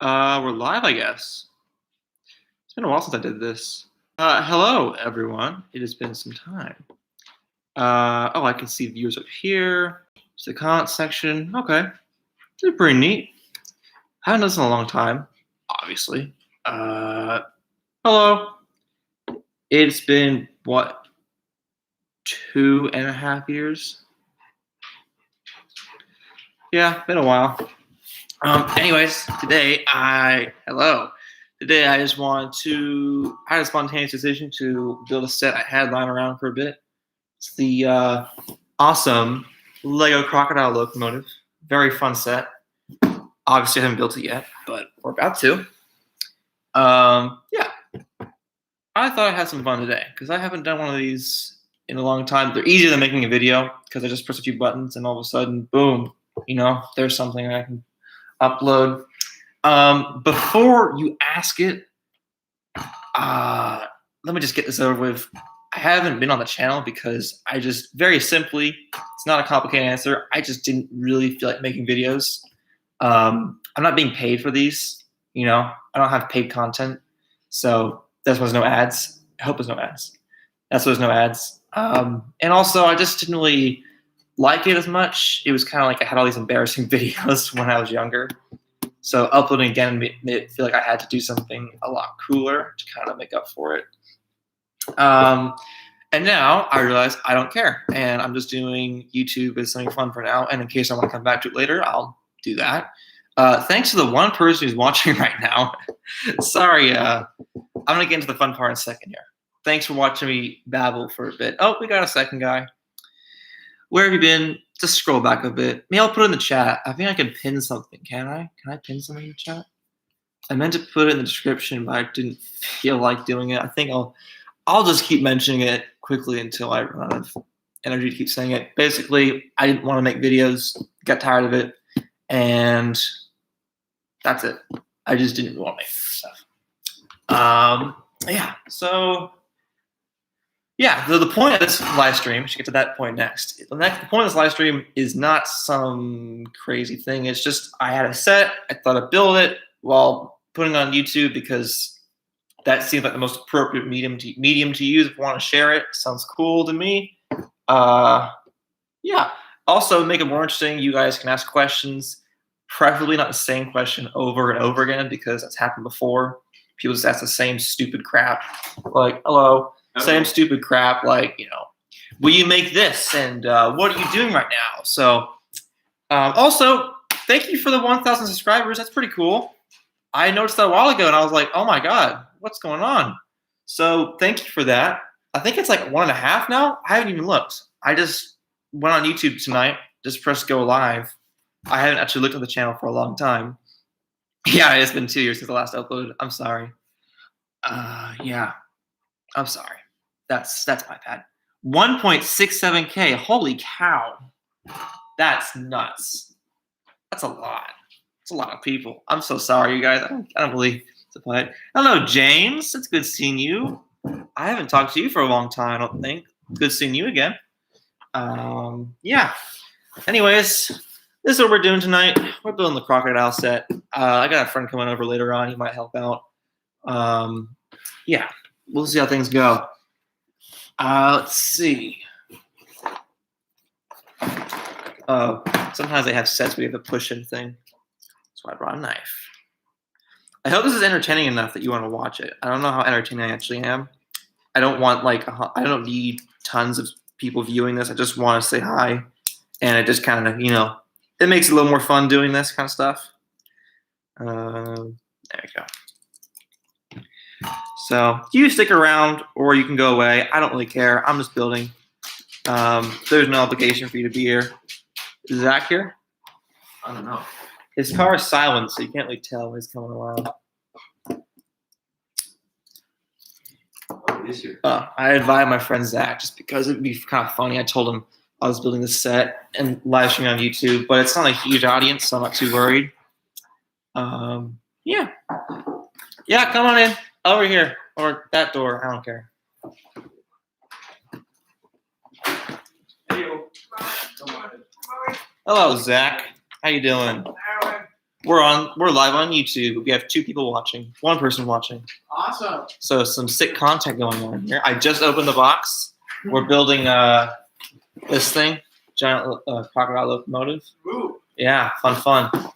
We're live, I guess. It's been a while since I did this. Hello, everyone. It has been some time. Oh, I can see viewers up here. It's the comment section. Okay. This is pretty neat. Haven't done this in a long time, obviously. Hello. It's been, what, 2.5 years? Yeah, been a while. Anyways, today I just wanted to, I had a spontaneous decision to build a set I had lying around for a bit. It's the awesome Lego Crocodile Locomotive. Very fun set. Obviously I haven't built it yet, but we're about to. Yeah. I thought I had some fun today because I haven't done one of these in a long time. They're easier than making a video because I just press a few buttons and all of a sudden, boom, there's something I can upload. Before you ask it, let me just get this over with. I haven't been on the channel because I just, very simply, it's not a complicated answer. I just didn't really feel like making videos. I'm not being paid for these, I don't have paid content. So that's why there's no ads. I hope there's no ads. That's why there's no ads. And also I just didn't really like it as much. It was kind of like I had all these embarrassing videos when I was younger. So uploading again made it feel like I had to do something a lot cooler to kind of make up for it. And now I realize I don't care. And I'm just doing YouTube as something fun for now. And in case I want to come back to it later, I'll do that. Thanks to the one person who's watching right now. Sorry, I'm going to get into the fun part in a second here. Thanks for watching me babble for a bit. Oh, we got a second guy. Where have you been? Just scroll back a bit. Maybe I'll put it in the chat. I think I can pin something. Can I? Can I pin something in the chat? I meant to put it in the description, but I didn't feel like doing it. I think I'll just keep mentioning it quickly until I run out of energy to keep saying it. Basically, I didn't want to make videos, got tired of it, and that's it. I just didn't want to make stuff. Yeah, so yeah, the point of this live stream, we should get to that point next. The point of this live stream is not some crazy thing. It's just I had a set. I thought I'd build it while putting it on YouTube because that seems like the most appropriate medium to use if you want to share it. Sounds cool to me. Yeah. Also, make it more interesting. You guys can ask questions, preferably not the same question over and over again because that's happened before. People just ask the same stupid crap, like, hello. Same stupid crap, like, will you make this? And what are you doing right now? So, also, thank you for the 1,000 subscribers. That's pretty cool. I noticed that a while ago, and I was like, oh my god, what's going on? So, thank you for that. I think it's like 1.5 now. I haven't even looked. I just went on YouTube tonight, just pressed go live. I haven't actually looked at the channel for a long time. Yeah, it's been 2 years since the last upload. I'm sorry. Yeah, I'm sorry. That's my bad. 1.67K. Holy cow. That's nuts. That's a lot. It's a lot of people. I'm so sorry, you guys. I don't really supply it. Hello, James. It's good seeing you. I haven't talked to you for a long time, I don't think. Good seeing you again. Yeah. Anyways, this is what we're doing tonight. We're building the crocodile set. I got a friend coming over later on. He might help out. Yeah. We'll see how things go. Let's see. Sometimes they have sets where you have to push in thing. So I brought a knife. I hope this is entertaining enough that you want to watch it. I don't know how entertaining I actually am. I don't want I don't need tons of people viewing this. I just want to say hi. And it just kind of, it makes it a little more fun doing this kind of stuff. There we go. So you stick around or you can go away. I don't really care. I'm just building. There's no obligation for you to be here. Is Zach here? I don't know. His car is silent, so you can't really tell when he's coming around. Oh, he is here. I invited my friend Zach just because it would be kind of funny. I told him I was building this set and live streaming on YouTube, but it's not a huge audience, so I'm not too worried. Yeah. Yeah, come on in. Over here. Or that door. I don't care. Hey, Hello, Zach. How you doing? We're live on YouTube. We have 2 people watching, 1 person watching. Awesome. So some sick content going on here. I just opened the box. We're building this thing, giant crocodile locomotive. Ooh. Yeah, fun. I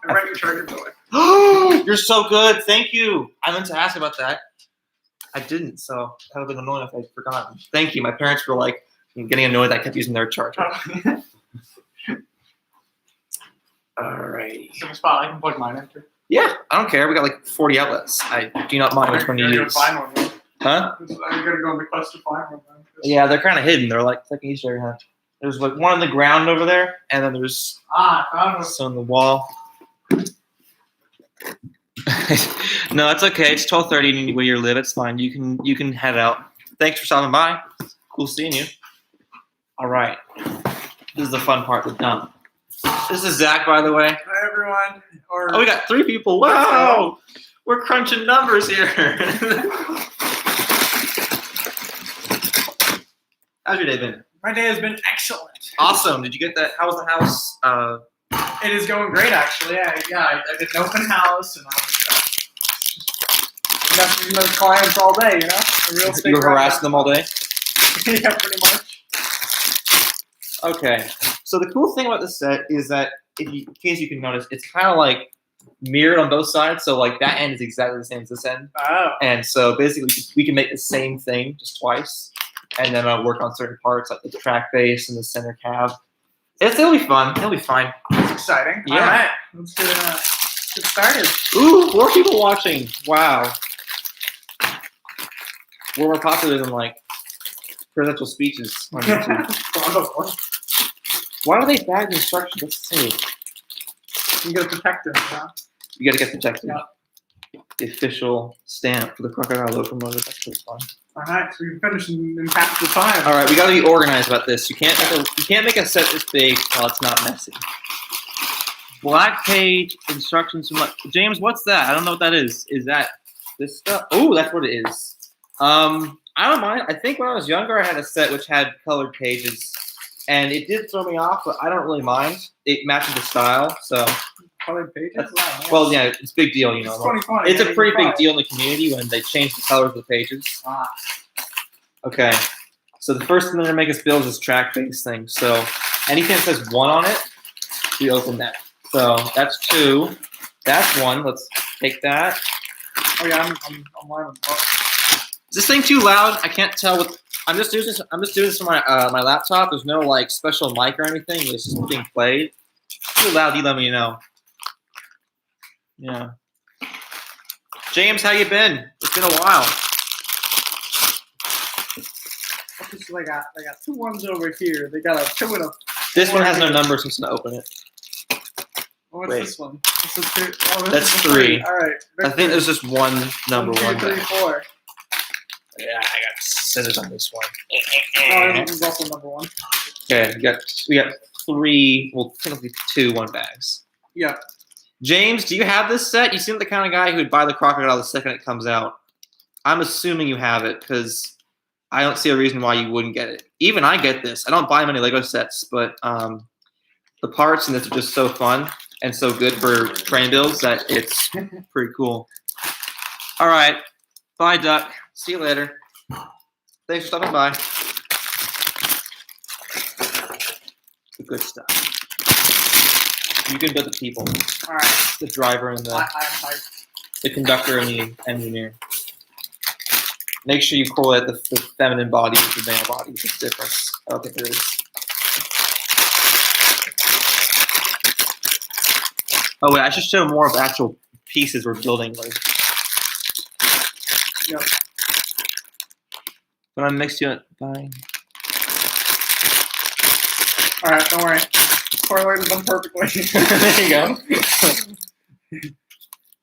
read your charger boy. You're so good. Thank you. I meant to ask about that. I didn't, so that would have been annoying if I'd forgotten. Thank you. My parents were like getting annoyed that I kept using their charger. Alright. Is there a spot I can plug mine into? Yeah, I don't care. We got like 40 outlets. I do not mind which one you use. Find one, then. Huh? I'm gonna go on the quest to find one. Then. Yeah, they're kind of hidden. They're like an Easter egg hunt. There's like one on the ground over there, and then there's I found one. some on the wall. No, it's okay. It's 12:30 where you live. It's fine. You can head out. Thanks for stopping by. Cool seeing you. All right. This is the fun part. The dump. This is Zach, by the way. Hi everyone. Oh, we got 3 people. Wow. We're crunching numbers here. How's your day been? My day has been excellent. Awesome. Did you get that? How was the house? It is going great, actually. I did an open house, and I was got clients all day. You know, real estate. You were harassing them all day. Yeah, pretty much. Okay. So the cool thing about this set is that, in case you can notice, it's kind of like mirrored on both sides. So like that end is exactly the same as this end, Oh. and so basically we can make the same thing just twice, and then I'll work on certain parts like the track base and the center cab. It'll be fun. It'll be fine. That's exciting. Yeah. All right, let's get started. Ooh, 4 people watching. Wow. We're more popular than like presidential speeches on YouTube. Why do they bag the instructions? Let's see. You gotta protect them. You know? You gotta get protected. Yeah. The official stamp for the crocodile locomotive. That's pretty fun. All right, so we finished in half the time. All right, we gotta be organized about this. You can't make a set this big while it's not messy. Black page instructions from James. What's that? I don't know what that is. Is that this stuff? Oh, that's what it is. I don't mind. I think when I was younger, I had a set which had colored pages, and it did throw me off, but I don't really mind. It matches the style, so. Colored pages? Wow, Well, yeah, it's a big deal, you know. It's 2020. It's a pretty big deal in the community when they change the colors of the pages. Ah. Okay, so the first thing they're gonna make us build is this track-based thing. So anything that says 1 on it, we open that. So that's 2. That's 1. Let's take that. Oh yeah, I'm live on the book. Is this thing too loud? I can't tell what. I'm just doing this on my my laptop. There's no like special mic or anything. It's just being played. If it's too loud, you let me know. Yeah. James, how you been? It's been a while. Okay, so they got 2 ones over here. They got a 2 and a. This one has no number, so I'm just gonna open it. What's Wait. this one? This is 2. Oh, this That's is 3. All right. I think there's just one number 1, 2, one. 3, back. 4. Yeah, I got scissors on this one. Oh, this is also number 1. Okay, we got 3. Well, technically 2 1 bags. Yeah. James, do you have this set? You seem the kind of guy who would buy the crocodile the second it comes out. I'm assuming you have it because I don't see a reason why you wouldn't get it. Even I get this. I don't buy many Lego sets, but the parts in this are just so fun and so good for train builds that it's pretty cool. All right. Bye, Duck. See you later. Thanks for stopping by. The good stuff. You can build the people. All right. The driver and I'm hyped. the conductor and the engineer. Make sure you correlate the feminine body with the male body. There's a difference. I don't think there is. Oh wait, I should show more of the actual pieces we're building. Like, Yep. when I mix you, bye. All right, don't worry. Correlated them perfectly. There you go.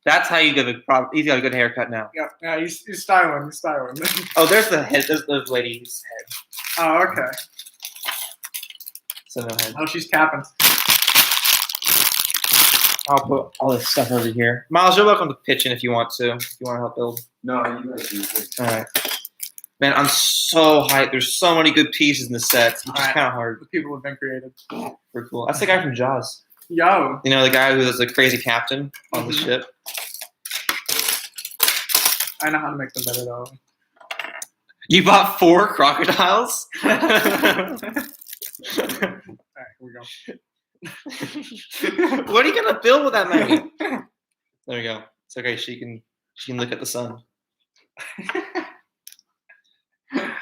That's how you get a he's got a good haircut now. Yeah, he's styling. He's styling. Oh, there's the head. There's the lady's head. Oh, okay. So no head. Oh, she's capping. I'll put all this stuff over here. Miles, you're welcome to pitch in if you want to. If you want to help build. No, you guys do it. All right. Man, I'm so hyped. There's so many good pieces in the set. It's All just right. kind of hard. The people have been created. Pretty cool. That's the guy from Jaws. Yo. You know, the guy who was the crazy captain on the ship. I know how to make them better though. You bought 4 crocodiles? All right, here we go. What are you gonna build with that many? There we go. It's okay. She can look at the sun.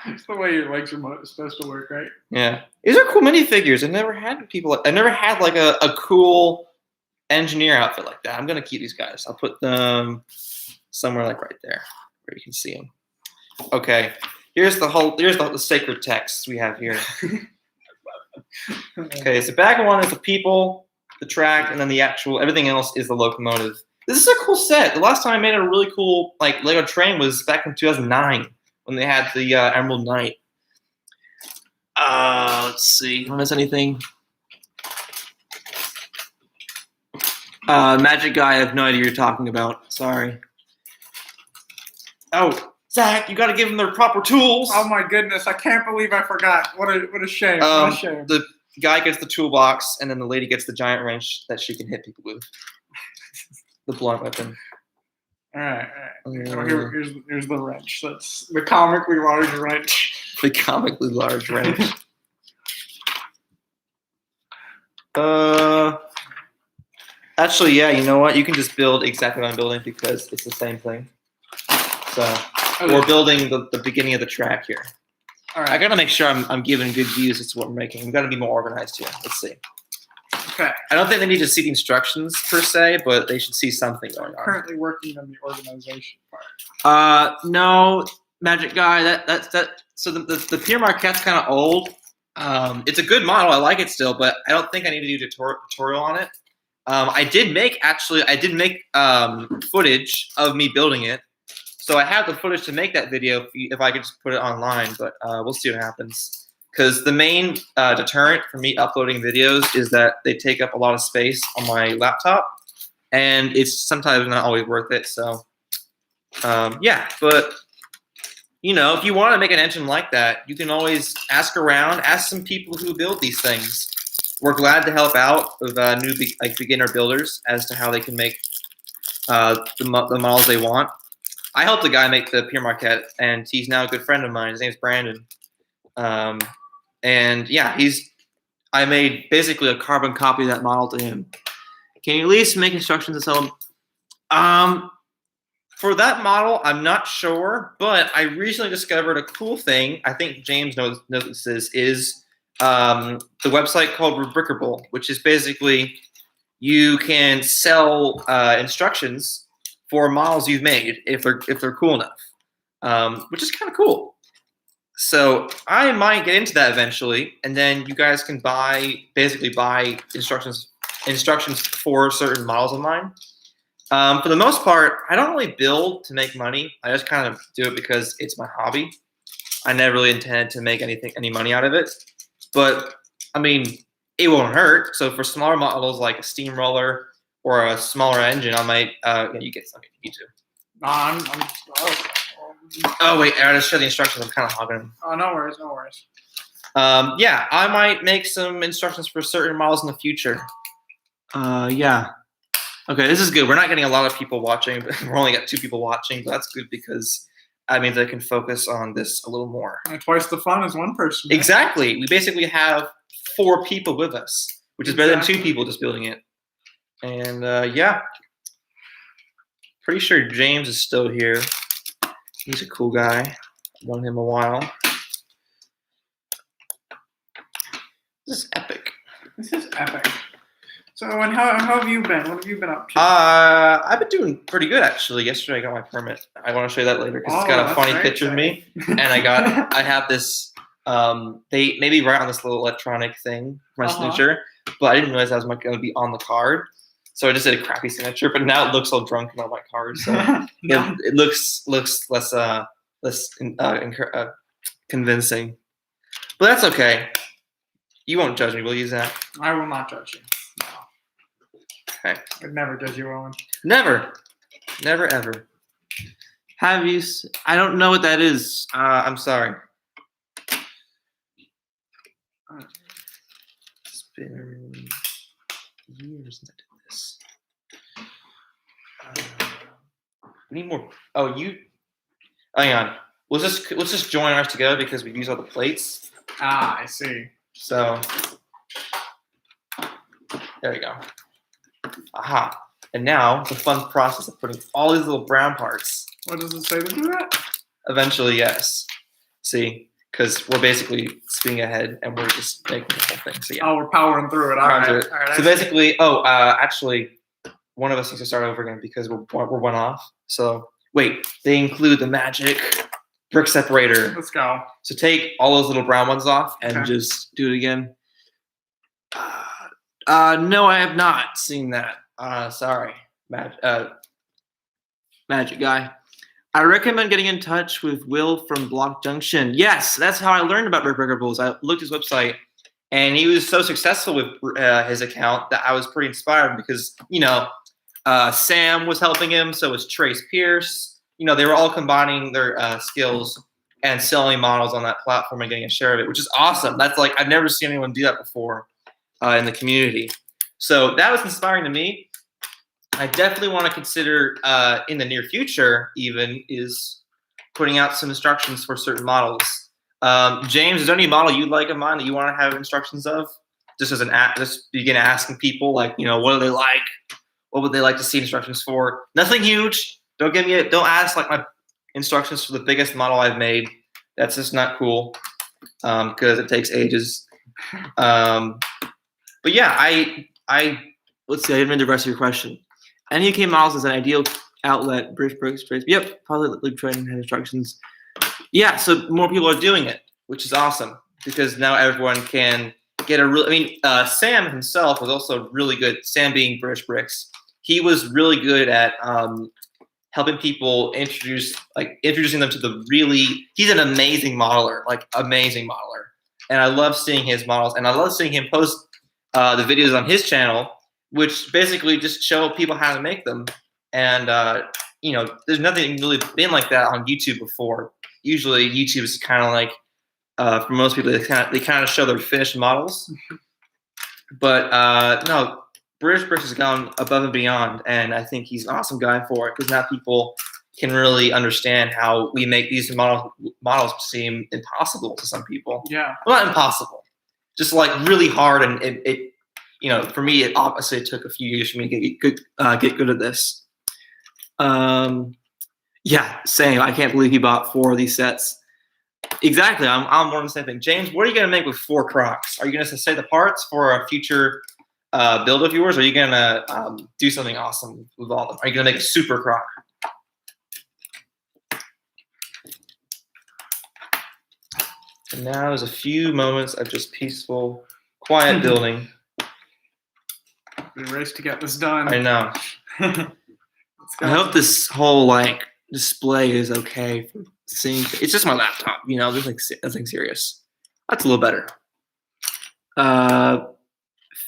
It's the way your legs are supposed to work, right? Yeah, these are cool minifigures. I never had like a cool engineer outfit like that. I'm gonna keep these guys. I'll put them somewhere like right there where you can see them. Okay, here's the sacred text we have here. Okay, so back one is the people, the track, and then the actual everything else is the locomotive. This is a cool set. The last time I made a really cool like Lego train was back in 2009 when they had the Emerald Knight. Let's see. Did I miss anything? Magic Guy, I have no idea what you're talking about. Sorry. Oh, Zach, you got to give them their proper tools. Oh my goodness! I can't believe I forgot. What a shame! What a shame. The guy gets the toolbox, and then the lady gets the giant wrench that she can hit people with. The blunt weapon. All right. Here's the wrench. That's the comically large wrench. The comically large wrench. Actually, yeah. You know what? You can just build exactly what I'm building because it's the same thing. So we're building the beginning of the track here. All right. I gotta make sure I'm giving good views as to what we're making. We gotta be more organized here. Let's see. Okay. I don't think they need to see the instructions per se, but they should see something going on. Currently working on the organization part. No, Magic Guy. That's. So the Pierre Marquette's kind of old. It's a good model. I like it still, but I don't think I need to do a tutorial on it. I did make footage of me building it. So I have the footage to make that video if I could just put it online, but we'll see what happens. Because the main deterrent for me uploading videos is that they take up a lot of space on my laptop, and it's sometimes not always worth it. So yeah, but you know, if you want to make an engine like that, you can always ask around, ask some people who build these things. We're glad to help out with beginner builders as to how they can make the models they want. I helped a guy make the Pierre Marquette, and he's now a good friend of mine. His name's Brandon. And yeah, I made basically a carbon copy of that model to him. Can you at least make instructions to sell them? For that model, I'm not sure, but I recently discovered a cool thing. I think James knows this is the website called Rubricable, which is basically you can sell instructions for models you've made if they're cool enough, which is kind of cool. So I might get into that eventually, and then you guys can basically buy instructions for certain models of mine. For the most part, I don't really build to make money. I just kind of do it because it's my hobby. I never really intended to make any money out of it. But I mean, it won't hurt. So for smaller models like a steamroller or a smaller engine, I might you get something you too. Oh wait, I just showed the instructions. I'm kind of hogging them. Oh, no worries. Yeah, I might make some instructions for certain models in the future. Yeah. Okay, this is good. We're not getting a lot of people watching, but we're only got 2 people watching. But that's good because that means I can focus on this a little more. And twice the fun is one person. Right? Exactly. We basically have 4 people with us, which is better than 2 people just building it. And yeah, pretty sure James is still here. He's a cool guy. I've known him a while. This is epic. So, and how have you been? What have you been up to? I've been doing pretty good actually. Yesterday I got my permit. I want to show you that later because it's got a funny picture of me, and I have this. They maybe write on this little electronic thing for my signature, but I didn't realize I was going to be on the card. So I just did a crappy signature, but now it looks all drunken on my card. So it looks less convincing. But that's okay. You won't judge me, will you, Zach? I will not judge you. No. Okay. I'd never judge you, Owen. Never, ever. Have you? I don't know what that is. I'm sorry. Spin. years since I did this. We need more. Oh, you. Hang on. Let's just join ours together because we've used all the plates. Ah, I see. So there we go. Aha. And now the fun process of putting all these little brown parts. What does it say to do that? Eventually, yes. See, because we're basically spinning ahead and we're just making the whole thing. So yeah. Oh, we're powering through it. All right. All right. So basically, actually, one of us needs to start over again because we're one off. So wait, they include the magic brick separator. Let's go. So take all those little brown ones off and Okay. just do it again. No, I have not seen that. Sorry, magic guy. I recommend getting in touch with Will from Block Junction. Yes, that's how I learned about Brick Breaker Bulls. I looked at his website, and he was so successful with his account that I was pretty inspired because, Sam was helping him, so was Trace Pierce. They were all combining their skills and selling models on that platform and getting a share of it, which is awesome. That's like, I've never seen anyone do that before in the community. So that was inspiring to me. I definitely want to consider in the near future even is putting out some instructions for certain models. James, is there any model you'd like of mine that you want to have instructions of? Just as just begin asking people like, what do they like? What would they like to see instructions for? Nothing huge. Don't ask like my instructions for the biggest model I've made. That's just not cool because it takes ages. But yeah, let's see. I didn't mean to rest of your question. NUK models is an ideal outlet. British Bricks, Trace. Yep, probably Live Train and instructions. Yeah, so more people are doing it, which is awesome because now everyone can get a real. Sam himself was also really good. Sam being British Bricks, he was really good at helping people introducing them to the really. He's an amazing modeler, and I love seeing his models, and I love seeing him post the videos on his channel, which basically just show people how to make them. And there's nothing really been like that on YouTube before. Usually, YouTube is kind of like for most people, they kind of show their finished models. But no. British Bricks has gone above and beyond, and I think he's an awesome guy for it because now people can really understand how we make these models seem impossible to some people. Yeah. Well, not impossible, just like really hard. And it for me, it obviously took a few years for me to get good at this. Yeah, same. I can't believe he bought 4 of these sets. Exactly. I'm more on the same thing. James, what are you gonna make with 4 Crocs? Are you gonna say the parts for a future build of yours, or are you gonna do something awesome with all of them? Are you gonna make a super croc? And now there's a few moments of just peaceful, quiet building. We race to get this done. I know. I hope this whole display is okay for seeing. It's just my laptop, There's nothing serious. That's a little better.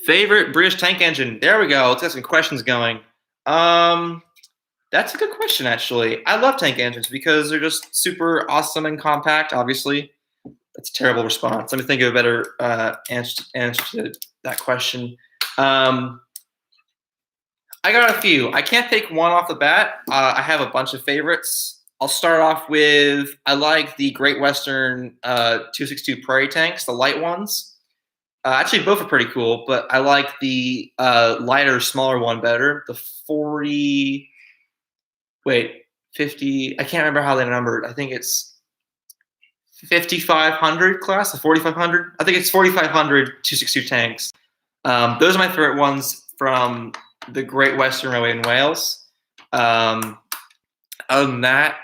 Favorite British tank engine? There we go. Let's get some questions going. That's a good question, actually. I love tank engines because they're just super awesome and compact, obviously. That's a terrible response. Let me think of a better answer to that question. I got a few. I can't pick one off the bat. I have a bunch of favorites. I'll start off with, I like the Great Western 262 Prairie tanks, the light ones. Actually, both are pretty cool, but I like the lighter, smaller one better. The 50, I can't remember how they're numbered. I think it's 5500 class, the 4500. I think it's 4500 262 tanks. Those are my favorite ones from the Great Western Railway in Wales. Other than that,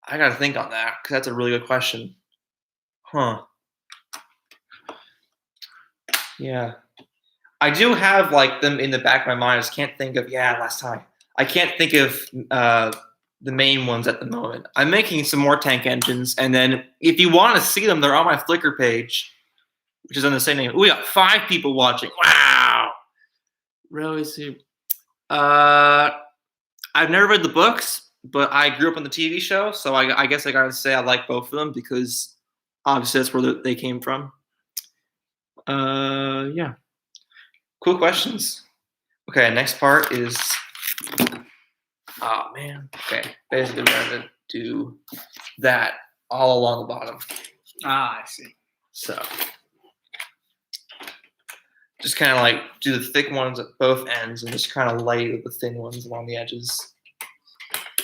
I got to think on that because that's a really good question. Huh. Yeah. I do have them in the back of my mind. I just can't think of, last time. I can't think of the main ones at the moment. I'm making some more tank engines, and then if you want to see them, they're on my Flickr page, which is on the same name. We got 5 people watching. Wow. Really? I've never read the books, but I grew up on the TV show, so I guess I gotta say I like both of them because obviously that's where they came from. Yeah. Cool questions. Okay, next part is. Oh man. Okay, basically we're gonna do that all along the bottom. Ah, I see. So just kind of like do the thick ones at both ends and just kind of light the thin ones along the edges.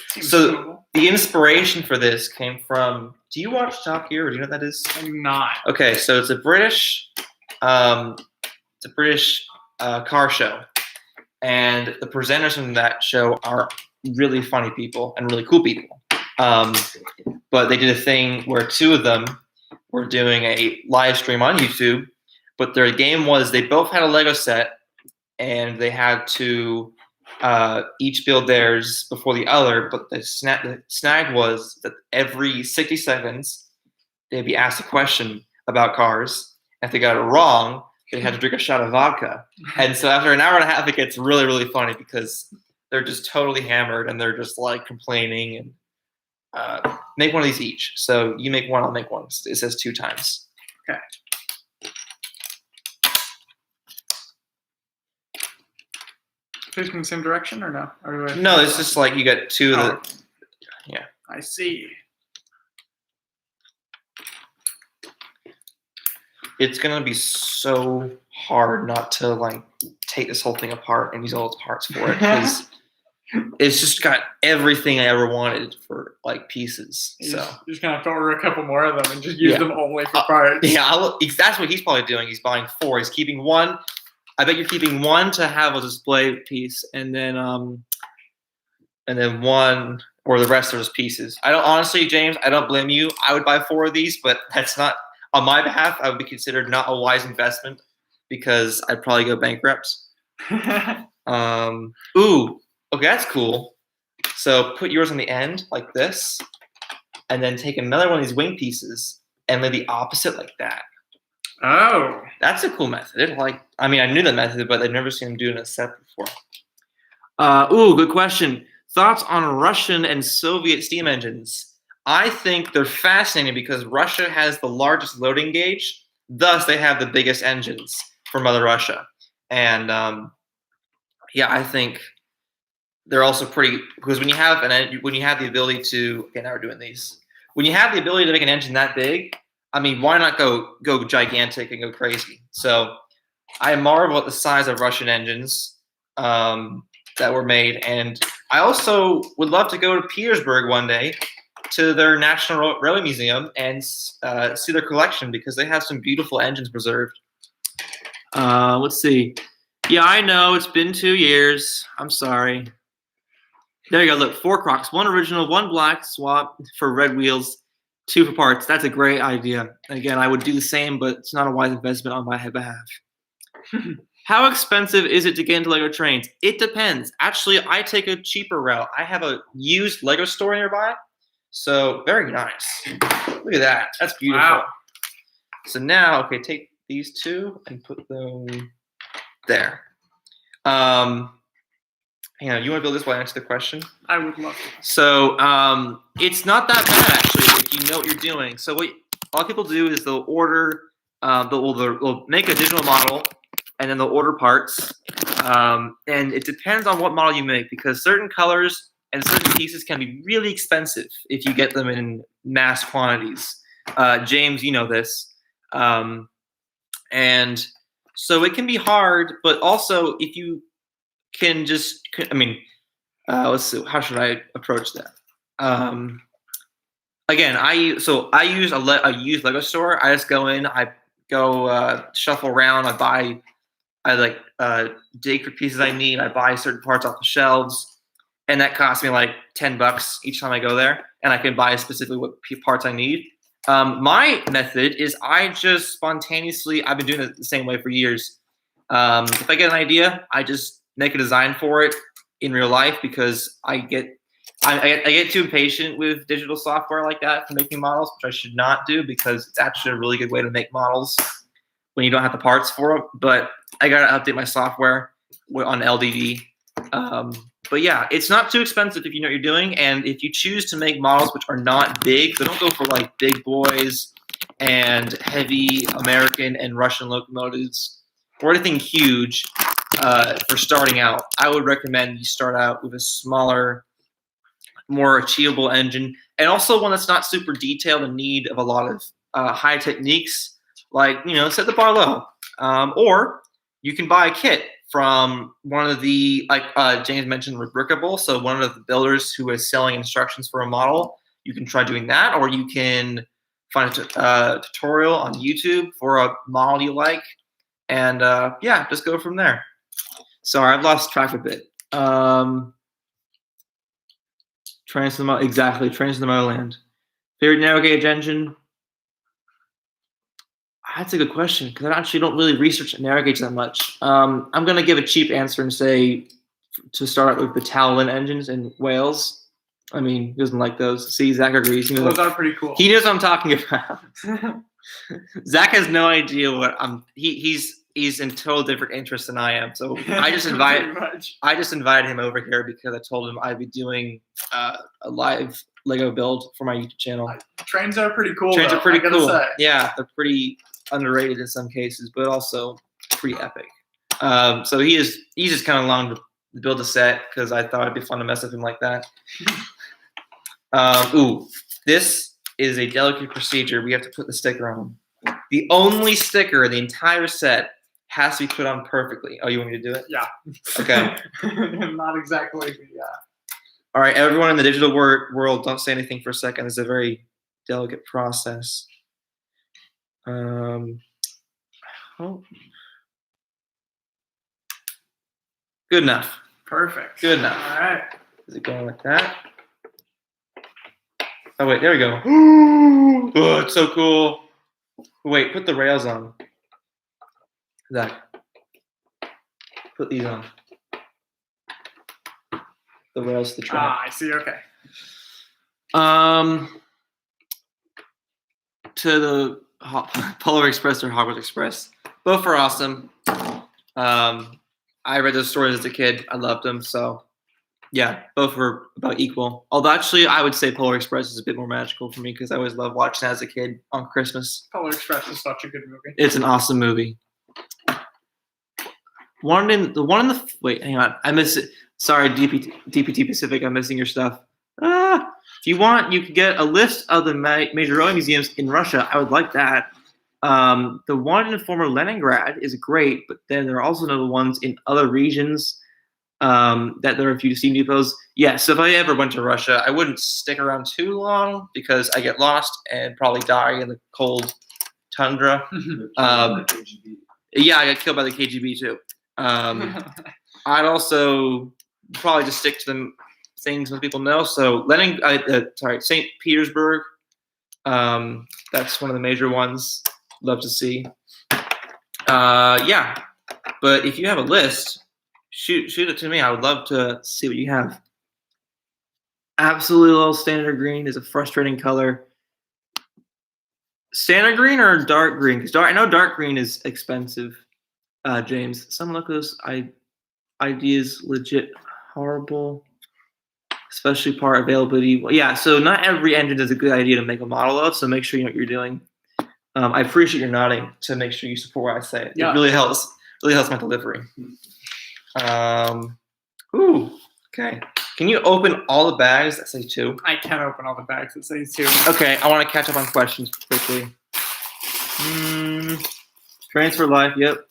Seems So doable. the inspiration for this came from. Do you watch Top Gear? Or do you know what that is? I'm not. Okay, so it's a British, car show, and the presenters from that show are really funny people and really cool people. But they did a thing where two of them were doing a live stream on YouTube, but their game was they both had a Lego set, and they had to each build theirs before the other. But the snag was that every 60 seconds they'd be asked a question about cars. If they got it wrong, they had to drink a shot of vodka. And so after an hour and a half, it gets really, really funny because they're just totally hammered and they're just like complaining. And make one of these each. So you make one, I'll make one. It says 2 times. Okay. Facing the same direction or no? Or do I No, it's just like you got 2 of the. Oh. Yeah. I see. It's gonna be so hard not to like take this whole thing apart and use all its parts for it because it's just got everything I ever wanted for like pieces. You're So just gonna have to order a couple more of them and just use Yeah. them only for parts. yeah, that's what he's probably doing. He's buying 4. He's keeping 1. I bet you're keeping 1 to have a display piece, and then 1 or the rest are just pieces. I don't honestly, James. I don't blame you. I would buy 4 of these, but that's not on my behalf. I would be considered not a wise investment because I'd probably go bankrupt. Ooh, okay, that's cool. So put yours on the end like this, and then take another one of these wing pieces and lay the opposite like that. Oh. That's a cool method. Like, I mean, I knew that method, but I've never seen him do it in a set before. Ooh, good question. Thoughts on Russian and Soviet steam engines? I think they're fascinating because Russia has the largest loading gauge, thus they have the biggest engines for Mother Russia. And yeah, I think they're also pretty because when you have the ability to now we're doing these. When you have the ability to make an engine that big, I mean, why not go gigantic and go crazy? So I marvel at the size of Russian engines that were made, and I also would love to go to Petersburg one day to their National Railway Museum and see their collection because they have some beautiful engines preserved. Let's see. Yeah, I know it's been 2 years. I'm sorry. There you go. Look, 4 Crocs, 1 original, 1 black swap for red wheels, 2 for parts. That's a great idea. Again, I would do the same, but it's not a wise investment on my behalf. How expensive is it to get into Lego trains? It depends. Actually, I take a cheaper route. I have a used Lego store nearby. So very nice. Look at that. That's beautiful. Wow. So now, okay, take these 2 and put them there. You want to build this while I answer the question? I would love to. So it's not that bad actually if you know what you're doing. So what a lot of people do is they'll order, they'll make a digital model, and then they'll order parts. And it depends on what model you make because certain colors and certain pieces can be really expensive if you get them in mass quantities. James, you know this. And so it can be hard, but also if you can just, let's see, how should I approach that? Again, I use a used Lego store. I just go in, I go shuffle around, I dig for pieces I need, I buy certain parts off the shelves, and that costs me like $10 each time I go there, and I can buy specifically what parts I need. My method is I just spontaneously, I've been doing it the same way for years. If I get an idea, I just make a design for it in real life because I get too impatient with digital software like that for making models, which I should not do because it's actually a really good way to make models when you don't have the parts for them. But I gotta update my software on LDD. But yeah, it's not too expensive if you know what you're doing, and if you choose to make models which are not big, so don't go for like big boys and heavy American and Russian locomotives or anything huge. for starting out. I would recommend you start out with a smaller, more achievable engine, and also one that's not super detailed in need of a lot of high techniques, like, set the bar low. Or you can buy a kit from one of the, like James mentioned, Rebrickable. So one of the builders who is selling instructions for a model. You can try doing that, or you can find a tutorial on YouTube for a model you like, and just go from there. Sorry, I've lost track a bit. Trains to the Motherland. Favorite narrow gauge engine? That's a good question, because I actually don't really research narrow gauge that much. I'm going to give a cheap answer and say to start out with the Talon engines in Wales. I mean, he doesn't like those. See, Zach agrees. Those are pretty cool. He knows what I'm talking about. Zach has no idea what I'm. He's in total different interests than I am. So I just invited him over here because I told him I'd be doing a live Lego build for my YouTube channel. Trains are pretty cool. Trains are pretty cool. Say. Yeah, they're pretty underrated in some cases, but also pretty epic. So he's just kind of along to build a set because I thought it'd be fun to mess with him like that. This is a delicate procedure. We have to put the sticker on. The only sticker in the entire set has to be put on perfectly. Oh, you want me to do it? Yeah. Okay. Not exactly. Yeah. All right, everyone in the digital world, don't say anything for a second. It's a very delicate process. Good enough. Perfect. Good enough. All right. Is it going like that? Oh, wait, there we go. Oh, it's so cool. Wait, put the rails on. Zach, put these on. The rails to the track. I see. Okay. To the Polar Express or Hogwarts Express. Both are awesome. I read those stories as a kid. I loved them. So, yeah, both were about equal. Although, actually, I would say Polar Express is a bit more magical for me because I always loved watching that as a kid on Christmas. Polar Express is such a good movie. It's an awesome movie. Wait, hang on. I miss it. Sorry, DPT Pacific. I'm missing your stuff. If you want, you could get a list of the major rowing museums in Russia. I would like that. The one in former Leningrad is great, but then there are also other ones in other regions that there are a few steam depots. Yeah, so if I ever went to Russia, I wouldn't stick around too long because I get lost and probably die in the cold tundra. Yeah, I got killed by the KGB too. I'd also probably just stick to the things most people know. So St. Petersburg. That's one of the major ones. Love to see. Yeah, but if you have a list, shoot it to me. I would love to see what you have. Absolutely low standard green is a frustrating color. Standard green or dark green? Because I know dark green is expensive. James, some look at this ideas legit horrible, especially part availability. Well, yeah, so not every engine is a good idea to make a model of. So make sure you know what you're doing. I appreciate your nodding to make sure you support what I say. Yeah. It really helps. Really helps my delivery. Okay. Can you open all the bags that say 2? I can open all the bags that say 2. Okay, I want to catch up on questions quickly. Transfer Life, yep.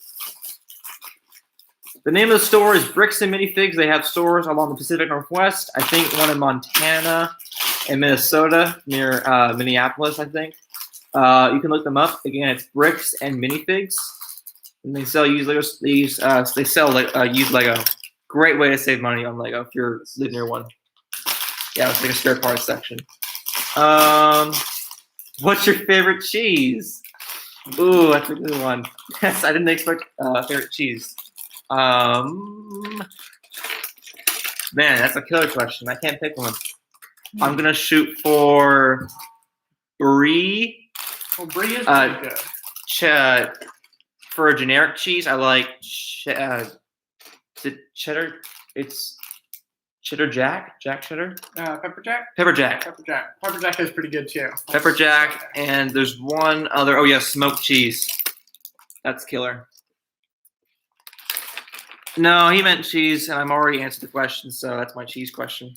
The name of the store is Bricks and Minifigs. They have stores along the Pacific Northwest. I think one in Montana and Minnesota near Minneapolis, I think. You can look them up. Again, it's Bricks and Minifigs. And they sell used Lego. They sell used Lego. Great way to save money on Lego if you're living near one. Yeah, it's like a spare parts section. What's your favorite cheese? Ooh, that's a good one. Yes, I didn't expect favorite cheese. Man, that's a killer question. I can't pick one. I'm gonna shoot for brie. Well, brie is pretty good. For a generic cheese, I like is it cheddar? It's cheddar jack cheddar. Pepper jack. Pepper jack. Pepper jack is pretty good too. Pepper jack, and there's one other. Oh yeah, smoked cheese. That's killer. No, he meant cheese, and I'm already answered the question, so that's my cheese question.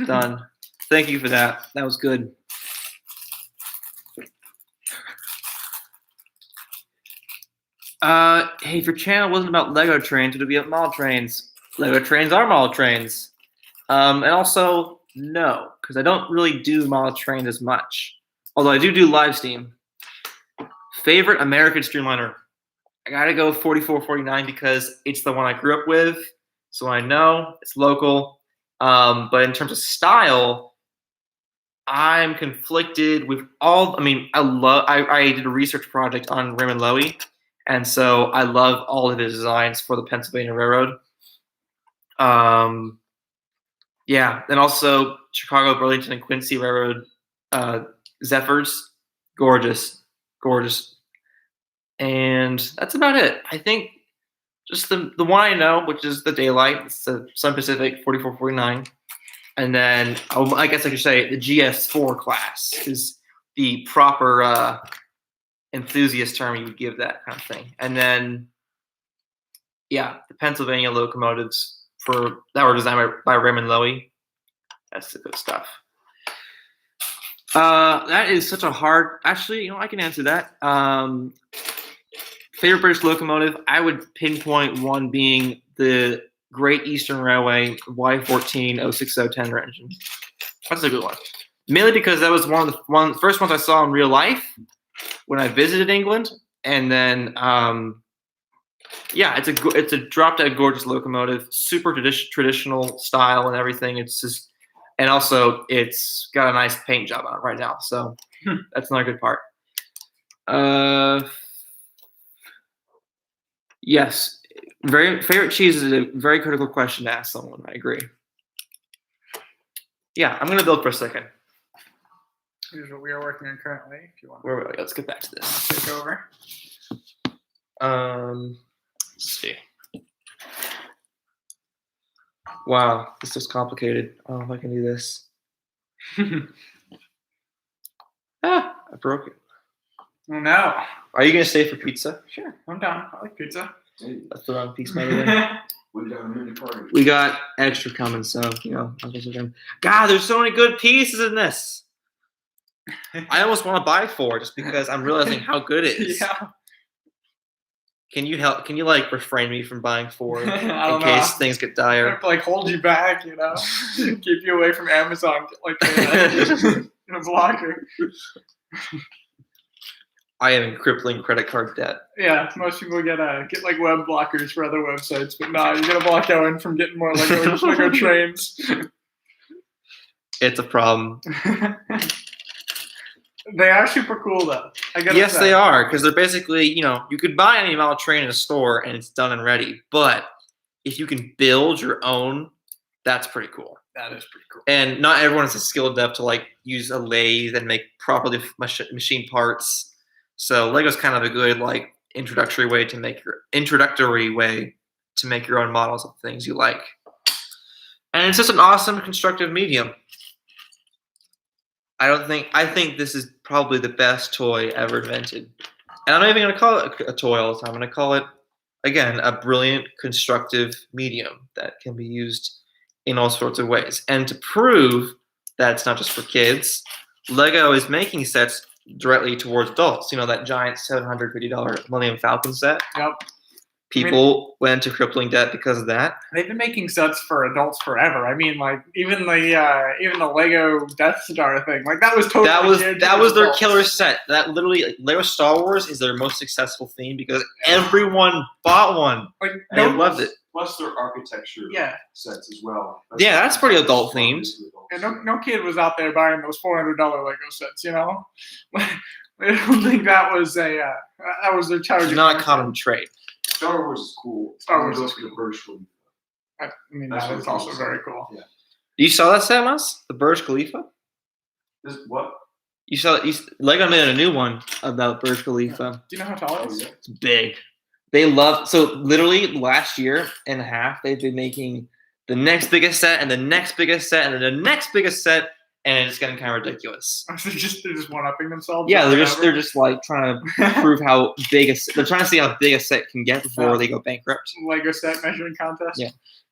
Done. Thank you for that. That was good. Hey, if your channel wasn't about Lego trains, it would be about model trains. Lego trains are model trains. And also, no, because I don't really do model trains as much. Although I do live stream. Favorite American streamliner? I gotta go 4449 because it's the one I grew up with, so I know it's local. But in terms of style, I'm conflicted with all. I mean, I did a research project on Raymond Loewy, and so I love all of his designs for the Pennsylvania Railroad. Yeah, and also Chicago, Burlington, and Quincy Railroad Zephyrs, gorgeous. And that's about it. I think just the one I know, which is the Daylight, it's the Sun Pacific 4449. And then I guess I could say the GS4 class is the proper enthusiast term you would give that kind of thing. And then, yeah, the Pennsylvania locomotives that were designed by Raymond Loewy. That's the good stuff. That is such a hard. Actually, I can answer that. Favorite British locomotive, I would pinpoint one being the Great Eastern Railway Y14 06010 engine. That's a good one. Mainly because that was one of the first ones I saw in real life when I visited England, and then yeah, it's a drop dead gorgeous locomotive, super traditional style and everything. It's just, and also it's got a nice paint job on it right now, so that's another good part. Yes, favorite cheese is a very critical question to ask someone. I agree. Yeah, I'm gonna build for a second. Here's what we are working on currently. If you want, Let's get back to this. take over. Let's see. Wow, this is complicated. I don't know if I can do this. I broke it. Oh no. Are you gonna stay for pizza? Sure, I'm down. I like pizza. That's the wrong piece, by the way. We got extra coming, so God, there's so many good pieces in this. I almost want to buy 4 just because I'm realizing how good it is. Yeah. Can you help? Can you like refrain me from buying 4 in case things get I dire? have to like hold you back, keep you away from Amazon, like in a blocker. I am in crippling credit card debt. Yeah, most people get like web blockers for other websites, but no, you gotta block Owen from getting more Lego trains. It's a problem. They are super cool though. Yes, they are, because they're basically, you could buy any model train in a store and it's done and ready. But if you can build your own, that's pretty cool. That is pretty cool. And not everyone is skilled enough to like use a lathe and make properly machine parts. So Lego's kind of a good like introductory way to make your own models of things you like. And it's just an awesome constructive medium. I think this is probably the best toy ever invented. And I'm not even going to call it a toy all the time. I'm going to call it, again, a brilliant constructive medium that can be used in all sorts of ways. And to prove that it's not just for kids, Lego is making sets directly towards adults. That giant $750 Millennium Falcon set? Yep. People went into crippling debt because of that. They've been making sets for adults forever. I mean, like even the Lego Death Star thing, like that was totally that was their killer set. That literally Lego Star Wars is their most successful theme because everyone bought one. Like and they loved it. Plus their architecture sets as well. That's pretty adult themed. And no kid was out there buying those $400 Lego sets. I don't think that was their charge. Not a common trait. Star Wars is cool. Star Wars is cool. Burj Khalifa. I mean, that is also very cool. Yeah. You saw that set, Mas? The Burj Khalifa? What? You saw Lego made a new one about Burj Khalifa. Do you know how tall it is? It's big. They love, so literally last year and a half, they've been making the next biggest set and the next biggest set and then the next biggest set. and it's getting kind of ridiculous. So they're just one-upping themselves. Yeah, they're just like trying to prove how big they're trying to see how big a set can get before they go bankrupt. Lego set measuring contest. Yeah.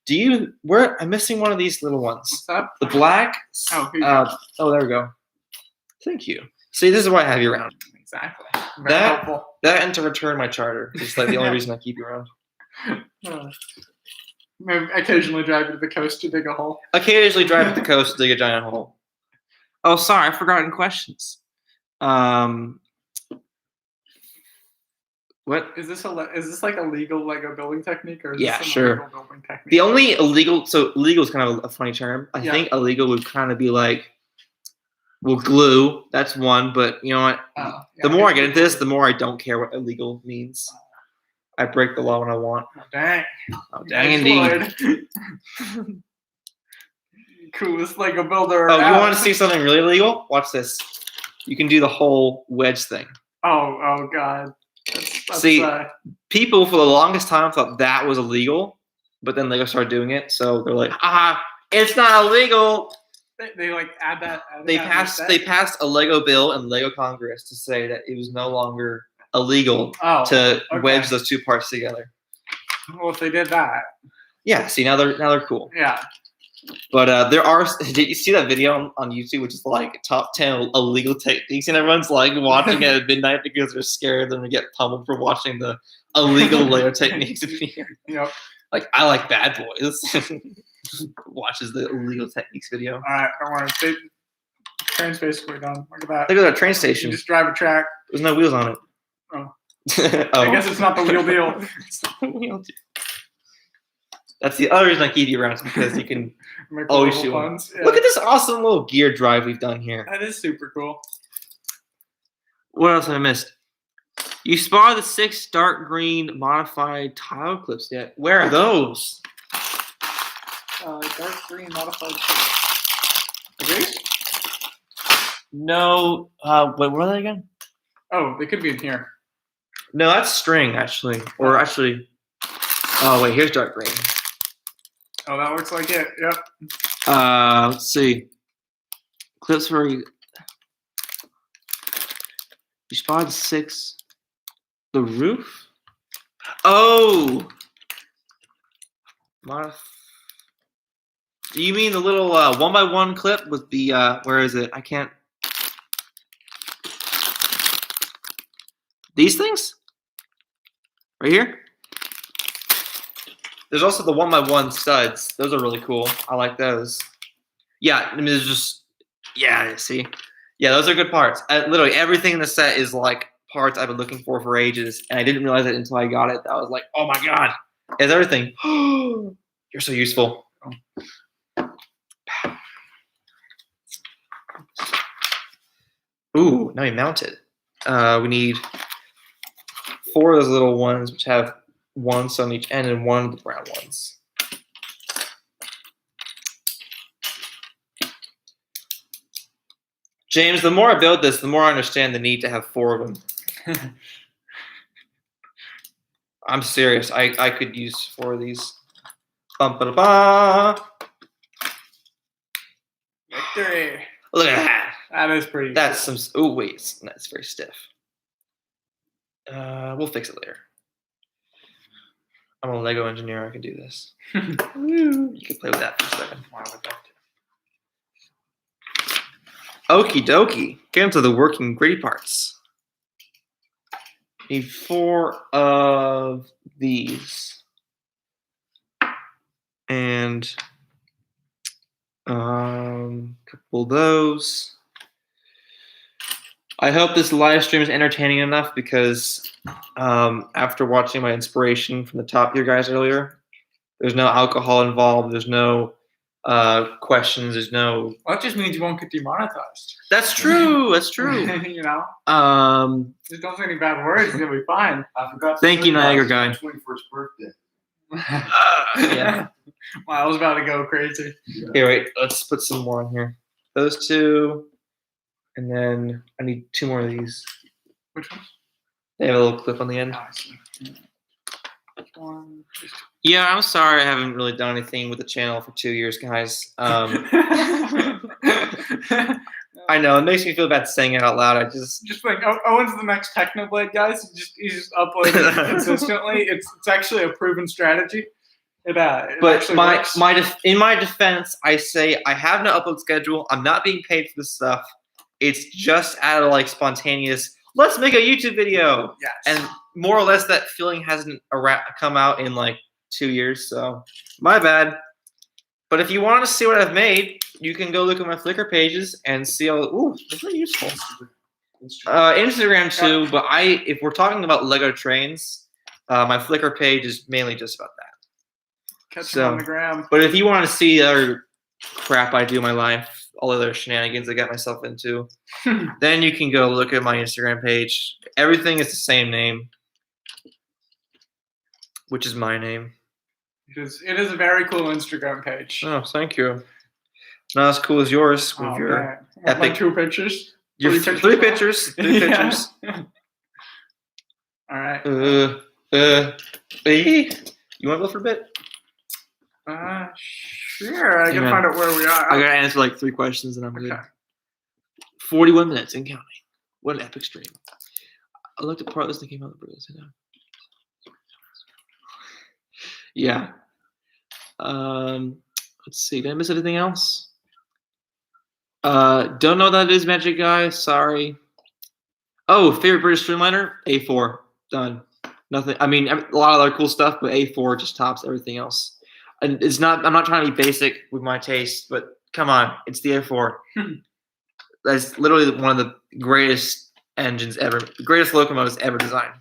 I'm missing one of these little ones. What's that? The black. Oh, there we go. Thank you. See, this is why I have you around. Exactly. Very helpful. That and to return my charter is like the only reason I keep you around. Maybe occasionally drive to the coast to dig a hole. Occasionally drive to the coast to dig a giant hole. Oh, sorry, I've forgotten questions. What is this? Is this like a legal Lego building technique, or is yeah, this sure. illegal building technique? The only illegal, so illegal is kind of a funny term. I think illegal would kind of be like, well, glue. That's one, but you know what? The more I get into this, the more I don't care what illegal means. I break the law when I want. Oh, dang. Oh, dang indeed. Coolest Lego builder. Oh, you want to see something really illegal? Watch this. You can do the whole wedge thing. Oh God. That's, see, people for the longest time thought that was illegal, but then Lego started doing it, so they're like, it's not illegal. They like add that. They passed a Lego bill in Lego Congress to say that it was no longer illegal to wedge those two parts together. Well, if they did that. Yeah. See, now they're cool. Yeah. But there are. Did you see that video on YouTube, which is like top 10 illegal techniques, and everyone's like watching it at midnight because they're scared they're gonna get pummeled for watching the illegal Lego techniques video. Yep. Like I like Bad Boys. Watches the illegal techniques video. All right, don't worry. Train's basically done. Look at that. Look at that train station. You just drive a track. There's no wheels on it. Oh. I guess it's not the wheel deal. It's not the wheel deal. That's the other reason I keep you around, because you can always shoot one. Yeah. Look at this awesome little gear drive we've done here. That is super cool. What else have I missed? You spotted the 6 dark green modified tile clips yet? Where are those? Dark green modified. Are these? No. Wait, what are they again? Oh, they could be in here. No, that's string actually. Or actually. Oh wait, here's dark green. Oh, that looks like it. Yep. Let's see. Clips for you spotted 6. The roof. Oh. Do you mean the little 1x1 clip with the where is it? I can't. These things? Right here? There's also the 1x1 studs. Those are really cool. I like those. Yeah, I mean, there's just, see? Yeah, those are good parts. Literally everything in the set is like parts I've been looking for ages, and I didn't realize it until I got it. I was like, oh my God, it's everything. You're so useful. Ooh, now we mount it. We need 4 of those little ones, which have 1 on each end and 1 of the brown ones. James, the more I build this, the more I understand the need to have 4 of them. I'm serious. I could use 4 of these. Bum-ba-da-ba. Victory. Look at that. That is pretty. That's cool. Oh wait, that's very stiff. We'll fix it later. I'm a Lego engineer. I can do this. You can play with that for a second. Okie dokie. Get into the working gritty parts. Need 4 of these. And couple of those. I hope this live stream is entertaining enough, because after watching my inspiration from the Top Gear guys earlier, there's no alcohol involved. There's no questions. There's no. Well, that just means you won't get demonetized. That's true. That's true. You know. Just don't say any bad words. You'll be fine. I forgot. Thank you, Niagara guy. 21st birthday. Yeah. Wow, I was about to go crazy. Here, wait. Let's put some more on here. Those 2, and then I need 2 more of these. Which ones? They have a little clip on the end. Oh, I see. One. Yeah, I'm sorry I haven't really done anything with the channel for 2 years, guys. I know it makes me feel bad saying it out loud. I just like Owen's the next Technoblade, guys. He's just uploading consistently. It's actually a proven strategy. It but works. in my defense, I say I have no upload schedule. I'm not being paid for this stuff. It's just out of like spontaneous. Let's make a YouTube video. Yes. And more or less, that feeling hasn't come out in like 2 years. So my bad. But if you want to see what I've made, you can go look at my Flickr pages and see all. Ooh, that's really useful. Instagram too, but if we're talking about Lego trains, my Flickr page is mainly just about that. Catch them on the gram. But if you want to see the other crap I do in my life, all other shenanigans I got myself into, then you can go look at my Instagram page. Everything is the same name, which is my name. It is a very cool Instagram page. Oh, thank you. Not as cool as yours with your epic. My 2 pictures. Your three pictures. Three pictures. All right. You want to go for a bit? Sure. I can find out where we are. I gotta answer like 3 questions and I'm good. Okay. 41 minutes and counting. What an epic stream. I looked at part of this and came out of the Brazil. Yeah. Let's see. Did I miss anything else? Don't know what that is, Magic Guy. Sorry. Oh, favorite British streamliner? A4. Done. Nothing. I mean, a lot of other cool stuff, but A4 just tops everything else. And it's not. I'm not trying to be basic with my taste, but come on, it's the A4. That's literally one of the greatest engines ever, greatest locomotives ever designed.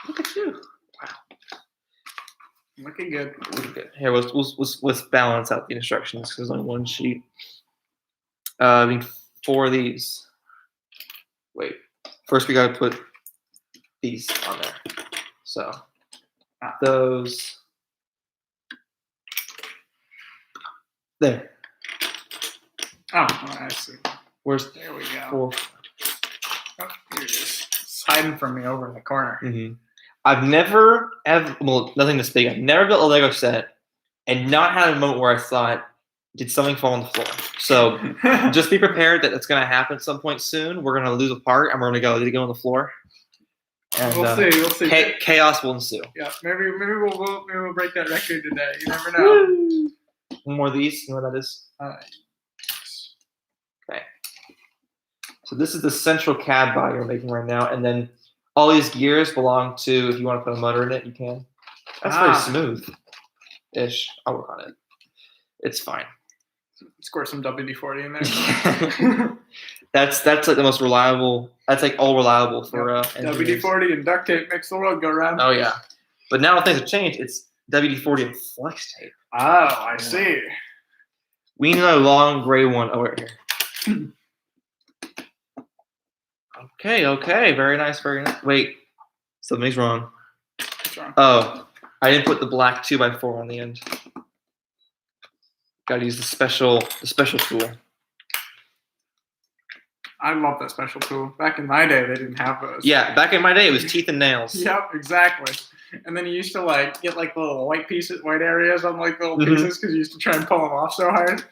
Look at you. Looking good. Looking good. Here, let's balance out the instructions because there's only one sheet. I mean, 4 of these. Wait. First, we gotta put these on there. So, those. There. Oh, I see. There we go. 4? Oh, here it is. It's hiding from me over in the corner. Mm-hmm. I've never ever, well, nothing this big. I've never built a Lego set and not had a moment where I thought, did something fall on the floor? So just be prepared that it's going to happen at some point soon. We're going to lose a part and we're going to go, did it go on the floor? And, we'll see. We'll see. Chaos will ensue. Yeah, maybe we'll break that record today. You never know. One more of these. You know what that is? Okay. So this is the central cab body we're making right now, and then all these gears belong to, if you want to put a motor in it, you can. That's very smooth-ish. I'll work on it. It's fine. Score some WD-40 in there. That's like the most reliable. That's like all reliable for WD-40 and duct tape makes the world go round. Oh yeah, but now things have changed. It's WD-40 and flex tape. Oh, I see. We need a long gray one over here. Okay, very nice, very nice. Wait, something's wrong. What's wrong? Oh, I didn't put the black 2x4 on the end. Gotta use the special tool. I love that special tool. Back in my day, they didn't have those. Yeah, back in my day, it was teeth and nails. Yep, exactly. And then you used to like get like the little white areas on like little pieces because you used to try and pull them off so hard.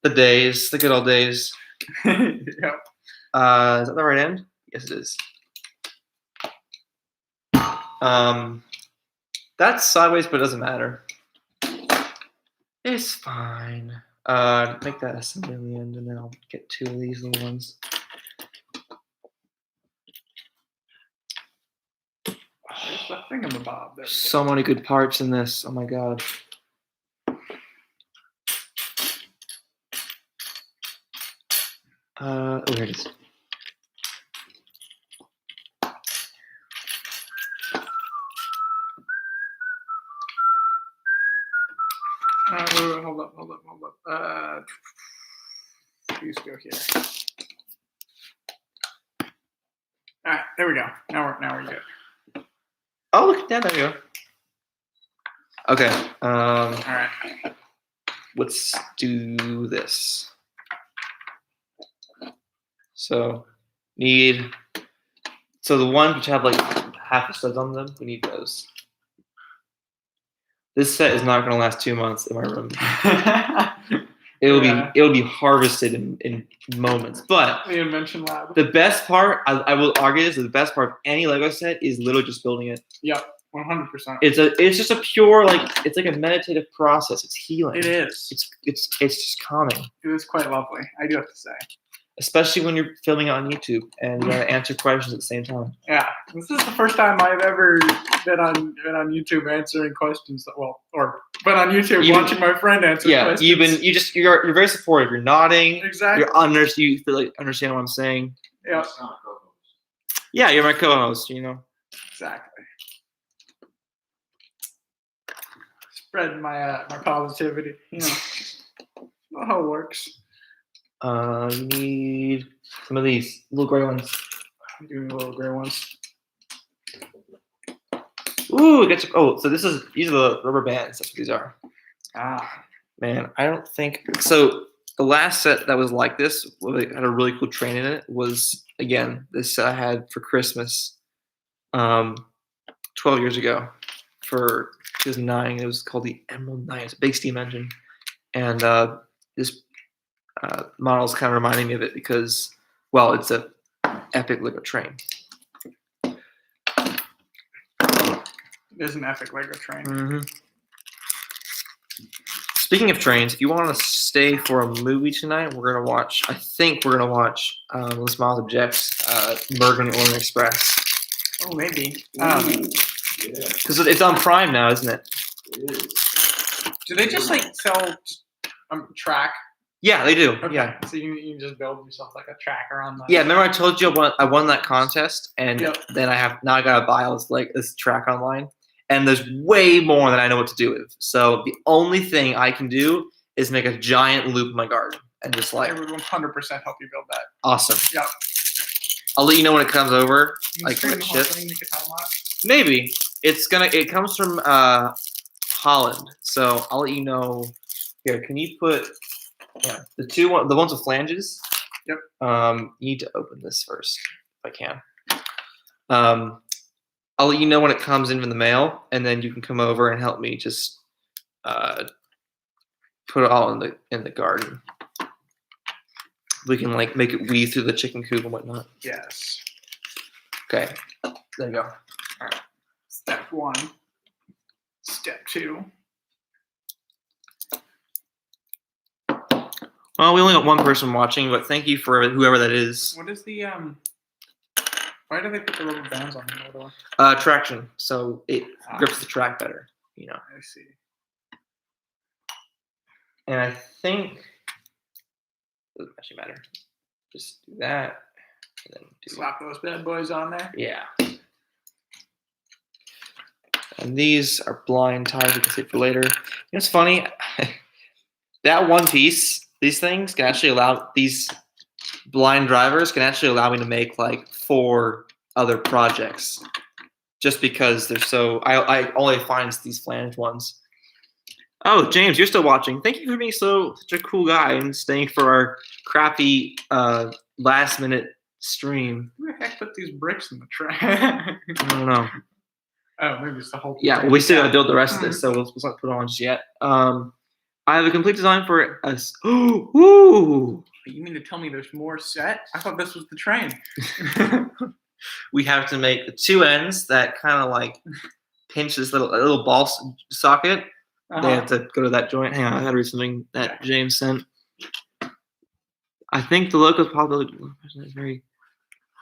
The good old days. Yep. Is that the right end? Yes, it is. That's sideways, but it doesn't matter. It's fine. Make that assembly on the end, and then I'll get 2 of these little ones. There's the thingamabob. There So many good parts in this. Oh my god. Oh, here it is. Hold up. Please go here. All right, there we go. Now we're good. Oh, look at that. There we go. Okay. All right. Let's do this. So the ones which have like half the studs on them, we need those. This set is not going to last 2 months in my room. It'll be harvested in moments. But the invention lab. the best part, I will argue this, the best part of any Lego set is literally just building it. Yep, 100%. It's just a pure it's like a meditative process. It's healing. It is. It's just calming. It is quite lovely. I do have to say. Especially when you're filming it on YouTube and you gotta answer questions at the same time. Yeah, this is the first time I've ever been on YouTube answering questions. Well, or been on YouTube watching my friend answer questions. Yeah, you're very supportive. You're nodding. Exactly. You feel like understand what I'm saying. Yeah. Yeah, you're my co-host. You know. Exactly. Spread my my positivity. You know, know how it works. You need some of these little gray ones. I'm doing the little gray ones. Ooh, so these are the rubber bands. That's what these are. Ah, man, I don't think so. The last set that was like this, had a really cool train in it, was again this set I had for Christmas, 12 years ago, for 2009. It was called the Emerald Knight. It's a big steam engine, and this model is kind of reminding me of it because, well, it's a epic Lego train. It is an epic Lego train. Mm-hmm. Speaking of trains, if you want to stay for a movie tonight, I think we're gonna watch Miles Objects, Bergen Orient Express. Oh, maybe. Because it's on Prime now, isn't it? It is. Do they just like sell track? Yeah, they do. Okay. Yeah. So you can just build yourself like a track around that. Yeah, remember I told you I won that contest, and Yep. then I gotta buy all this track online, and there's way more than I know what to do with. So the only thing I can do is make a giant loop in my garden and just I would 100% help you build that. awesome. Yep. I'll let you know when it comes over. You can Like stream when the it whole ships. thing, make a time lapse. Maybe it comes from Holland, so I'll let you know. Here, can you put the ones with flanges? Yep. You need to open this first if I can. I'll let you know when it comes in the mail, and then you can come over and help me just put it all in the garden. We can like make it weave through the chicken coop and whatnot. Yes. Okay, there you go. All right. Step 1. Step 2. Well, we only got one person watching, but thank you for whoever that is. What is the Why do they put the rubber bands on the door? Traction, so it grips the track better. You know. I see. And I think doesn't actually matter. Just do that, and then Slap those bad boys on there. Yeah. And these are blind ties. You can see it for later. You know, it's funny. That one piece, these things can actually allow these blind drivers can actually allow me to make like 4 other projects, just because they're so. I only find these flange ones. Oh, James, you're still watching. Thank you for being such a cool guy and staying for our crappy last minute stream. Who the heck put these bricks in the track? I don't know. Oh, maybe it's the whole. Yeah, we still gotta build the rest of this, so let's not put it on just yet. I have a complete design for us. Ooh! You mean to tell me there's more set? I thought this was the train. We have to make the 2 ends that kind of like pinch this little ball socket. They have to go to that joint. Hang on, I gotta read something that James sent. I think the local possibility is very,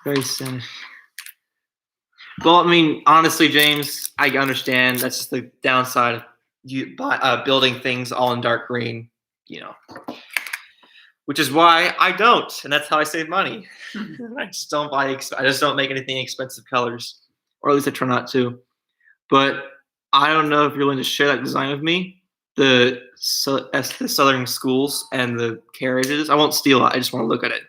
very sad. Well, I mean, honestly, James, I understand. That's just the downside of you building things all in dark green, you know. Which is why I don't, and that's how I save money. I just don't make anything expensive colors, or at least I try not to. But I don't know if you're willing to share that design with me. The southern schools and the carriages. I won't steal it. I just want to look at it.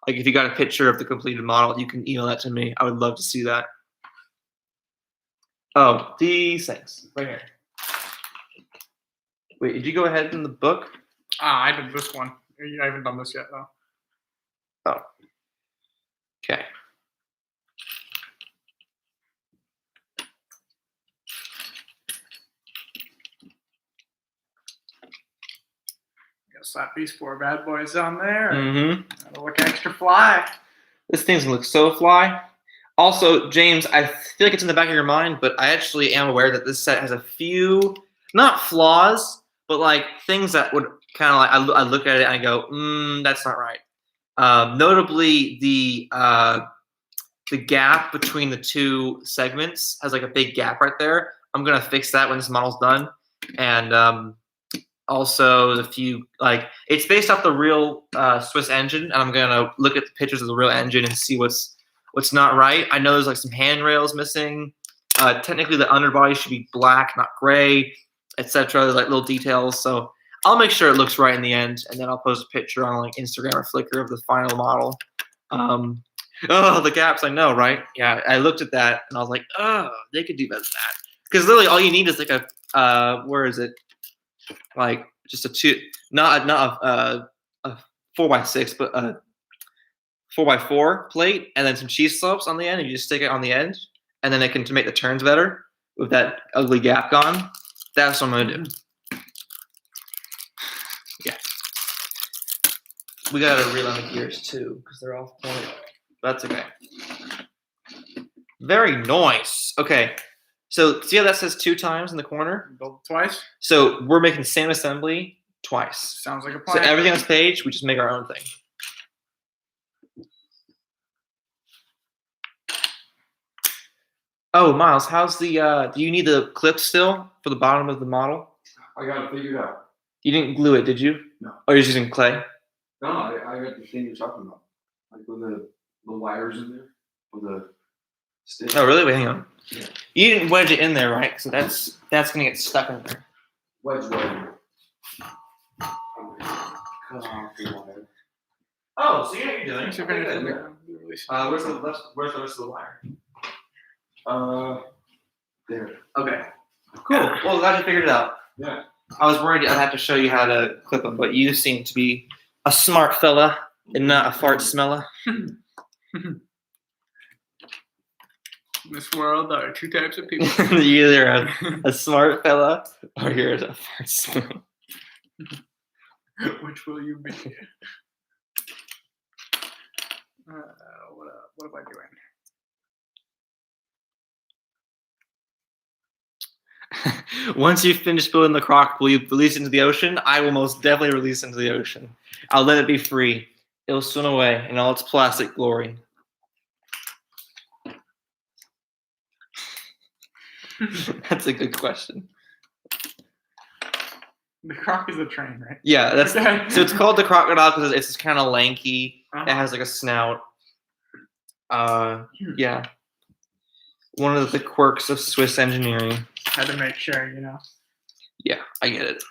Like if you got a picture of the completed model, you can email that to me. I would love to see that. Oh, these things right here. Wait, did you go ahead in the book? I did this one. I haven't done this yet though. Oh. Okay. Slap these 4 bad boys on there. Mm-hmm. That'll look extra fly. This thing's gonna look so fly. Also, James, I feel like it's in the back of your mind, but I actually am aware that this set has a few, not flaws, but like things that would kind of like I look at it and I go, that's not right. Notably, the gap between the 2 segments has like a big gap right there. I'm gonna fix that when this model's done, and also the few like it's based off the real Swiss engine, and I'm gonna look at the pictures of the real engine and see what's not right. I know there's like some handrails missing. Technically, the underbody should be black, not gray, etc. There's like little details, so I'll make sure it looks right in the end, and then I'll post a picture on like Instagram or Flickr of the final model. Oh, the gaps, I know, right? Yeah, I looked at that and I was like, oh, they could do better than that. Because literally, all you need is like a where is it? Like just a 2, not a 4x6, but a 4x4 plate, and then some cheese slopes on the end, and you just stick it on the end, and then it can to make the turns better with that ugly gap gone. That's what I'm gonna do. Yeah, we gotta reel on the gears too because they're off point. That's okay. Very nice. Okay, so see how that says 2 times in the corner? Build it twice. So we're making the same assembly twice. Sounds like a So plan. everything on this page, we just make our own thing. Oh, Miles, how's the, do you need the clip still for the bottom of the model? I got it figured out. You didn't glue it, did you? No. Or you're just using clay? No, I got the thing you're talking about. Like with the wires in there, with the stick. Oh, really? Wait, hang on. Yeah. You didn't wedge it in there, right? So that's gonna get stuck in there. Wedge wire. Cut off the wire. Oh, so you know what you're doing. Thanks for finishing Yeah. the Where's the rest of the wire? There. Okay. Cool. Well, glad you figured it out. Yeah. I was worried I'd have to show you how to clip them, but you seem to be a smart fella and not a fart smeller. In this world, there are 2 types of people. You're either a smart fella or you're a fart smeller. Which will you be? What am I doing? Once you finish building the croc, will you release it into the ocean? I will most definitely release it into the ocean. I'll let it be free. It'll swim away in all its plastic glory. That's a good question. The croc is a train, right? Yeah, that's Okay. so it's called the crocodile because it's kind of lanky. Uh-huh. It has like a snout. Yeah. One of the quirks of Swiss engineering. Had to make sure, Yeah, I get it.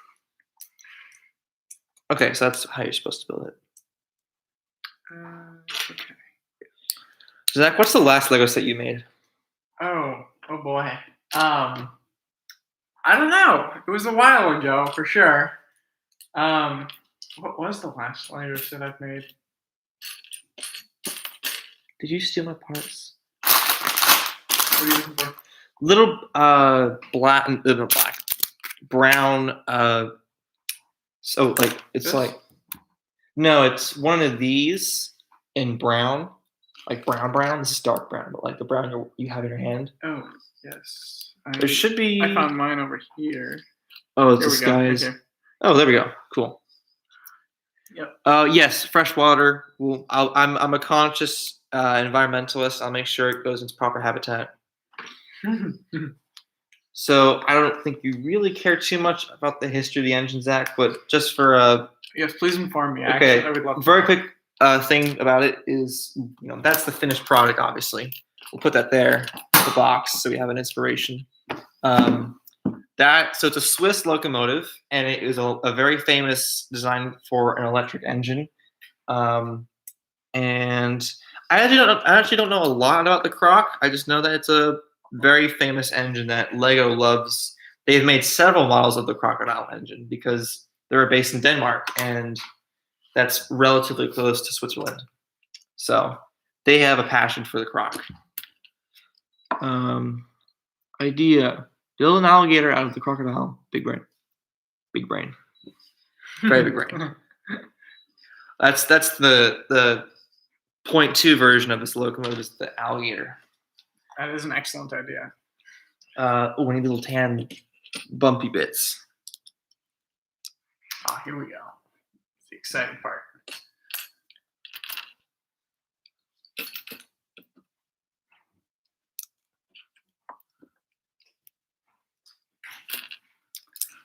Okay, so that's how you're supposed to build it. Okay. Zach, what's the last Lego set you made? Oh boy. I don't know. It was a while ago for sure. What was the last Lego set I've made? Did you steal my parts? What are you looking for? Little brown. So like it's This? like no, it's one of these in brown, like brown. This is dark brown, but like the brown you have in your hand. Oh yes. There should be. I found mine over here. Oh, Here this we go. guy's. Okay. Oh, there we go. Cool. Yep. Yes, fresh water. Well, I'm a conscious environmentalist. I'll make sure it goes into proper habitat. So I don't think you really care too much about the history of the engine, Zach, but just for Yes, please inform me. Okay, Actually, I would love to very know. quick thing about it is, that's the finished product. Obviously, we'll put that there, the box, so we have an inspiration. So it's a Swiss locomotive, and it is a very famous design for an electric engine. And I actually don't know a lot about the Croc. I just know that it's a very famous engine that Lego loves. They've made several models of the Crocodile engine because they're based in Denmark, and that's relatively close to Switzerland. So they have a passion for the Croc. Idea: build an alligator out of the crocodile. Big brain. Big brain. Very big brain. That's the 0.2 version of this locomotive is the alligator. That is an excellent idea. We need little tan bumpy bits. Oh, here we go. It's the exciting part.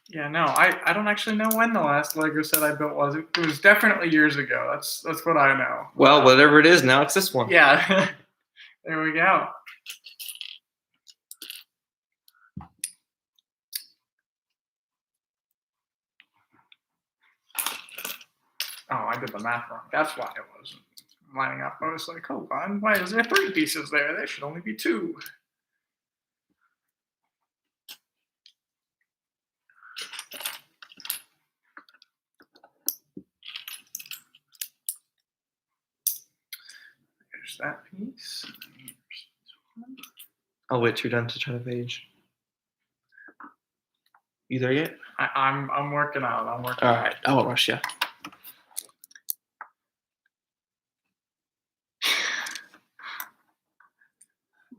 Yeah, no, I don't actually know when the last Lego set I built was. It was definitely years ago. That's what I know. Well, whatever it is, now it's this one. Yeah. There we go. Oh, I did the math wrong. That's why it wasn't lining up. I was like, hold on, why is there 3 pieces there? There should only be 2. There's that piece. I'll wait till you're done to turn the page. You there yet? I'm working out. I'm working All out. right, I won't rush you.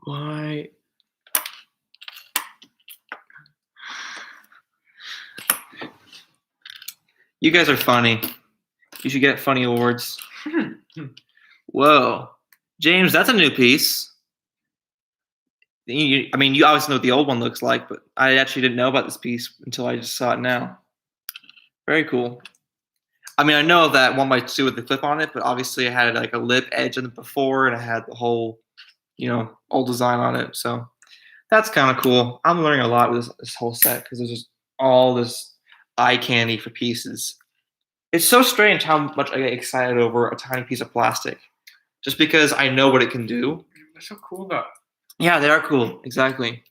Why? You guys are funny. You should get funny awards. Whoa, James, that's a new piece. I mean, you obviously know what the old one looks like, but I actually didn't know about this piece until I just saw it now. Very cool. I mean, I know that one by two with the clip on it, but obviously I had like a lip edge on it before, and I had the whole, old design on it. So that's kind of cool. I'm learning a lot with this whole set because there's just all this eye candy for pieces. It's so strange how much I get excited over a tiny piece of plastic, just because I know what it can do. They're so cool though. Yeah, they are cool. Exactly.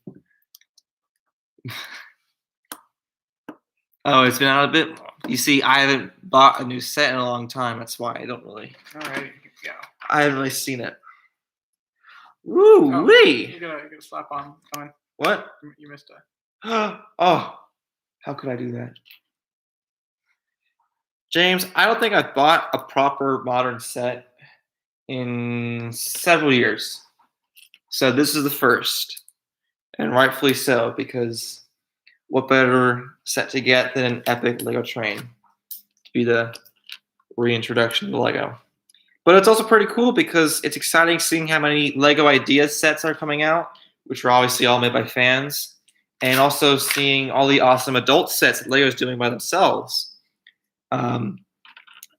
Oh, it's been out a bit. You see, I haven't bought a new set in a long time. That's why I don't really. All right, here we go. I haven't really seen it. Woo Oh, wee! you gotta slap on. Come on. What? You missed it. Oh, how could I do that? James, I don't think I've bought a proper modern set in several years. So this is the first, and rightfully so, because what better set to get than an epic Lego train to be the reintroduction to Lego. But it's also pretty cool because it's exciting seeing how many Lego Ideas sets are coming out, which are obviously all made by fans, and also seeing all the awesome adult sets that Lego's doing by themselves.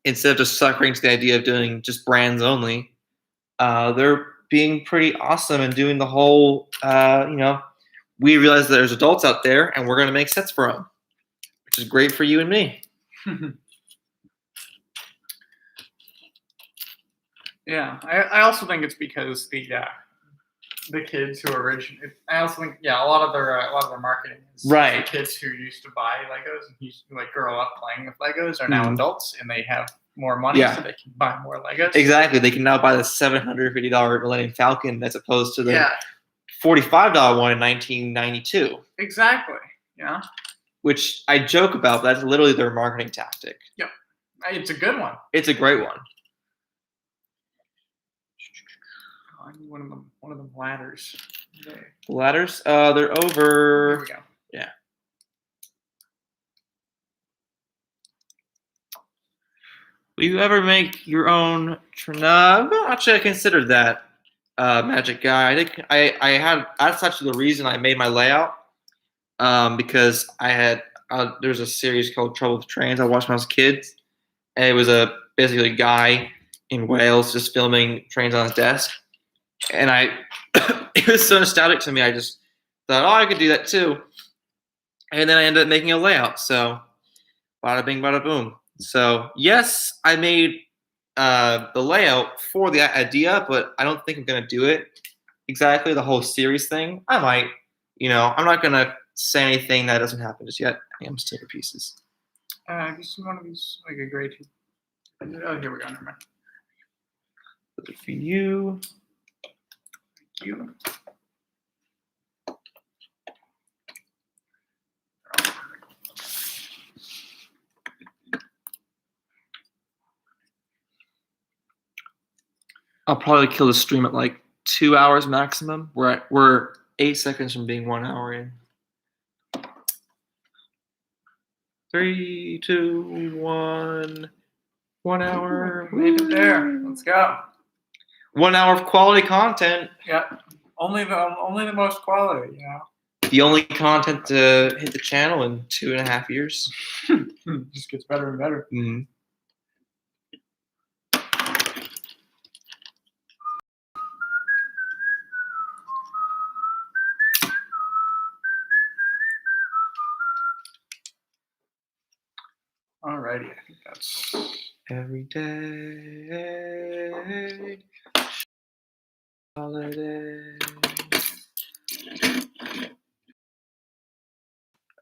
Instead of just suckering to the idea of doing just brands only, they're being pretty awesome and doing the whole, we realize that there's adults out there and we're going to make sets for them, which is great for you and me. Yeah, I also think it's because the kids who originally. I also think a lot of their marketing is Right. the kids who used to buy Legos and used to grow up playing with Legos are now adults and they have more money, so they can buy more Legos. Exactly. They can now buy the $750 Millennium Falcon as opposed to the $45 one in 1992. Exactly. Yeah. Which I joke about, but that's literally their marketing tactic. Yep. It's a good one. It's a great one. I need one of them ladders. Okay. The ladders, they're over. Here we go. Yeah. Will you ever make your own? Actually, I considered that, Magic Guy. I think I had. That's actually the reason I made my layout, because I had. There's a series called Trouble with Trains I watched when I was a kid, and it was basically a guy in Wales just filming trains on his desk, and it was so nostalgic to me. I just thought, I could do that too, and then I ended up making a layout. So, bada bing, bada boom. So yes, I made the layout for the idea, but I don't think I'm gonna do it exactly the whole series thing. I might, I'm not gonna say anything that doesn't happen just yet. I am still pieces. Just one of these like a gray tube. Oh, here we go. Never mind. For you. Thank you. I'll probably kill the stream at like 2 hours maximum. We're 8 seconds from being 1 hour in. 3, 2, 1. 1 hour. Made it there. Let's go. 1 hour of quality content. Yeah. Only the most quality, you know. The only content to hit the channel in 2.5 years. Just gets better and better. Mm-hmm. Alrighty, I think that's Every day, holiday.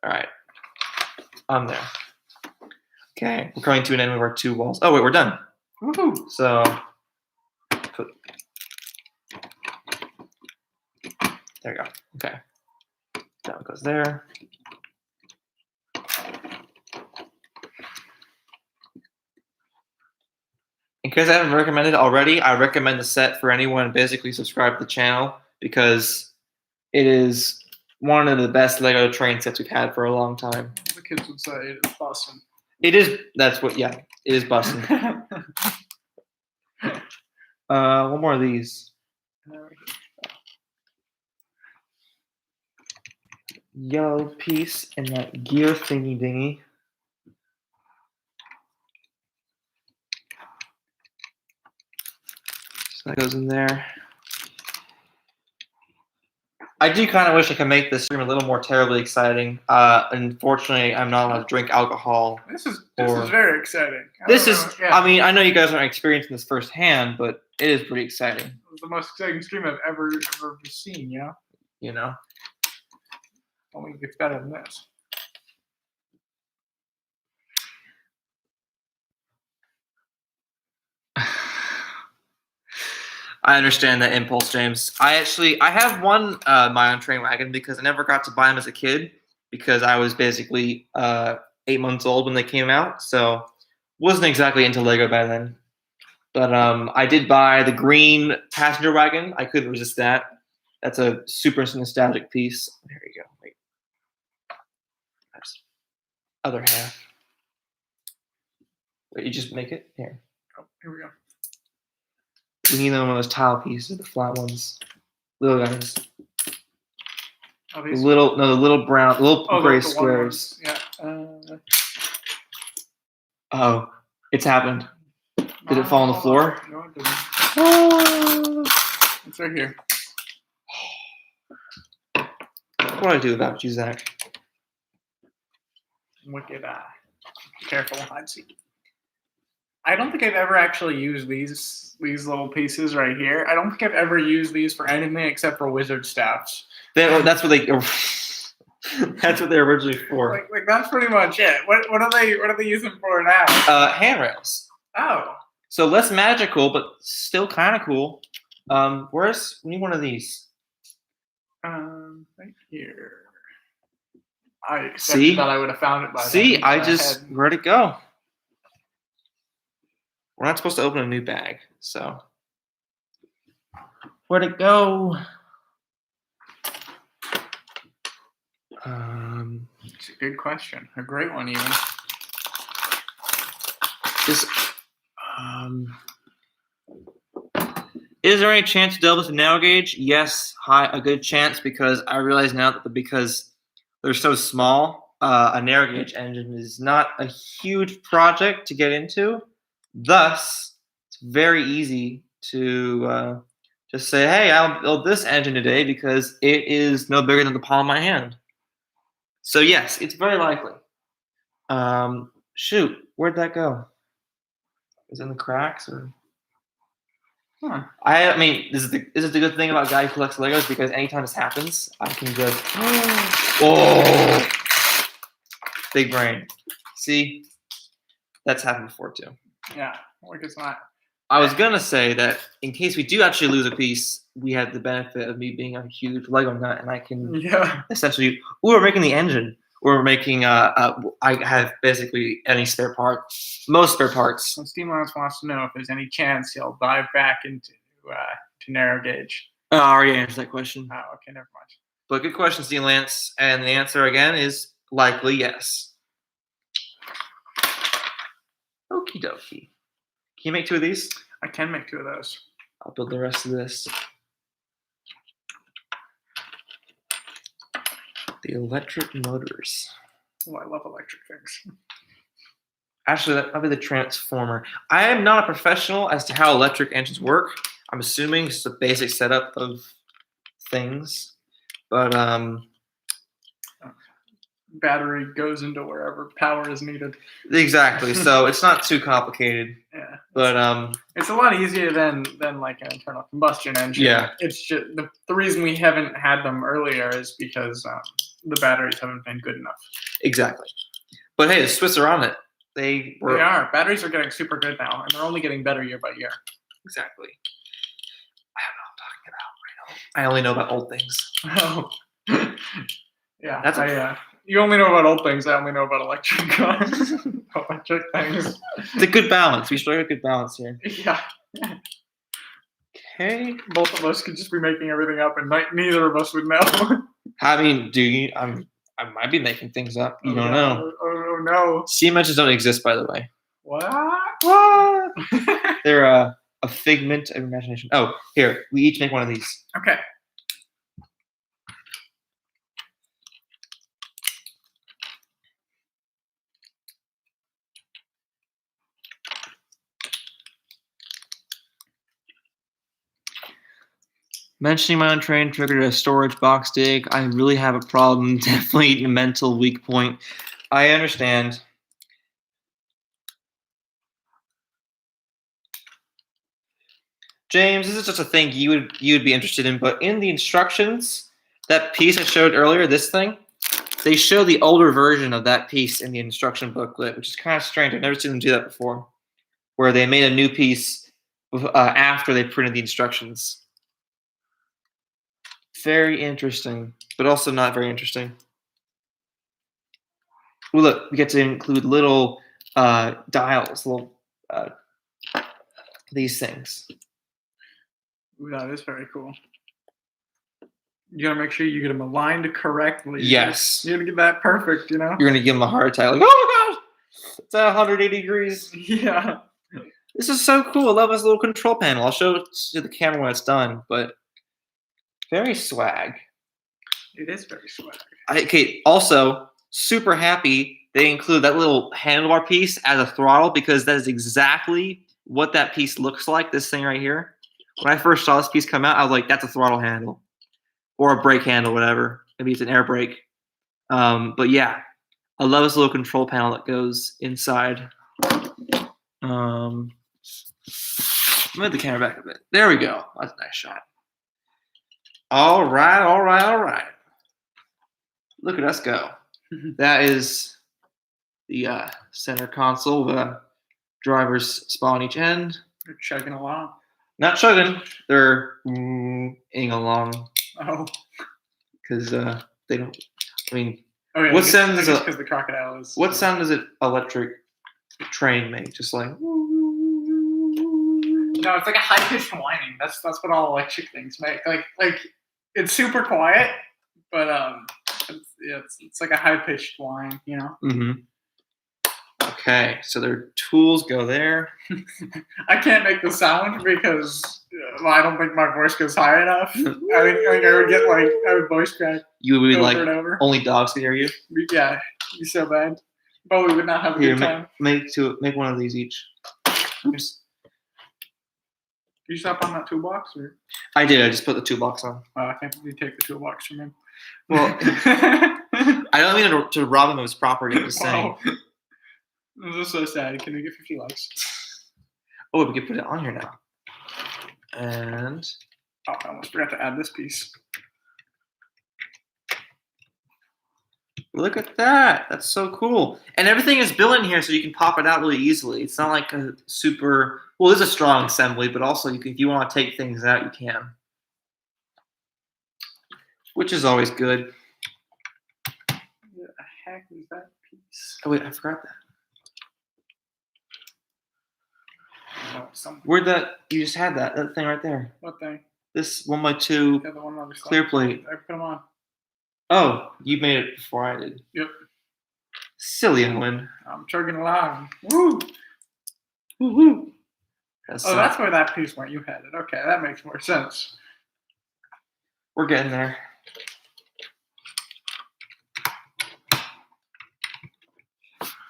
All right, I'm there. Okay, we're coming to an end with our 2 walls. Oh wait, we're done. woohoo. So, there we go. Okay, that one goes there. In case I haven't recommended it already, I recommend the set for anyone basically subscribe to the channel because it is one of the best Lego train sets we've had for a long time. The kids would say it is bussin'. It is. That's what. Yeah, it is busting. One more of these. Yellow piece and that gear thingy dingy. So that goes in there. I do kind of wish I could make this stream a little more terribly exciting. Unfortunately, I'm not allowed to drink alcohol. This is very exciting. I mean, I know you guys aren't experiencing this firsthand, but it is pretty exciting. It's the most exciting stream I've ever seen, you know? You know? Only gets better than this. I understand that impulse, James. I have one my own train wagon because I never got to buy them as a kid because I was basically 8 months old when they came out, so wasn't exactly into Lego by then. But I did buy the green passenger wagon. I couldn't resist that. That's a super nostalgic piece. There you go. Wait. That's other half. Wait, you just make it? Here. Oh, here we go. We need one of those tile pieces, the flat ones. Little guys. Oh, the little brown, little gray the squares. Yeah. Oh, it's happened. Did it fall on the floor? No, it didn't. Oh. It's right here. What do I do about you, Zach? Wicked careful, hide seek. I don't think I've ever actually used these little pieces right here. I don't think I've ever used these for anything except for wizard staffs. That's what they. That's what they're originally for. Like that's pretty much it. What are they using for now? Handrails. Oh. So less magical, but still kind of cool. We need one of these. Right here. I expected that I would have found it by now. See, where'd it go? We're not supposed to open a new bag, so where'd it go? It's a good question. A great one, even. Is there any chance to double this narrow gauge? Yes, a good chance because I realize now that because they're so small, a narrow gauge engine is not a huge project to get into. Thus, it's very easy to just say, hey, I'll build this engine today because it is no bigger than the palm of my hand. So yes, it's very likely. Shoot, where'd that go? Is it in the cracks or? Huh. I mean, this is the good thing about a guy who collects Legos because anytime this happens, I can just oh, big brain. See, that's happened before too. Yeah, like it's not. I was gonna say that in case we do actually lose a piece, we have the benefit of me being a huge Lego nut, and I can essentially. We're making the engine. We're making. I have basically any spare part, most spare parts. Steam Lance wants to know if there's any chance he'll dive back into narrow gauge. Oh, I already answered that question. Oh, okay, never mind. But good question, Steve Lance. And the answer again is likely yes. Okie dokie. Can you make 2 of these? I can make 2 of those. I'll build the rest of this. The electric motors. Oh, I love electric things. Actually, that might be the transformer. I am not a professional as to how electric engines work. I'm assuming it's a basic setup of things. But Battery goes into wherever power is needed. exactly. So it's not too complicated. Yeah. But It's a lot easier than like an internal combustion engine. Yeah. It's just the reason we haven't had them earlier is because the batteries haven't been good enough. exactly. But hey, the Swiss are on it. They were They are. Batteries are getting super good now, and they're only getting better year by year. exactly. I don't know what I'm talking about. I only know about old things. Oh. Yeah. That's you only know about old things. I only know about electric cars. Electric things. It's a good balance. We strike a good balance here. Yeah. Okay. Both of us could just be making everything up, and neither of us would know. I mean, I might be making things up. You don't know. Oh no. Steam engines don't exist, by the way. What? They're a figment of imagination. Oh, here. We each make one of these. Okay. Mentioning my own train triggered a storage box dig. I really have a problem. Definitely a mental weak point. I understand. James, this is just a thing you would be interested in, but in the instructions, that piece I showed earlier, this thing, they show the older version of that piece in the instruction booklet, which is kind of strange. I've never seen them do that before, where they made a new piece after they printed the instructions. Very interesting, but also not very interesting. Well, look, we get to include little dials, little these things. Ooh, that is very cool. You gotta make sure you get them aligned correctly. Yes. You gotta get that perfect, you know? You're gonna give them a heart attack, like, oh my gosh, it's at 180 degrees. Yeah. This is so cool. I love this little control panel. I'll show it to the camera when it's done, but very swag. It is very swag. Okay, also, super happy they include that little handlebar piece as a throttle because that is exactly what that piece looks like, this thing right here. When I first saw this piece come out, I was like, that's a throttle handle. Or a brake handle, whatever. Maybe it's an air brake. But yeah, I love this little control panel that goes inside. Move the camera back a bit. There we go. That's a nice shot. All right. Look at us go. That is the center console, the driver's spot on each end. They're chugging along. Not chugging. They're ing along Oh. because they don't. I mean, Oh yeah. What sound does because the crocodile is. what sound does an electric train make? Just like. No, it's like a high pitched whining. That's what all electric things make. Like it's super quiet, but it's like a high pitched whine, you know. Mm-hmm. Okay, so their tools go there. I can't make the sound because I don't think my voice goes high enough. I think I would voice crack You would be over like and over. only dogs can hear you. Yeah, it'd be so bad. But we would not have a Here, good time. make one of these each. Oops. Did you stop on that toolbox? Or? I did. I just put the toolbox on. I can't really take the toolbox from him. Well, I don't mean to rob him of his property. I'm just saying. Wow. This is so sad. Can we get 50 likes? Oh, we can put it on here now. And Oh, I almost forgot to add this piece. look at that. That's so cool. And everything is built in here so you can pop it out really easily. It's not like a super... Well, it's a strong assembly, but also if you want to take things out, you can. Which is always good. What the heck is that piece? Oh, wait, I forgot that. know some. Where'd that? You just had that thing right there. What thing? This 1x2 Yeah, the one on the side. clear plate. I put them on. Oh, you made it before I did. Yep. Silly Owen. I'm chugging along. Woo! Woo woo. That's where that piece went. You had it. Okay, that makes more sense. We're getting there.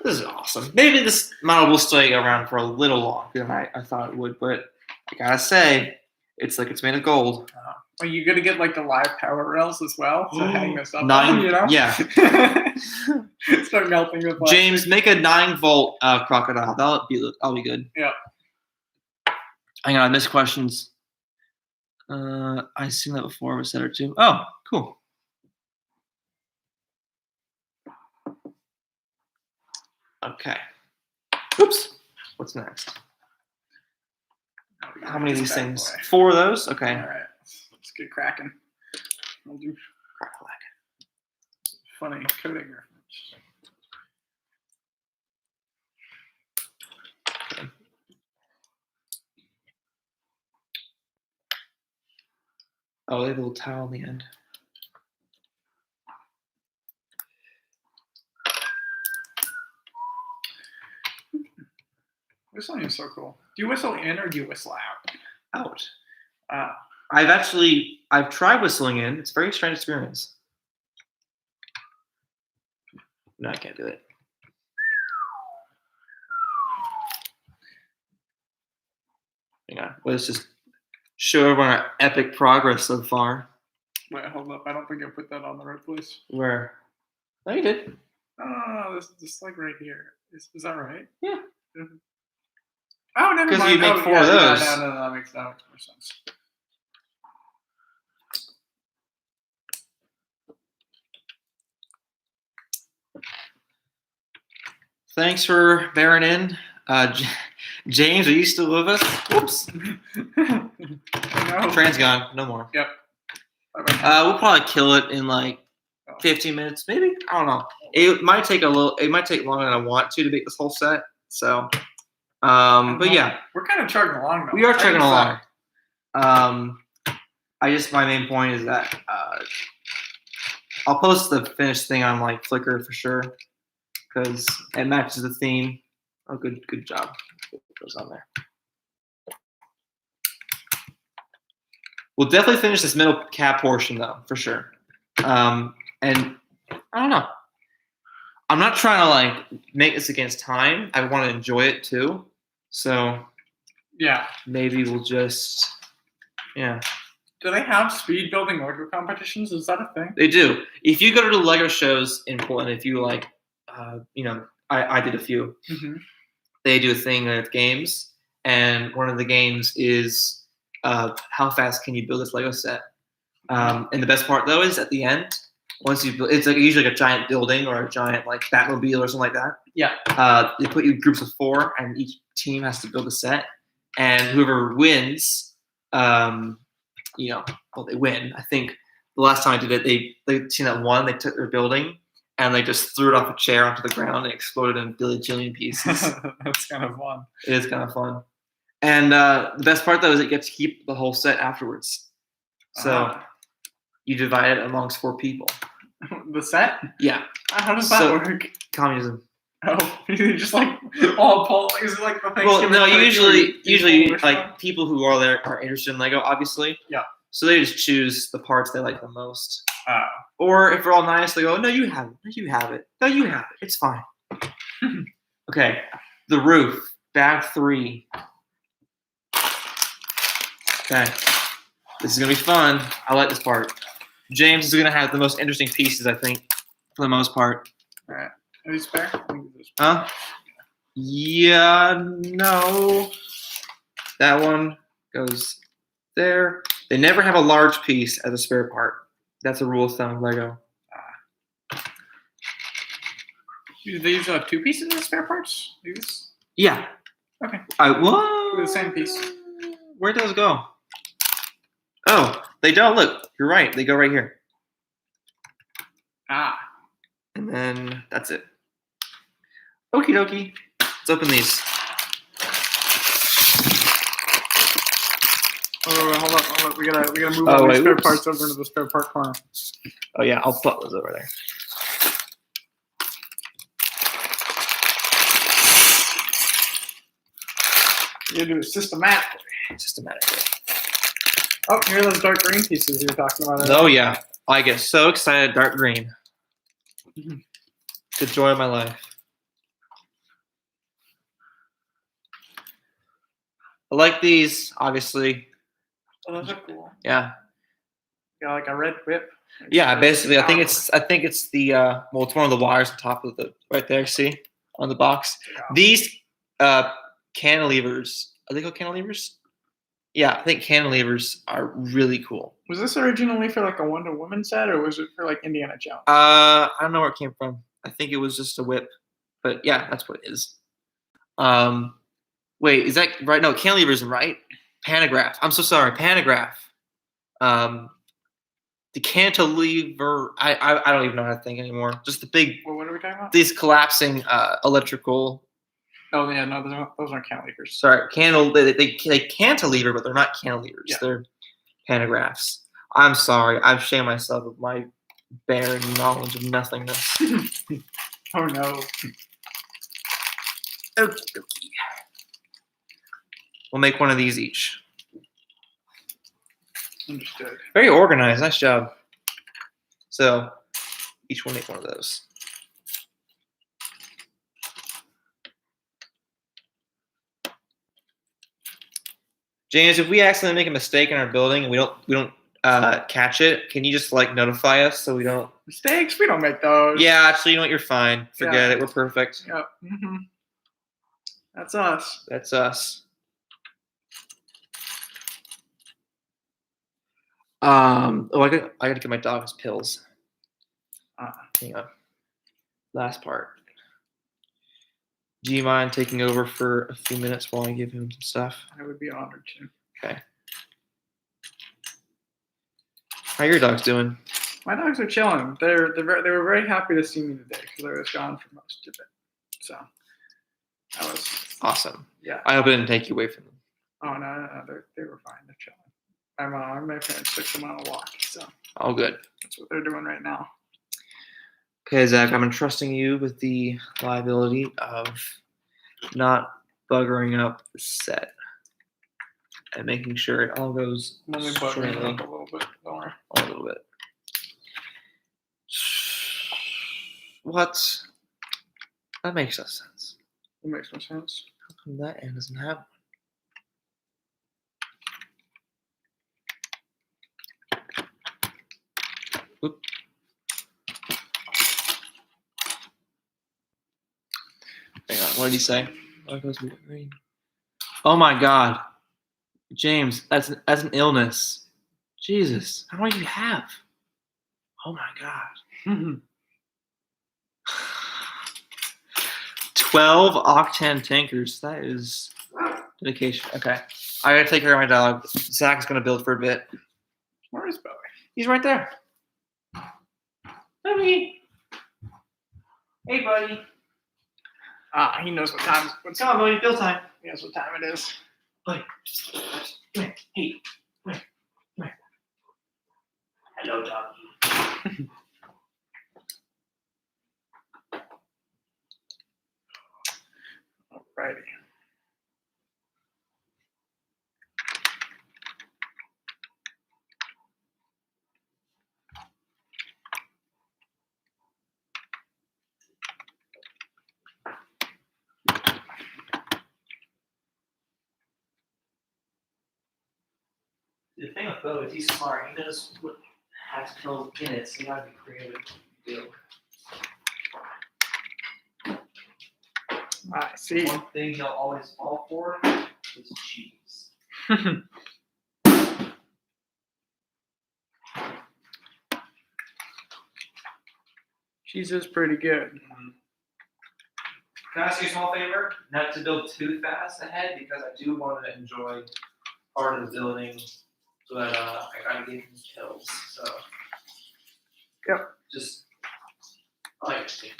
This is awesome. Maybe this model will stay around for a little longer than I thought it would, but I gotta say, it's like it's made of gold. Are you gonna get like the live power rails as well to hang this up 9, on, you know? yeah. Start melting the plastic. James, make a 9-volt crocodile. That'll be good. Yeah. Hang on, I missed questions. I've seen that before, was set or two. Oh, cool. Okay. Oops. What's next? How many of these things? 4 of those? Okay. All right. Let's get cracking. We'll do funny coding reference. Okay. Oh, they have a little towel on the end. Whistling is so cool. Do you whistle in or do you whistle out? Out. I've tried whistling in. It's a very strange experience. No, I can't do it. Hang on. Let's just show everyone our epic progress so far. Wait, hold up. I don't think I put that on the right place. Where? No, you did. Oh, this like right here. Is that right? Yeah. Mm-hmm. Oh, never mind. Because you make 4 of yeah, those. No, that makes more sense. Thanks for bearing in. James, are you still with us? Whoops. Train's gone. No more. Yep. We'll probably kill it in like 15 minutes, maybe. I don't know. It might take longer than I want to make this whole set. So, but yeah, we're kind of chugging along though. We are chugging along. My main point is that I'll post the finished thing on like Flickr for sure because it matches the theme. Oh, good job. It goes on there. We'll definitely finish this middle cap portion though, for sure. And I don't know. I'm not trying to like make this against time. I want to enjoy it too. So yeah, maybe we'll just Do they have speed building Lego competitions? Is that a thing? They do. If you go to the Lego shows in Portland, if you like, I did a few. Mm-hmm. They do a thing with games, and one of the games is how fast can you build this Lego set? And the best part though is at the end, once you build, it's like usually like a giant building or a giant like Batmobile or something like that. Yeah. They put you in groups of 4, and each team has to build a set, and whoever wins, they win. I think the last time I did it, they team that won. They took their building and they just threw it off a chair onto the ground and exploded in billion pieces. That's kind of fun. It is kind of fun. And the best part though is it gets to keep the whole set afterwards. So you divide it amongst 4 people. The set? Yeah. How does that work? Communism. Oh, you just like all pull. Is it like the thing? Well, no. Usually, like people who are there are interested in Lego, obviously. Yeah. So they just choose the parts they like the most. Oh. Or if they're all nice, they go, "No, you have it. No, you have it. No, you have it. It's fine." Okay. The roof, bag 3. Okay. This is gonna be fun. I like this part. James is gonna have the most interesting pieces, I think, for the most part. All right. Are these spare? Huh? Yeah, no. That one goes there. They never have a large piece as a spare part. That's a rule of thumb of Lego. These are 2 pieces of spare parts? These? Yeah. Okay. Whoa. The same piece. Where'd those go? Oh, they don't. Look, you're right. They go right here. And then that's it. Okie dokie. Let's open these. but we gotta move Oh, all these wait, spare whoops. parts over into the spare part corner. Oh yeah, I'll put those over there. You gotta do it systematically. Systematically. Oh, here are those dark green pieces you were talking about. Oh yeah, I get so excited. Dark green. Mhm. The joy of my life. I like these, obviously. Oh, those are cool. Yeah. Got like a red whip. Yeah, basically, I think Power. it's the well, it's one of the wires on top of the right there. See on the box. Yeah. These cantilevers. Are they called cantilevers? Yeah, I think cantilevers are really cool. Was this originally for like a Wonder Woman set, or was it for like Indiana Jones? I don't know where it came from. I think it was just a whip, but yeah, that's what it is. Wait, is that right? No, cantilevers, right? Pantograph. I'm so sorry, pantograph. The cantilever. I don't even know how to think anymore. Just the big. Well, what are we talking about? These collapsing electrical. Oh yeah, no, those aren't cantilevers. Sorry, they cantilever, but they're not cantilevers. Yeah. They're pantographs. I'm sorry. I've shamed myself with my barren knowledge of nothingness. Oh no. Okie dokie. We'll make one of these each. Understood. Very organized. Nice job. So each one make one of those. James, if we accidentally make a mistake in our building and we don't catch it, can you just like notify us so we don't? Mistakes? We don't make those. Yeah, actually, you know what? You're fine. Forget it. We're perfect. Yep. Mm-hmm. That's us. That's us. Oh, I gotta get my dog his pills. Hang on. Last part. Do you mind taking over for a few minutes while I give him some stuff? I would be honored to. Okay. How your dogs doing? My dogs are chilling. They were very happy to see me today because I was gone for most of it. So that was Awesome. Yeah. I hope it didn't take you away from them. Oh no, they were fine. They're chilling. My parents took them on a walk, so All good. that's what they're doing right now. Okay, Zach, I'm entrusting you with the liability of not buggering up the set and making sure it all goes I'm only bugging smoothly. up a little bit. Don't worry. A little bit. What? That makes no sense. It makes no sense. How come that end doesn't have one? Oop. Hang on, what did he say? Oh my God, James, that's an illness. Jesus, how many do you have? Oh my God. 12 octane tankers. That is dedication. Okay, I gotta take care of my dog. Zach's gonna build for a bit. Where is Bowie? He's right there. Bowie. Hey, buddy. He knows what time. Come on, buddy. Build time. He knows what time it is. Buddy, come here. Hey, come here. Come here. Hello, doggy. Alrighty. The thing with Bo is he's smart. He knows what has pills in it, so you gotta be creative. I see. One thing he'll always fall for is cheese. Cheese is pretty good. Can I ask you a small favor? Not to build too fast ahead because I do want to enjoy part of the building, but I gotta get these pills. So Yep. Just like, can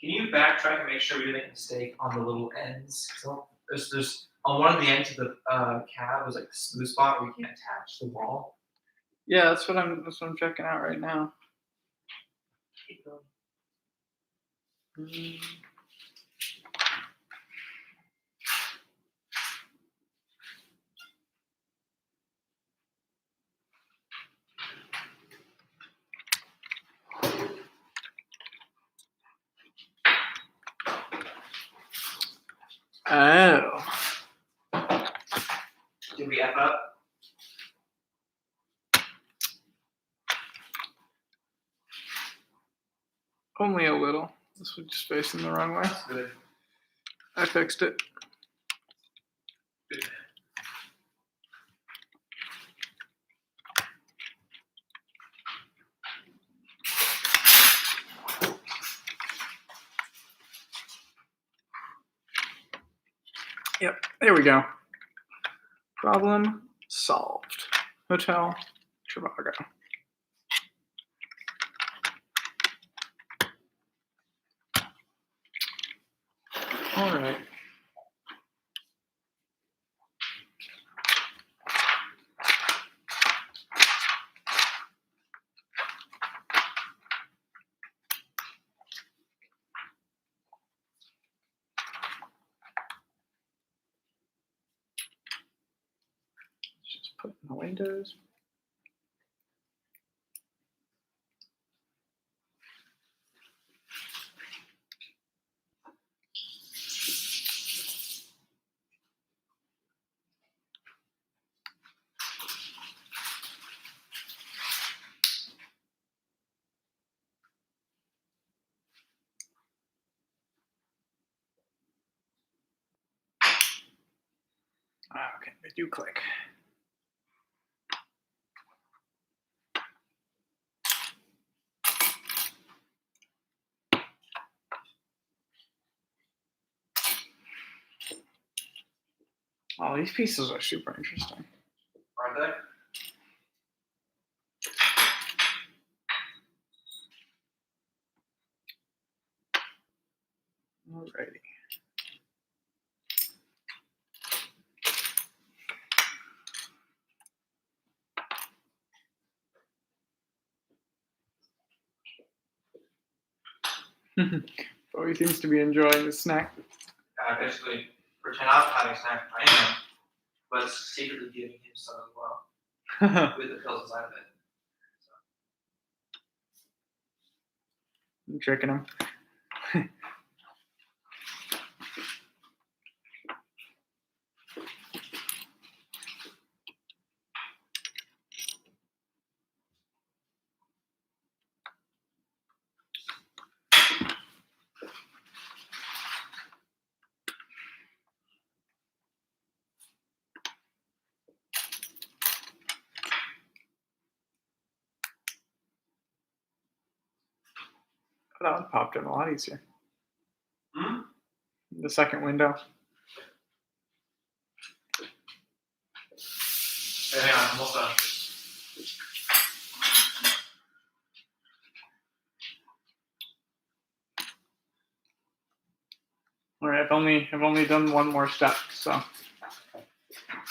you backtrack and make sure we didn't make a mistake on the little ends? So there's On one of the ends of the cab was like a smooth spot where you can't attach the wall. Yeah, that's what I'm checking out right now. Oh. Did we F up? Only a little. This was just facing the wrong way. Good. I fixed it. Good. Yep, there we go. Problem solved. Hotel Trivago. All right. Just put in the windows. Okay, they do click. Oh, these pieces are super interesting. Aren't they? Alrighty. Bowie seems to be enjoying the snack. Basically, pretend I'm having a snack I am, but secretly giving him some as well, with the pills inside of it. I'm tricking him. That one popped in a lot easier. Hmm? The second window. Hey, hang on, almost done. All right, I've only done one more step, so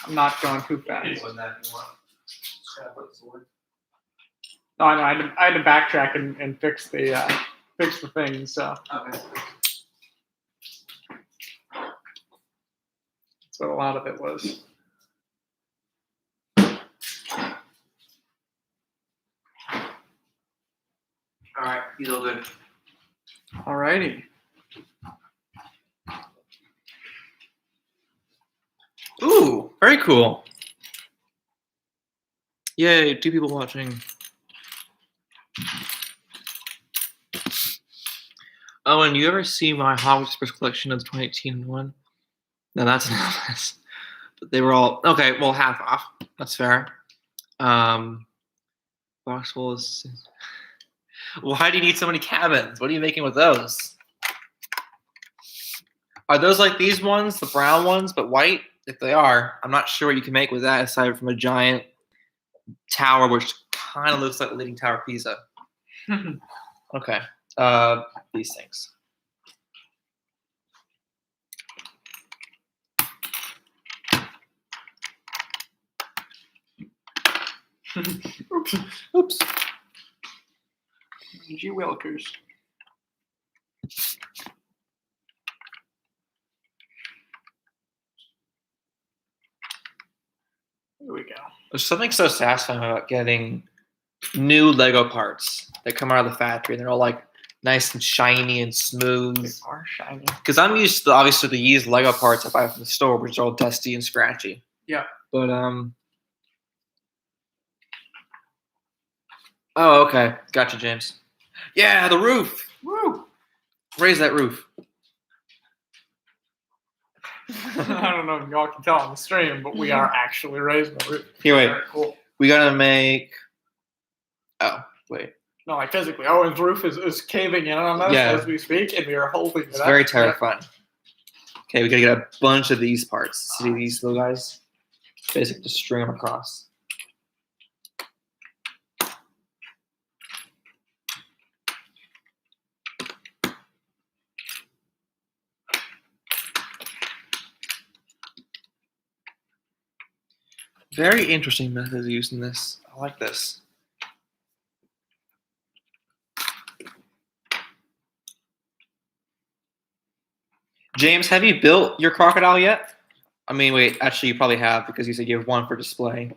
I'm not going too fast. You can put that if you want. Just gotta put this away. No, I know. I had to backtrack and fix the thing. So Okay. that's what a lot of it was. All right, he's all good. Alrighty. Ooh, very cool. Yay, 2 people watching. Oh, and you ever see my Hot Whispers collection of the 2018 one? No, that's an Elvis. But they were all okay. Well, half off. That's fair. Boxful is. Why do you need so many cabins? What are you making with those? Are those like these ones, the brown ones, but white? If they are, I'm not sure what you can make with that aside from a giant tower, which kind of looks like the Leaning Tower of Pisa. Okay. These things. Oops. Oops. G. Wilkers. Here we go. There's something so satisfying about getting new Lego parts that come out of the factory. They're all like nice and shiny and smooth. They are shiny. Because I'm used to obviously the used Lego parts I buy from the store, which are all dusty and scratchy. Yeah. But oh, okay, gotcha, James. Yeah, the roof. Woo! Raise that roof. I don't know if y'all can tell on the stream, but we are actually raising the roof. Here, wait. Very cool. We gotta make. Oh, wait. No, like physically. Owen's roof is caving in on us Yeah. as we speak, and we are holding it It's up. very terrifying. Okay, we gotta get a bunch of these parts. See these little guys? Basically, just string them across. Very interesting methods used in this. I like this. James, have you built your crocodile yet? I mean, wait, actually, you probably have because you said you have one for display.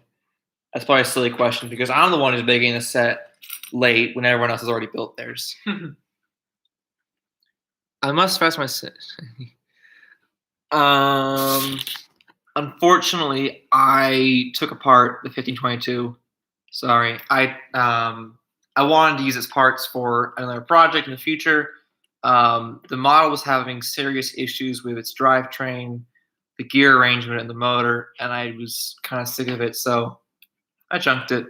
That's probably a silly question because I'm the one who's making a set late when everyone else has already built theirs. I must fast my set. Unfortunately, I took apart the 1522. Sorry, I wanted to use its parts for another project in the future. The model was having serious issues with its drivetrain, the gear arrangement, and the motor, and I was kind of sick of it, so I junked it.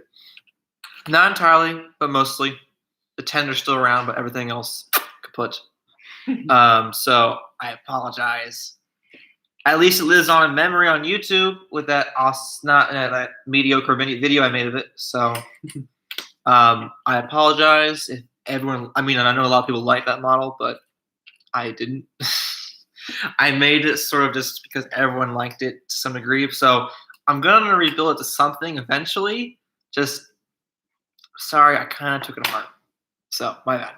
Not entirely, but mostly. The tender's still around, but everything else kaput. So I apologize. At least it lives on in memory on YouTube with that that mediocre video I made of it. So I apologize if everyone. I mean, I know a lot of people like that model, but I didn't. I made it sort of just because everyone liked it to some degree. So I'm gonna rebuild it to something eventually. Just sorry, I kind of took it apart. So my bad.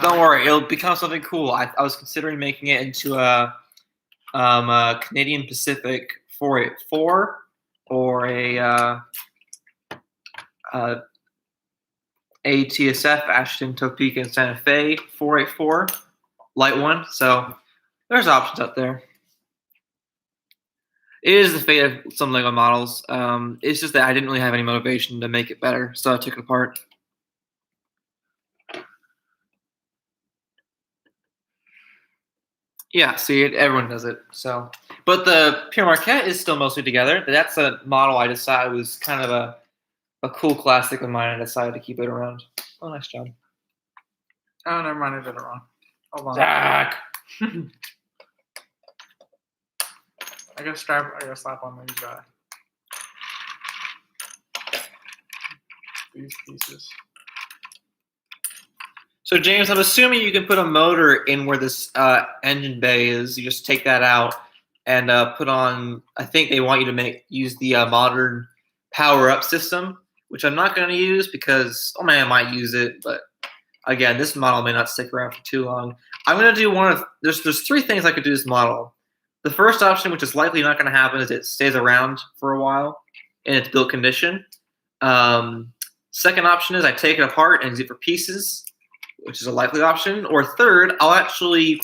Don't worry, it'll become something cool. I was considering making it into a Canadian Pacific 484 or a ATSF Ashton, Topeka, and Santa Fe 484 light one. So there's options out there. It is the fate of some Lego models. It's just that I didn't really have any motivation to make it better, so I took it apart. Yeah, see, everyone does it. So, but the Pure Marquette is still mostly together. That's a model I decided was kind of a cool classic of mine. I decided to keep it around. Oh, nice job. Oh, never mind. I did it wrong. Hold on. Zach. I gotta slap on these pieces. So James, I'm assuming you can put a motor in where this engine bay is. You just take that out and put on. I think they want you to use the modern power-up system, which I'm not going to use because I might use it, but again, this model may not stick around for too long. I'm going to do one of there's three things I could do this model. The first option, which is likely not going to happen, is it stays around for a while in its built condition. Second option is I take it apart and use it for pieces, which is a likely option. Or third, I'll actually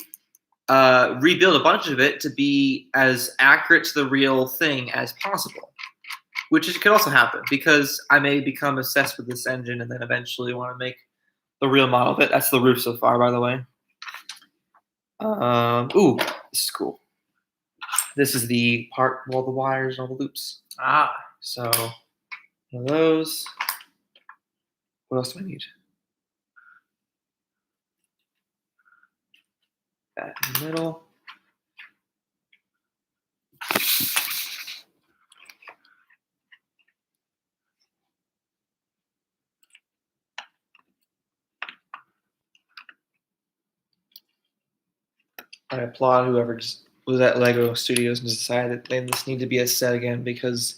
rebuild a bunch of it to be as accurate to the real thing as possible, which could also happen because I may become obsessed with this engine and then eventually want to make the real model of it. That's the roof so far, by the way. Ooh, this is cool. This is the part with all the wires and all the loops. So one of those. What else do I need? That in the middle. I applaud whoever just was at Lego Studios and decided that they just need to be a set again because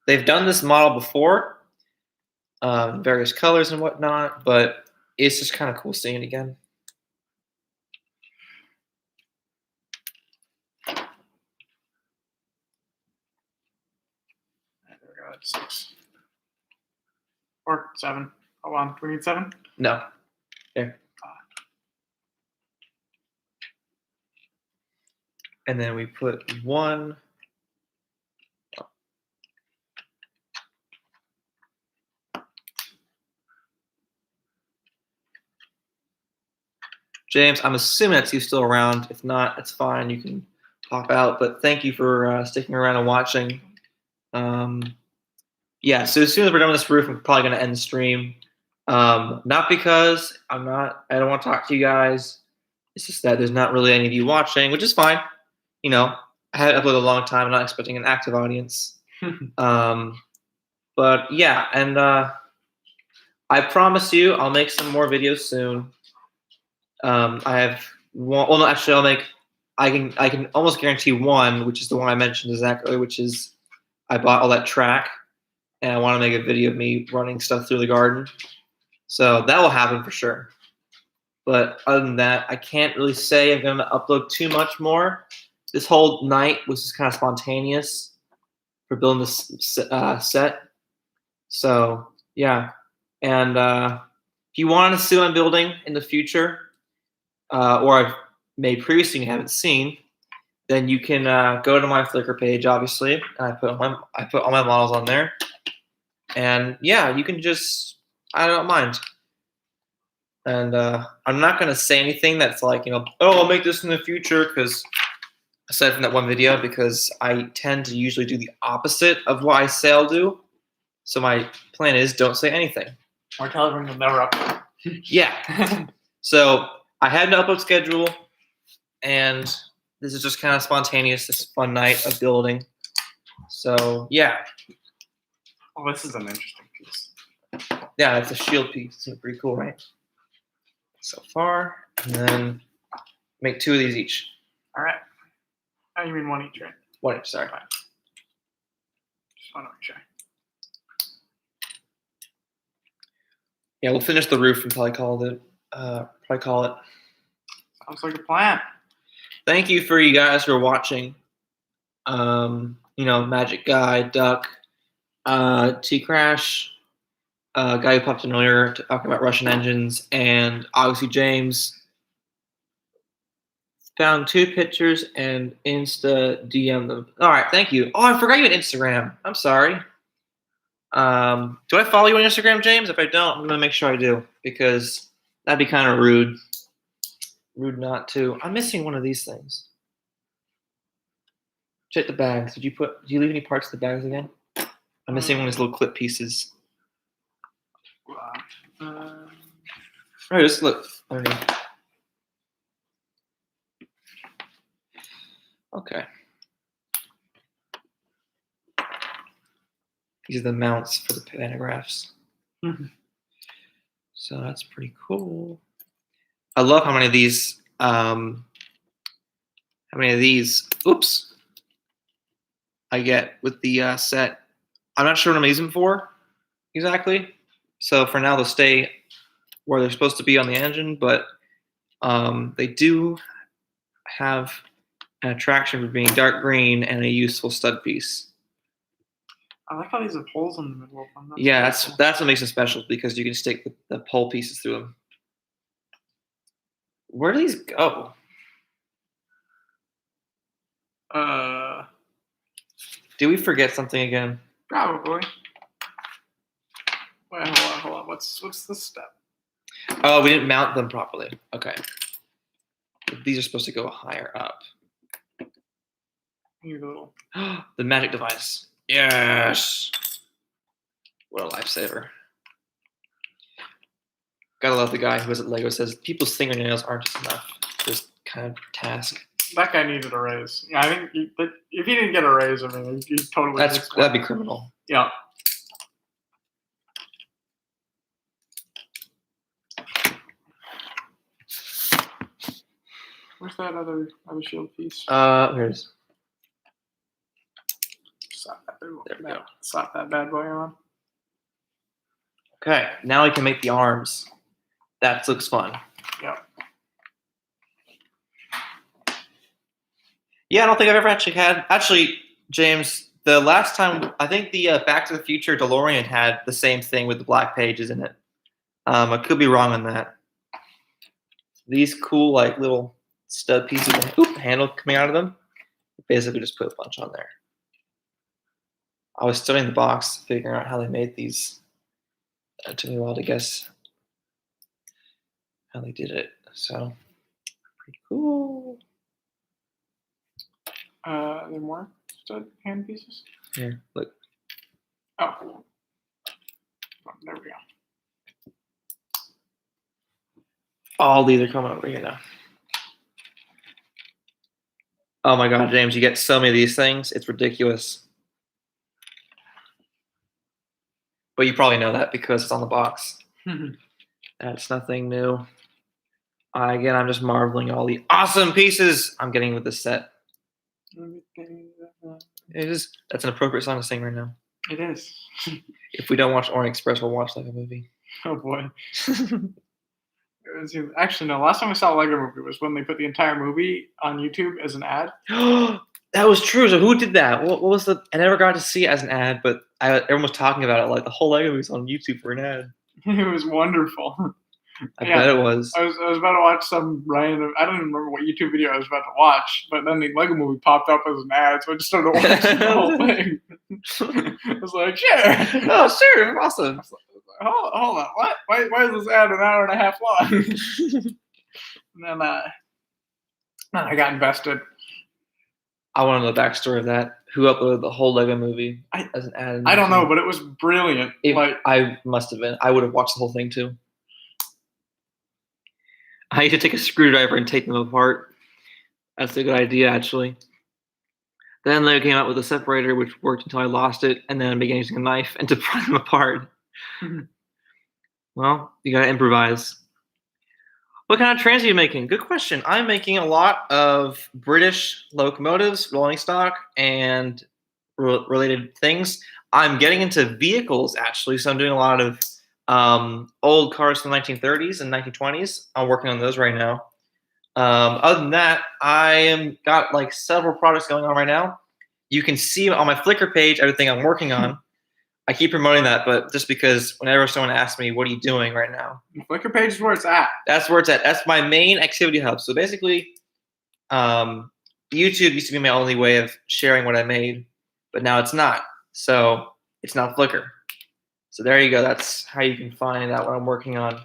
they've done this model before, various colors and whatnot, but it's just kind of cool seeing it again. There we go. That's 6 or 7. Hold on. Do we need 7? No. There. And then we put 1. James, I'm assuming that's you still around. If not, it's fine. You can pop out. But thank you for sticking around and watching. Yeah, so as soon as we're done with this roof, I'm probably going to end the stream. Not because I don't want to talk to you guys. It's just that there's not really any of you watching, which is fine. You know, I had uploaded a long time. I'm not expecting an active audience. But yeah, and I promise you I'll make some more videos soon. I have one. Well, no, actually, I can almost guarantee one, which is the one I mentioned exactly, which is I bought all that track, and I want to make a video of me running stuff through the garden. So that will happen for sure. But other than that, I can't really say I'm going to upload too much more. This whole night was just kind of spontaneous for building this set. So yeah, and if you want to see what I'm building in the future, or I've made previously and haven't seen, then you can go to my Flickr page, obviously, and I put all my models on there. And yeah, you can just, I don't mind. And I'm not going to say anything that's like, oh, I'll make this in the future, because aside from that one video, because I tend to usually do the opposite of what I say I'll do. So my plan is don't say anything. Or tell everyone you'll never upload. Yeah. So I had an upload schedule, and this is just kind of spontaneous, this fun night of building. So yeah. Well, this is an interesting piece. Yeah, it's a shield piece. It's pretty cool, right? So far, and then make 2 of these each. All right. Oh, you mean 1 each, right? 1 each, sorry. Fine. Just want to make sure. Yeah, we'll finish the roof until I call it. Sounds like a plan. Thank you for you guys for watching. Magic Guy, Duck, T Crash, guy who popped in earlier talking about Russian engines, and obviously James. Found 2 pictures and Insta DM them. All right, thank you. Oh, I forgot you had Instagram. I'm sorry. Do I follow you on Instagram, James? If I don't, I'm gonna make sure I do, because that'd be kind of rude. Rude not to. I'm missing one of these things. Check the bags. Did you leave any parts of the bags again? I'm missing one of these little clip pieces. Right, just look underneath. Okay. These are the mounts for the pantographs. So that's pretty cool. I love how many of these, oops, I get with the set. I'm not sure what I'm using them for exactly. So for now, they'll stay where they're supposed to be on the engine, but they do have an attraction for being dark green and a useful stud piece. I like how these have holes in the middle of them. Yeah, that's what makes them special, because you can stick the pole pieces through them. Where do these go? Did we forget something again? Probably. Wait, hold on. What's this step? Oh, we didn't mount them properly. Okay. These are supposed to go higher up. Here's a little. The magic device. Yes. What a lifesaver. Gotta love the guy who was at Lego says people's fingernails aren't just enough. This kind of task. That guy needed a raise. Yeah, I think if he didn't get a raise, I mean, he's totally. That'd be criminal. Yeah. Where's that other shield piece? Here it is. Stop that. There we go. Slap that bad boy on. Okay, now we can make the arms. That looks fun. Yep. Yeah, I don't think I've ever actually had. Actually, James, the last time I think the Back to the Future DeLorean had the same thing with the black pages in it. I could be wrong on that. These cool like little stud pieces, handle coming out of them. Basically, just put a bunch on there. I was studying the box, figuring out how they made these. It took me a while to guess how they did it. So, pretty cool. Are there more stud hand pieces? Here, look. Oh, there we go. All these are coming over here now. Oh my God, James, you get so many of these things. It's ridiculous. But you probably know that because it's on the box. That's nothing new. Again, I'm just marveling at all the awesome pieces I'm getting with this set. That's an appropriate song to sing right now. It is. If we don't watch Orient Express, we'll watch like a movie. Oh boy. Actually, no. Last time I saw a Lego movie was when they put the entire movie on YouTube as an ad. That was true. So who did that? What was the? I never got to see it as an ad, but everyone was talking about it. Like the whole Lego movie's on YouTube for an ad. It was wonderful. I bet it was. I was about to watch some random. I don't even remember what YouTube video I was about to watch, but then the Lego movie popped up as an ad, so I just started watching the whole thing. I was like, sure. Oh, sure, awesome. Hold on, what? Why is this ad an hour and a half long? And then I got invested. I want to know the backstory of that. Who uploaded the whole Lego movie as an ad? I don't know, but it was brilliant. I must have been. I would have watched the whole thing too. I need to take a screwdriver and take them apart. That's a good idea, actually. Then Lego came out with a separator, which worked until I lost it, and then I began using a knife and to pry them apart. Well, you gotta improvise. What kind of trains are you making? Good question. I'm making a lot of British locomotives, rolling stock, and related things. I'm getting into vehicles, actually, so I'm doing a lot of old cars from the 1930s and 1920s. I'm working on those right now. Other than that, I got like several projects going on right now. You can see on my Flickr page everything I'm working on. I keep promoting that, but just because whenever someone asks me, what are you doing right now? The Flickr page is where it's at. That's where it's at. That's my main activity hub. So basically, YouTube used to be my only way of sharing what I made, but now it's not. So it's not Flickr. So there you go. That's how you can find out what I'm working on.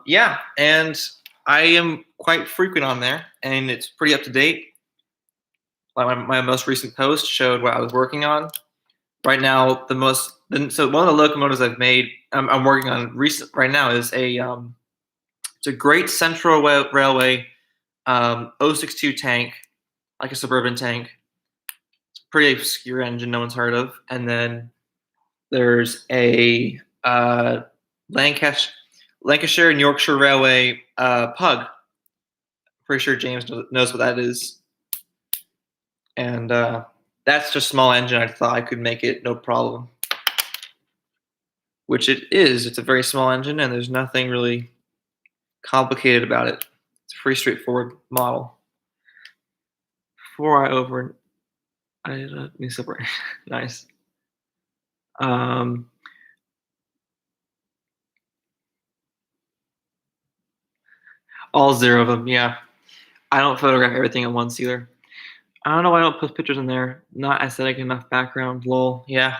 Yeah, and I am quite frequent on there, and it's pretty up to date. Like my most recent post showed what I was working on. Right now, so one of the locomotives I've made, I'm working on right now is it's a Great Central Railway 062 tank, like a suburban tank. It's a pretty obscure engine no one's heard of. And then there's a Lancashire and Yorkshire Railway Pug. Pretty sure James knows what that is. And that's just a small engine. I thought I could make it no problem. Which it is. It's a very small engine, and there's nothing really complicated about it. It's a pretty straightforward model. Before let me separate. Nice. All 0 of them, yeah. I don't photograph everything at once either. I don't know why I don't post pictures in there. Not aesthetic enough background, lol. Yeah.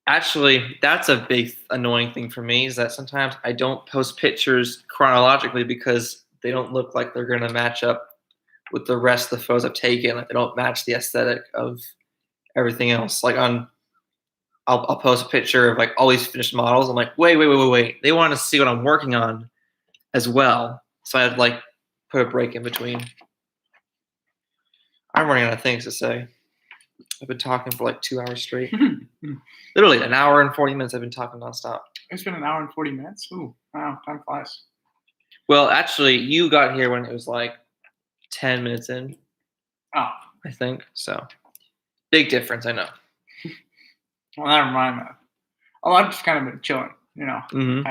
Actually, that's a big annoying thing for me is that sometimes I don't post pictures chronologically because they don't look like they're going to match up with the rest of the photos I've taken. Like they don't match the aesthetic of everything else. Like I'll post a picture of like all these finished models. I'm like, wait. They want to see what I'm working on as well. So I had like put a break in between. I'm running out of things to say. I've been talking for like 2 hours straight. Literally an hour and 40 minutes I've been talking nonstop. It's been an hour and 40 minutes? Ooh, wow, time flies. Well, actually, you got here when it was like 10 minutes in. Oh. I think, so. Big difference, I know. Well, never mind that. Oh, I've just kind of been chilling. You know, Mm-hmm.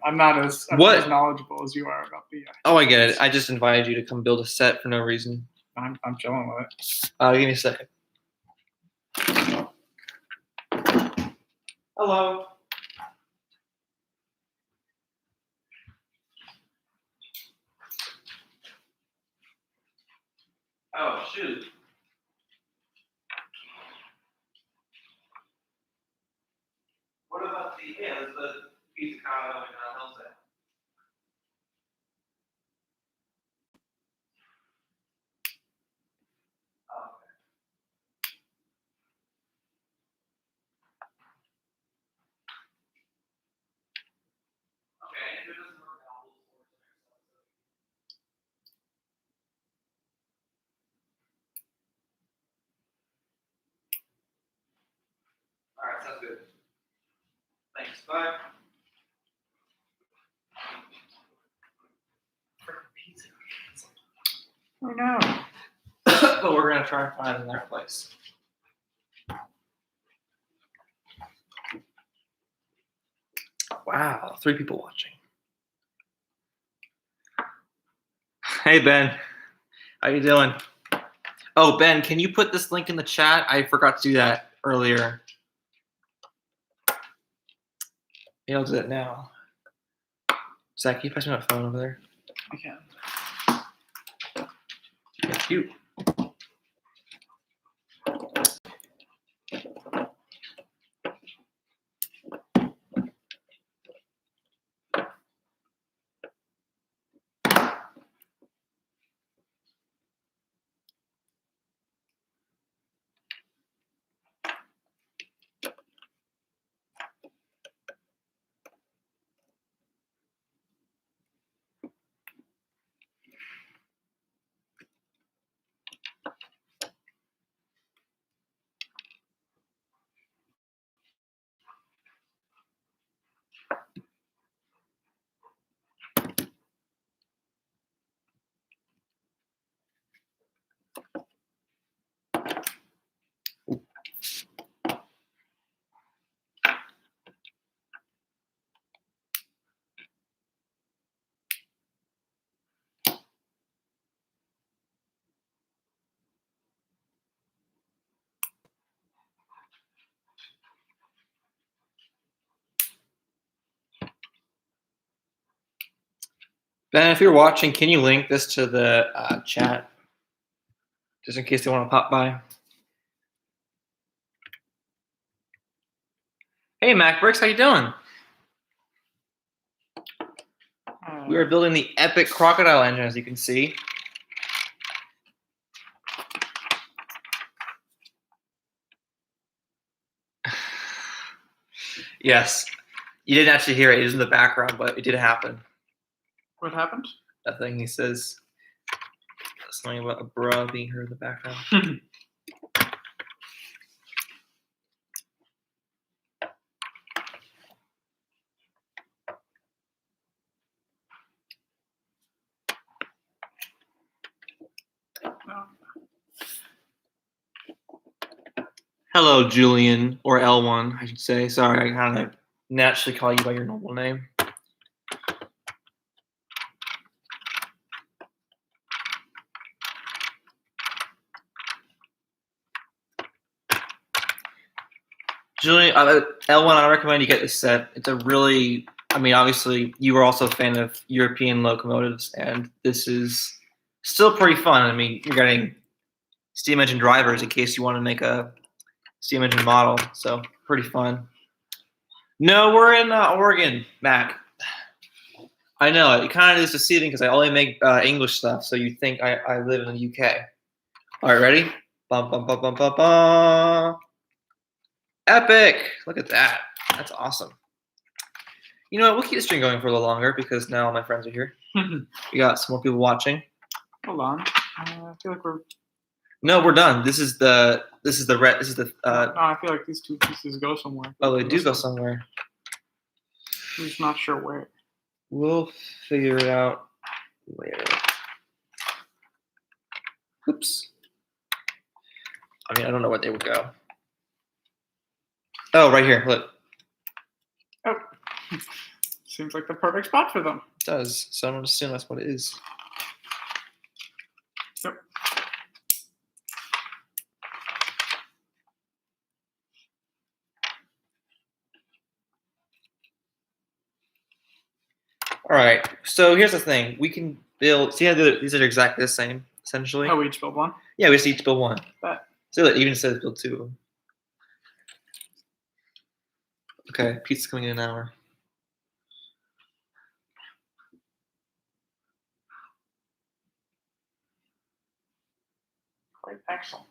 I'm not as knowledgeable as you are about the. Oh, I get it. I just invited you to come build a set for no reason. I'm chilling with it. Give me a second. Hello. Oh, shoot. What about the pizza Colorado and Hill's at? Oh, okay. If it doesn't work out, we'll force it ourselves. All right, sounds good. Thanks. Bye. Oh no. But we're gonna try and find another place. Wow, 3 people watching. Hey Ben, how you doing? Oh Ben, can you put this link in the chat? I forgot to do that earlier. Maybe I'll do that now. Zach, can you pass me that phone over there? I can. Thank you. Ben, if you're watching, can you link this to the chat? Just in case they want to pop by. Hey, MacBricks, how you doing? We are building the epic crocodile engine, as you can see. Yes, you didn't actually hear it. It was in the background, but it did happen. What happened? That thing he says something about a bra being heard in the background. No. Hello, Julian, or L1, I should say. Sorry, I kind of naturally call you by your normal name. Julian, L1, I recommend you get this set. It's a really, I mean, obviously, you were also a fan of European locomotives, and this is still pretty fun. I mean, you're getting steam engine drivers in case you want to make a steam engine model, so pretty fun. No, we're in Oregon, Mac. I know, it kind of is deceiving because I only make English stuff, so you think I live in the UK. All right, ready? Bum, bum, bum, bum, bum, bum. Epic! Look at that. That's awesome. You know what? We'll keep the stream going for a little longer because now all my friends are here. We got some more people watching. Hold on. I feel like we're. No, we're done. This is the. No, I feel like these 2 pieces go somewhere. Oh, they do go somewhere. I'm just not sure where. We'll figure it out later. Oops. I mean, I don't know where they would go. Oh, right here. Look, Oh, seems like the perfect spot for them. it does. So I'm gonna assume that's what it is. Yep. All right. So here's the thing: we can build. See how these are exactly the same, essentially. Oh, we each build one. Yeah, we just each build one. Bet. So it even says build 2 of them. Okay, pizza's coming in an hour. Quite excellent.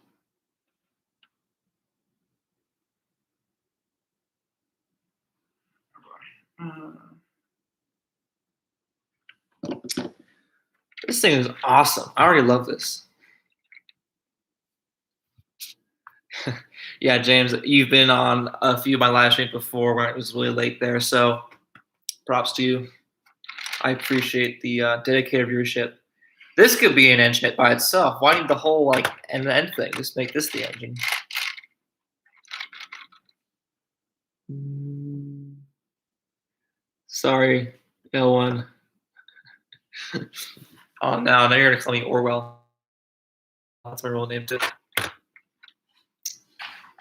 This thing is awesome. I already love this. Yeah, James, you've been on a few of my live streams before when it was really late there, so props to you. I appreciate the dedicated viewership. This could be an engine by itself. Why need the whole like end thing? Just make this the engine. Sorry, L1. Oh no, now you're gonna call me Orwell. That's my real name too.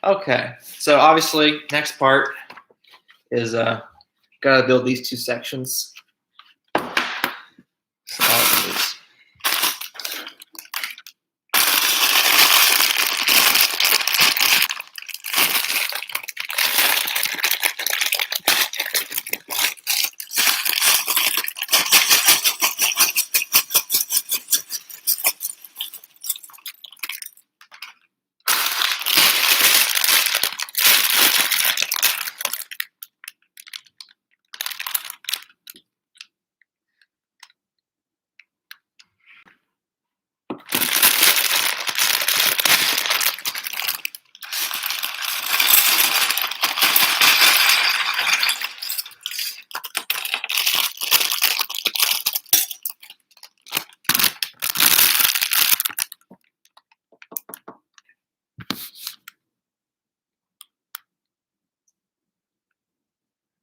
Okay, so obviously next part is gotta build these 2 sections. So I'll do this.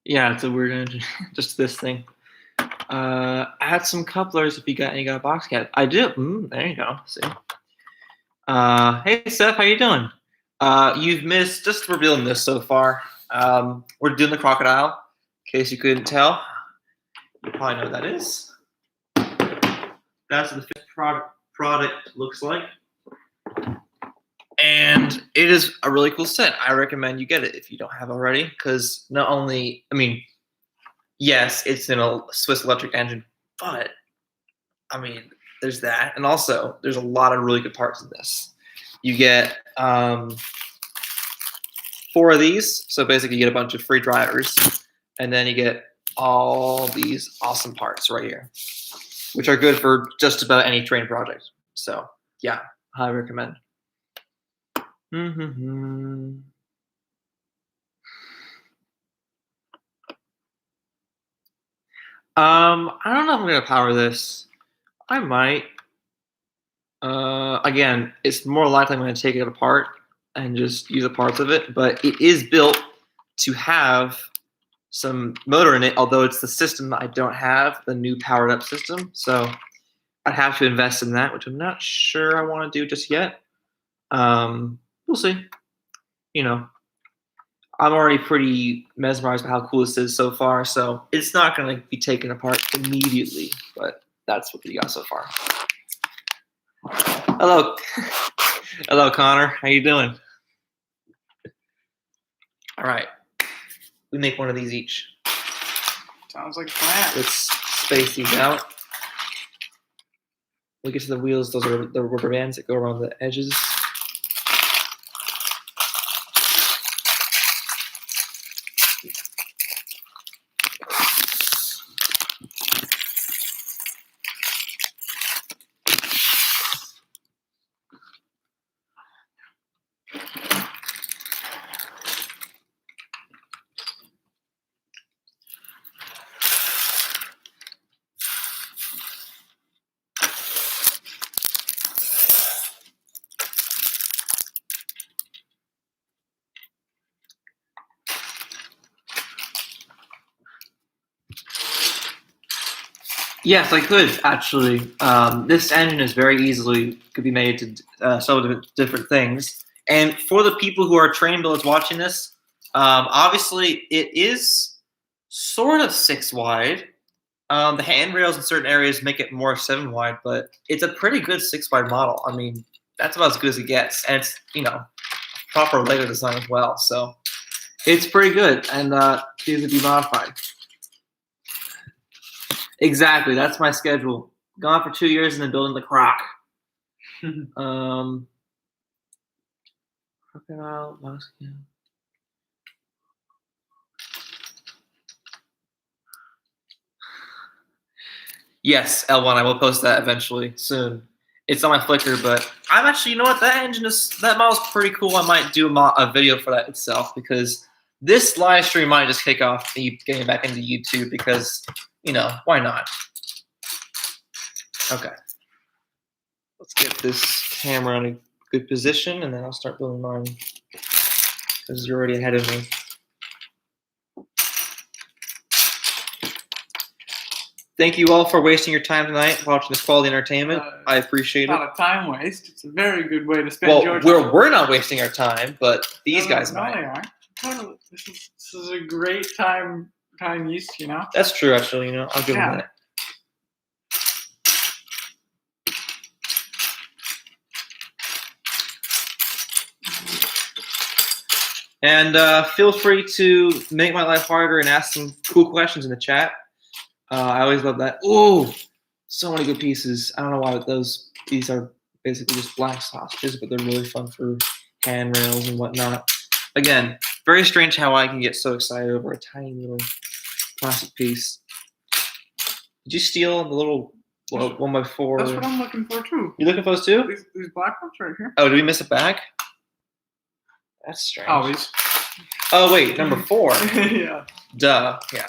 Yeah, it's a weird engine. Just this thing. Add some couplers if you got any box cat. I do. There you go. See. Hey Seth, how you doing? You've missed just revealing this so far. We're doing the crocodile. In case you couldn't tell, you probably know what that is. That's what the finished product looks like. And it is a really cool set. I recommend you get it if you don't have already, because not only, I mean, yes, it's in a Swiss electric engine, but I mean, there's that, and also there's a lot of really good parts in this. You get 4 of these, so basically you get a bunch of free drivers, and then you get all these awesome parts right here, which are good for just about any train project. So yeah, highly recommend. I don't know if I'm gonna power this. I might. Again, it's more likely I'm gonna take it apart and just use the parts of it, but it is built to have some motor in it, although it's the system that I don't have, the new powered up system. So I'd have to invest in that, which I'm not sure I want to do just yet. We'll see. You know, I'm already pretty mesmerized by how cool this is so far, so it's not going to be taken apart immediately, but that's what we got so far. Hello. Hello, Connor. How you doing? All right. We make one of these each. Sounds like a plan. Let's space these out. We get to the wheels. Those are the rubber bands that go around the edges. Yes, I could actually. This engine is very easily could be made to several different things. And for the people who are train builders watching this, obviously it is sort of 6 wide. The handrails in certain areas make it more 7 wide, but it's a pretty good 6 wide model. I mean, that's about as good as it gets, and it's proper Lego design as well. So it's pretty good, and easy to be modified. Exactly, that's my schedule. Gone for 2 years and then building the croc. Crocodile, Locomotive. Yes, L1. I will post that eventually soon. It's on my Flickr, but I'm actually, you know what? That model's pretty cool. I might do a video for that itself because this live stream might just kick off me getting back into YouTube because, why not? Okay. Let's get this camera in a good position, and then I'll start building mine because you're already ahead of me. Thank you all for wasting your time tonight watching this quality entertainment. I appreciate it. Not a time waste. It's a very good way to spend your time. Well, we're not wasting our time, but these guys might. No, they aren't. Totally. This is a great time use, That's true, actually. I'll give them that. And feel free to make my life harder and ask some cool questions in the chat. I always love that. Oh, so many good pieces. I don't know why these are basically just black sausages, but they're really fun for handrails and whatnot. Again, very strange how I can get so excited over a tiny little plastic piece. Did you steal the little 1x4? That's what I'm looking for too. You looking for those too? These black ones right here. Oh, did we miss a bag? That's strange. Oh, these. Oh wait, number 4. Yeah. Duh. Yeah.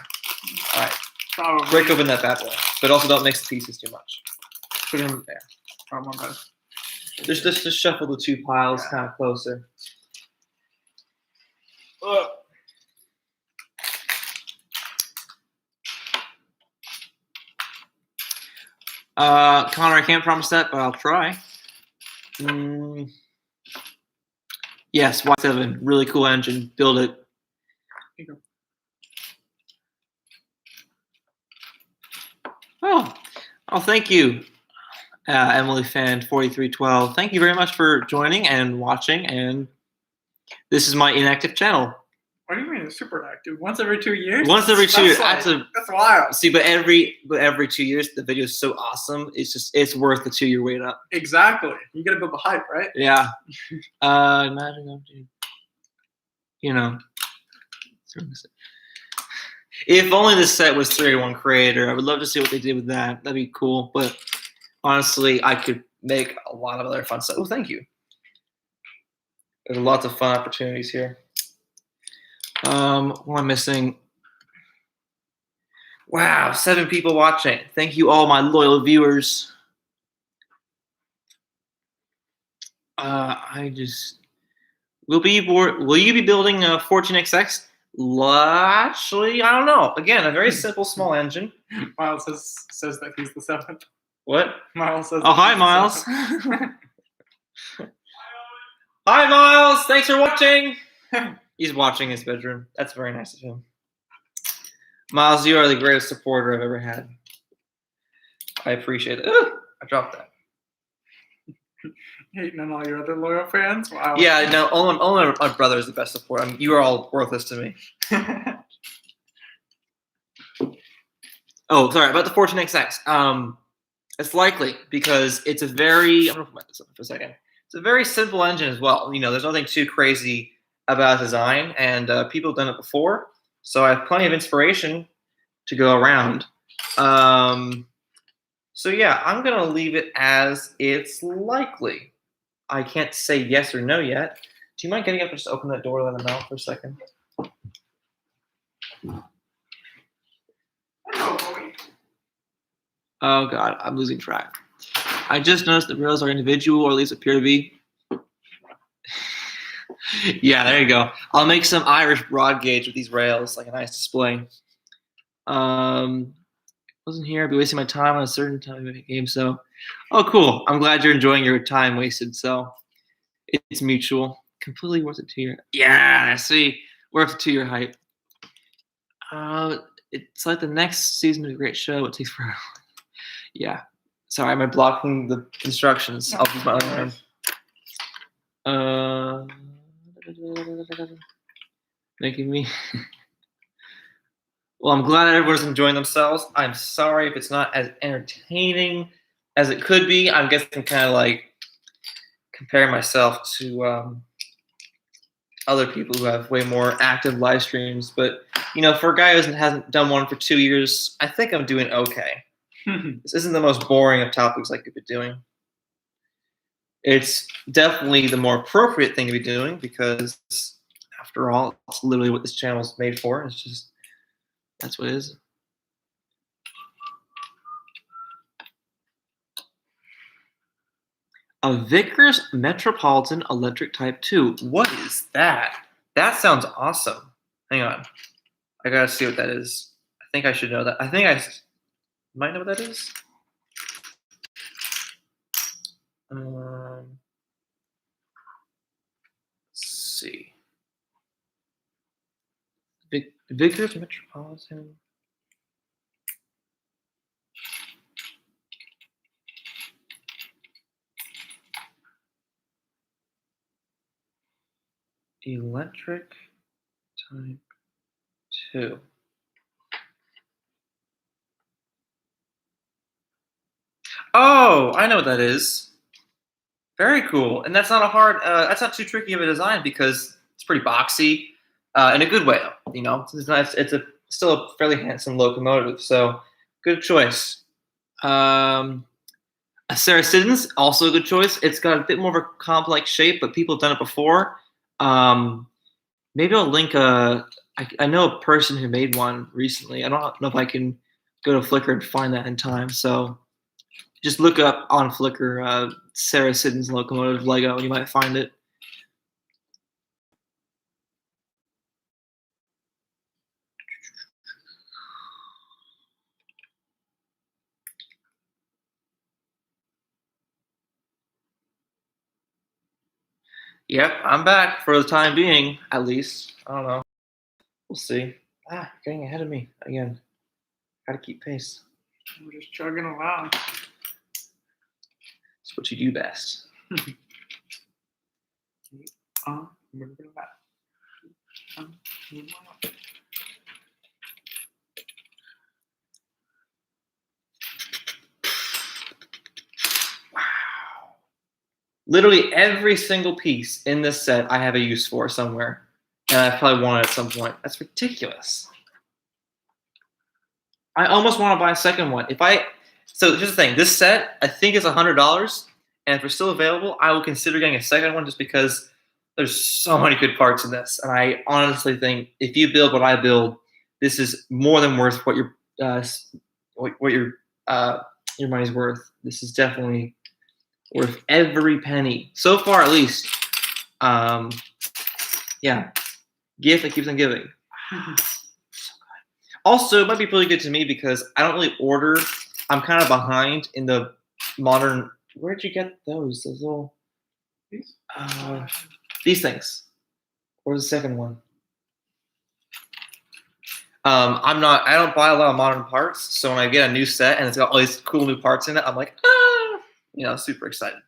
All right. Probably. Break open that bad boy, but also don't mix the pieces too much. Put them there. Oh, my bad. Just shuffle the 2 piles kind of closer. Connor, I can't promise that, but I'll try. Yes, Y7, really cool engine. Build it. Here you go. Oh, thank you, Emily Fan 4312. Thank you very much for joining and watching. And this is my inactive channel. What do you mean it's super active? Once every 2 years? Once every 2 years. That's wild. See, but every 2 years, the video is so awesome. It's worth the 2-year wait up. Exactly. You gotta build the hype, right? Yeah. Imagine, if only this set was 3-to-1 creator, I would love to see what they did with that. That'd be cool. But honestly, I could make a lot of other fun stuff. Oh, thank you. There's lots of fun opportunities here. What am I missing? Wow, 7 people watching. Thank you all, my loyal viewers. Will you be building a 14XX? Actually, I don't know. Again, a very simple, small engine. Miles says that he's the 7th. What? Miles says. Oh, hi, Miles. Hi, Miles. Thanks for watching. He's watching his bedroom. That's very nice of him. Miles, you are the greatest supporter I've ever had. I appreciate it. Ooh, I dropped that. Hating on all your other loyal fans? Wow. Yeah, no, only my brother is the best support. You are all worthless to me. Oh, sorry, about the 14XX. It's likely because it's a very, I'm going to put this up for a second. It's a very simple engine as well. There's nothing too crazy about design, and people have done it before. So I have plenty of inspiration to go around. So yeah, I'm going to leave it as it's likely. I can't say yes or no yet. Do you mind getting up and just open that door and let them out for a second? Oh God, I'm losing track. I just noticed the rails are individual, or at least appear to be. Yeah, there you go. I'll make some Irish broad gauge with these rails, like a nice display. Was wasn't here, I'd be wasting my time on a certain time of the game. So, oh, cool. I'm glad you're enjoying your time wasted. So, it's mutual. Completely worth it to your. Yeah, see, worth it to your hype. It's like the next season of a great show. It takes forever. Yeah. Sorry, am I blocking the instructions? I'll use my own term. Making me. Well, I'm glad everyone's enjoying themselves. I'm sorry if it's not as entertaining as it could be. I'm guessing kind of like comparing myself to other people who have way more active live streams. But, you know, for a guy who hasn't done one for 2 years, I think I'm doing okay. This isn't the most boring of topics I could be doing. It's definitely the more appropriate thing to be doing because, after all, it's literally what this channel is made for. It's just, that's what it is. A Vickers Metropolitan Electric Type 2. What is that? That sounds awesome. Hang on. I gotta see what that is. I think I should know that. I think I might know what that is. Let's see. Vickers Metropolitan. Electric Type 2. Oh, I know what that is. Very cool. And that's not a hard, that's not too tricky of a design because it's pretty boxy in a good way. You know, it's nice. It's still a fairly handsome locomotive. So good choice. A Sarah Siddons, also a good choice. It's got a bit more of a complex shape, but people have done it before. Maybe I'll link I know a person who made one recently. I don't know if I can go to Flickr and find that in time. So just look up on Flickr Sarah Siddons locomotive Lego, and you might find it. Yep, I'm back for the time being, at least. I don't know. We'll see. Getting ahead of me again. Gotta keep pace. We're just chugging along. It's what you do best. Wow. Literally every single piece in this set I have a use for somewhere. And I probably want it at some point. That's ridiculous. I almost want to buy a second one. So here's the thing. This set, I think, is $100. And if it's still available, I will consider getting a second one just because there's so many good parts in this. And I honestly think if you build what I build, this is more than worth what your money's worth. This is definitely worth every penny. So far, at least. Yeah. Gift that keeps on giving. Also, it might be really good to me because I don't really order. I'm kind of behind in the modern. Where'd you get those? Those little. These things. Where's the second one? I don't buy a lot of modern parts, so when I get a new set and it's got all these cool new parts in it, I'm like, super excited.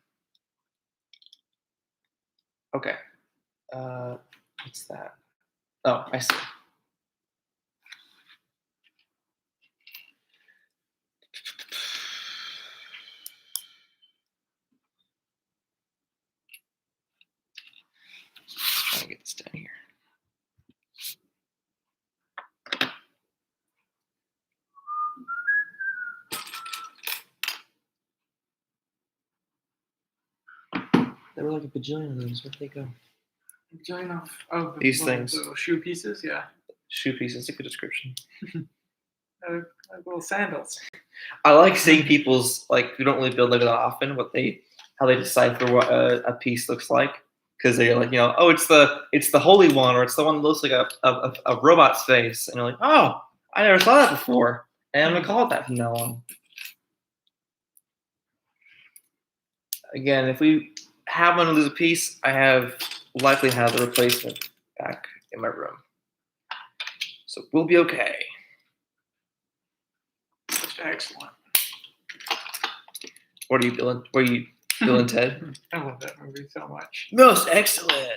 Okay. What's that? Oh, I see. Try to get this down here. There were like a bajillion of those. Where'd they go? These things. Little shoe pieces, yeah. Shoe pieces. A good description. Like little sandals. I like seeing people's who don't really build Lego that often, how they decipher what a piece looks like, because they're like, oh, it's the holy one, or it's the one that looks like a robot's face, and you're like, oh, I never saw that before. And I'm going to call it that from now on. Again, if we happen to lose a piece, I likely have the replacement back in my room. So we'll be okay. That's excellent. What are you, Bill and Ted? I love that movie so much. Most excellent.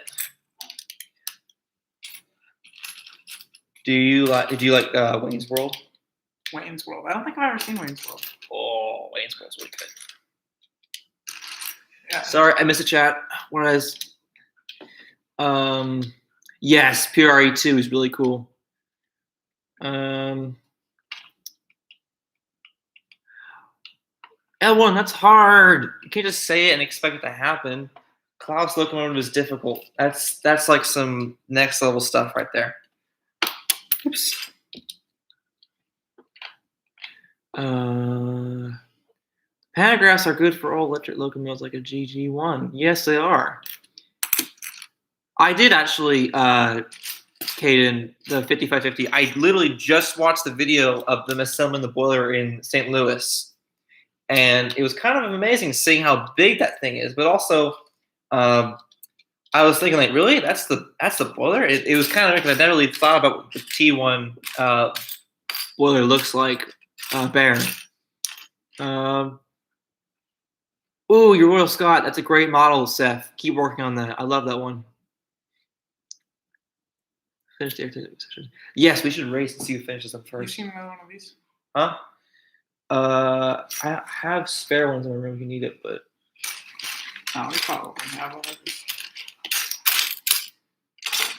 Did you like Wayne's World? Wayne's World. I don't think I've ever seen Wayne's World. Oh, Wayne's World's really good. Yeah. Sorry, I missed a chat. What is? Yes, PRE2 is really cool. L1, that's hard. You can't just say it and expect it to happen. Klaus Locomotive is difficult. That's like some next level stuff right there. Oops. Pantographs are good for all electric locomotives like a GG1. Yes, they are. I did actually, Caden, the 5550. I literally just watched the video of them assembling the boiler in St. Louis. And it was kind of amazing seeing how big that thing is. But also, I was thinking, like, really? That's the boiler? It was kind of, because I never really thought about what the T1 boiler looks like bare. Ooh, your Royal Scott. That's a great model, Seth. Keep working on that. I love that one. Finish the airtight section. Yes, we should race and see who finishes them You first. seen another one of these? Huh? I have spare ones in my room if you need it, but No, we probably have one of these.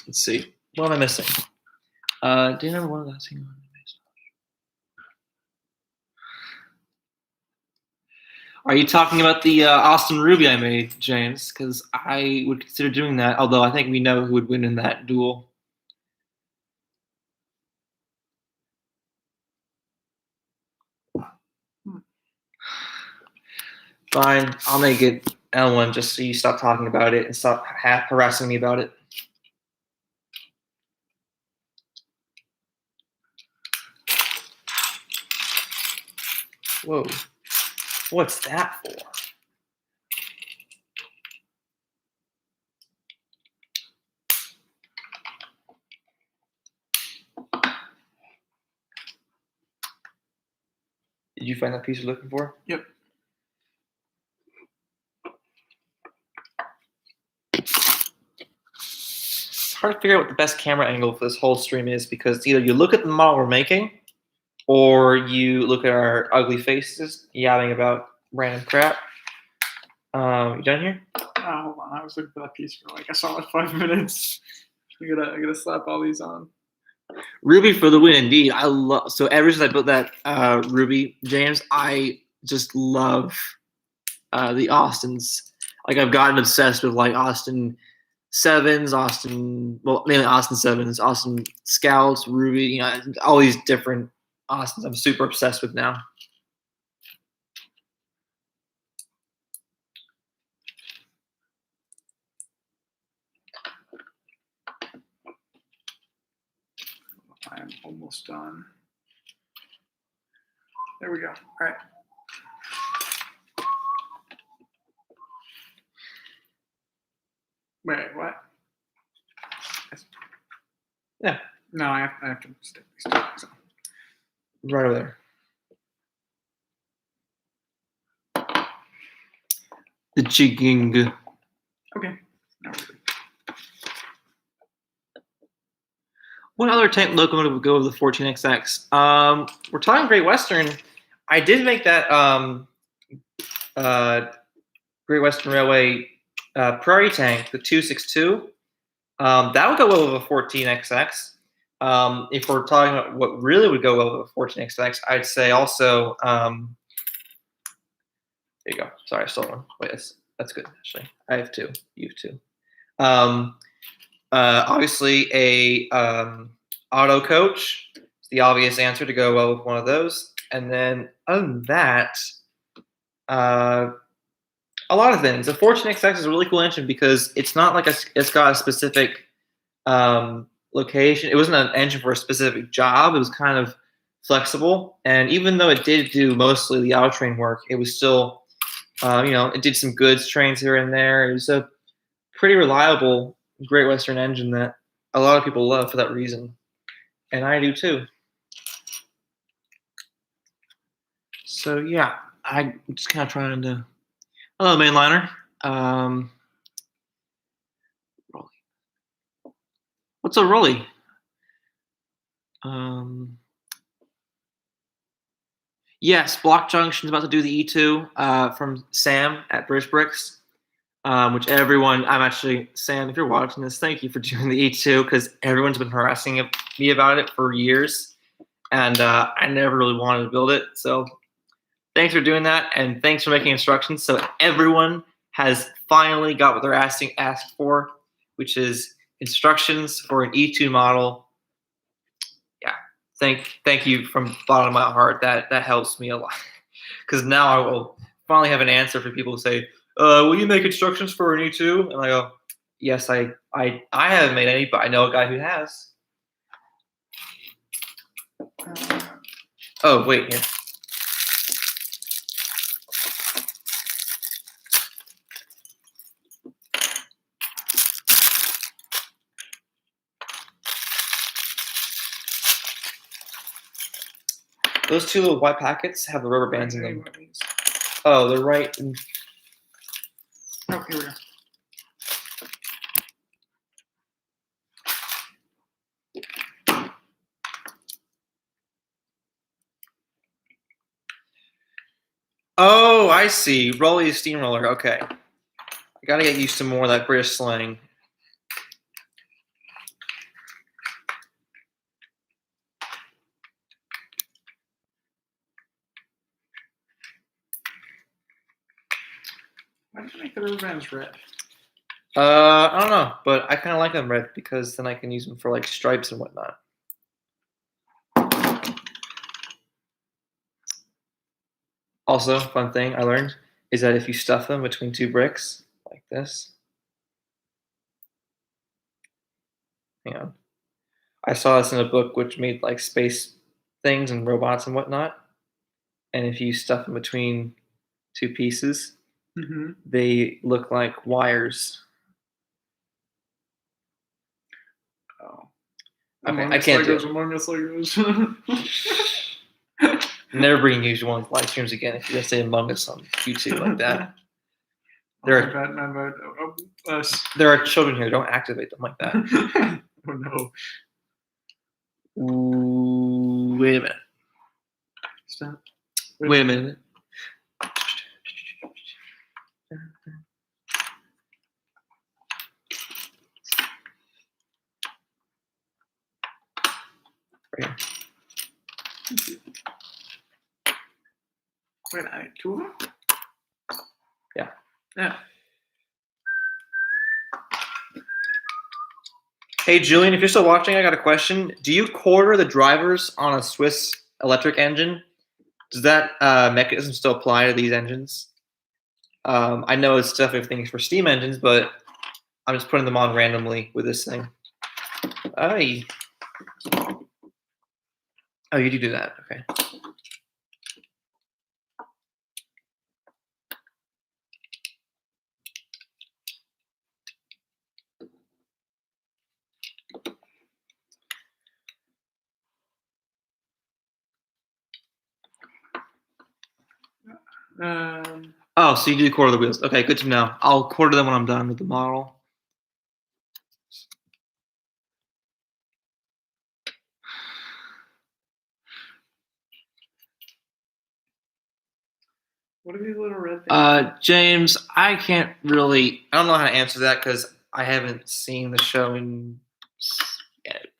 let's see. What am I missing? Do you remember one of those? Hang on. Are you talking about the Austin Ruby I made, James? Because I would consider doing that, although I think we know who would win in that duel. Fine, I'll make it L1 just so you stop talking about it and stop harassing me about it. Whoa. What's that for? Did you find that piece you're looking for? Yep. It's hard to figure out what the best camera angle for this whole stream is because either you look at the model we're making or you look at our ugly faces yapping about random crap. You done here? Hold on. I was looking for that piece for like a solid 5 minutes. I gotta slap all these on. Ruby for the win, indeed. I love. So ever since I built that Ruby, James, I just love the Austins. Like I've gotten obsessed with like Austin Sevens, mainly Austin Sevens, Austin Scouts, Ruby. You know, all these different Austins. I'm super obsessed with now. I'm almost done. There we go. All right. Wait, what? Yeah. No, I have to stick these two things on. Right over there. The jigging. Okay. Now we're good. What other tank locomotive would go over the 14XX? We're talking Great Western. I did make that Great Western Railway Prairie tank, the 262. That would go well over the 14XX. If we're talking about what really would go well over the 14XX, I'd say also. There you go. Sorry, I stole one. Wait, that's good actually. I have two. You have two. Obviously, a auto coach is the obvious answer to go well with one of those. And then, other than that, a lot of things. The 14XX is a really cool engine because it's not like it's got a specific location. It wasn't an engine for a specific job. It was kind of flexible. And even though it did do mostly the auto train work, it was still, it did some goods trains here and there. It was a pretty reliable Great Western engine that a lot of people love for that reason. And I do too. So yeah, I'm just kind of trying to. Hello, mainliner. Rolly. What's a Rolly? Yes, Block Junction's about to do the E2 from Sam at British Bricks, which everyone. I'm actually Sam. If you're watching this, thank you for doing the E2 because everyone's been harassing me about it for years, and I never really wanted to build it. So thanks for doing that, and thanks for making instructions. So everyone has finally got what they're asked for, which is instructions for an E2 model. Yeah, thank you from the bottom of my heart. That helps me a lot because now I will finally have an answer for people who say, "Will you make instructions for an E2?" And I go, "Yes, I haven't made any, but I know a guy who has." Oh wait, here. Those two little white packets have the rubber bands in them. Oh, they're right. Oh, here we go. Oh, I see. Rolly steamroller. Okay. I gotta get used to more of that British slang. Why did you make the rubber bands red? I don't know, but I kind of like them red because then I can use them for like stripes and whatnot. Also, fun thing I learned is that if you stuff them between two bricks like this, hang on. I saw this in a book which made like space things and robots and whatnot. And if you stuff them between two pieces, they look like wires. Oh. Okay, I can't do it. Among Us Legos. Never bringing you one with live streams again if you're gonna say Among Us on YouTube like that. There are children here. Don't activate them like that. Oh no. Ooh, wait a minute. Stop. Wait a minute. Right here. Wait, two of them? Yeah. Yeah. Hey, Julian, if you're still watching, I got a question. Do you quarter the drivers on a Swiss electric engine? Does that mechanism still apply to these engines? I know it's definitely things for steam engines, but I'm just putting them on randomly with this thing. Aye. Oh, you do that. Okay. Oh, so you do quarter the wheels. Okay, good to know. I'll quarter them when I'm done with the model. What are these little red things? James, I don't know how to answer that because I haven't seen the show in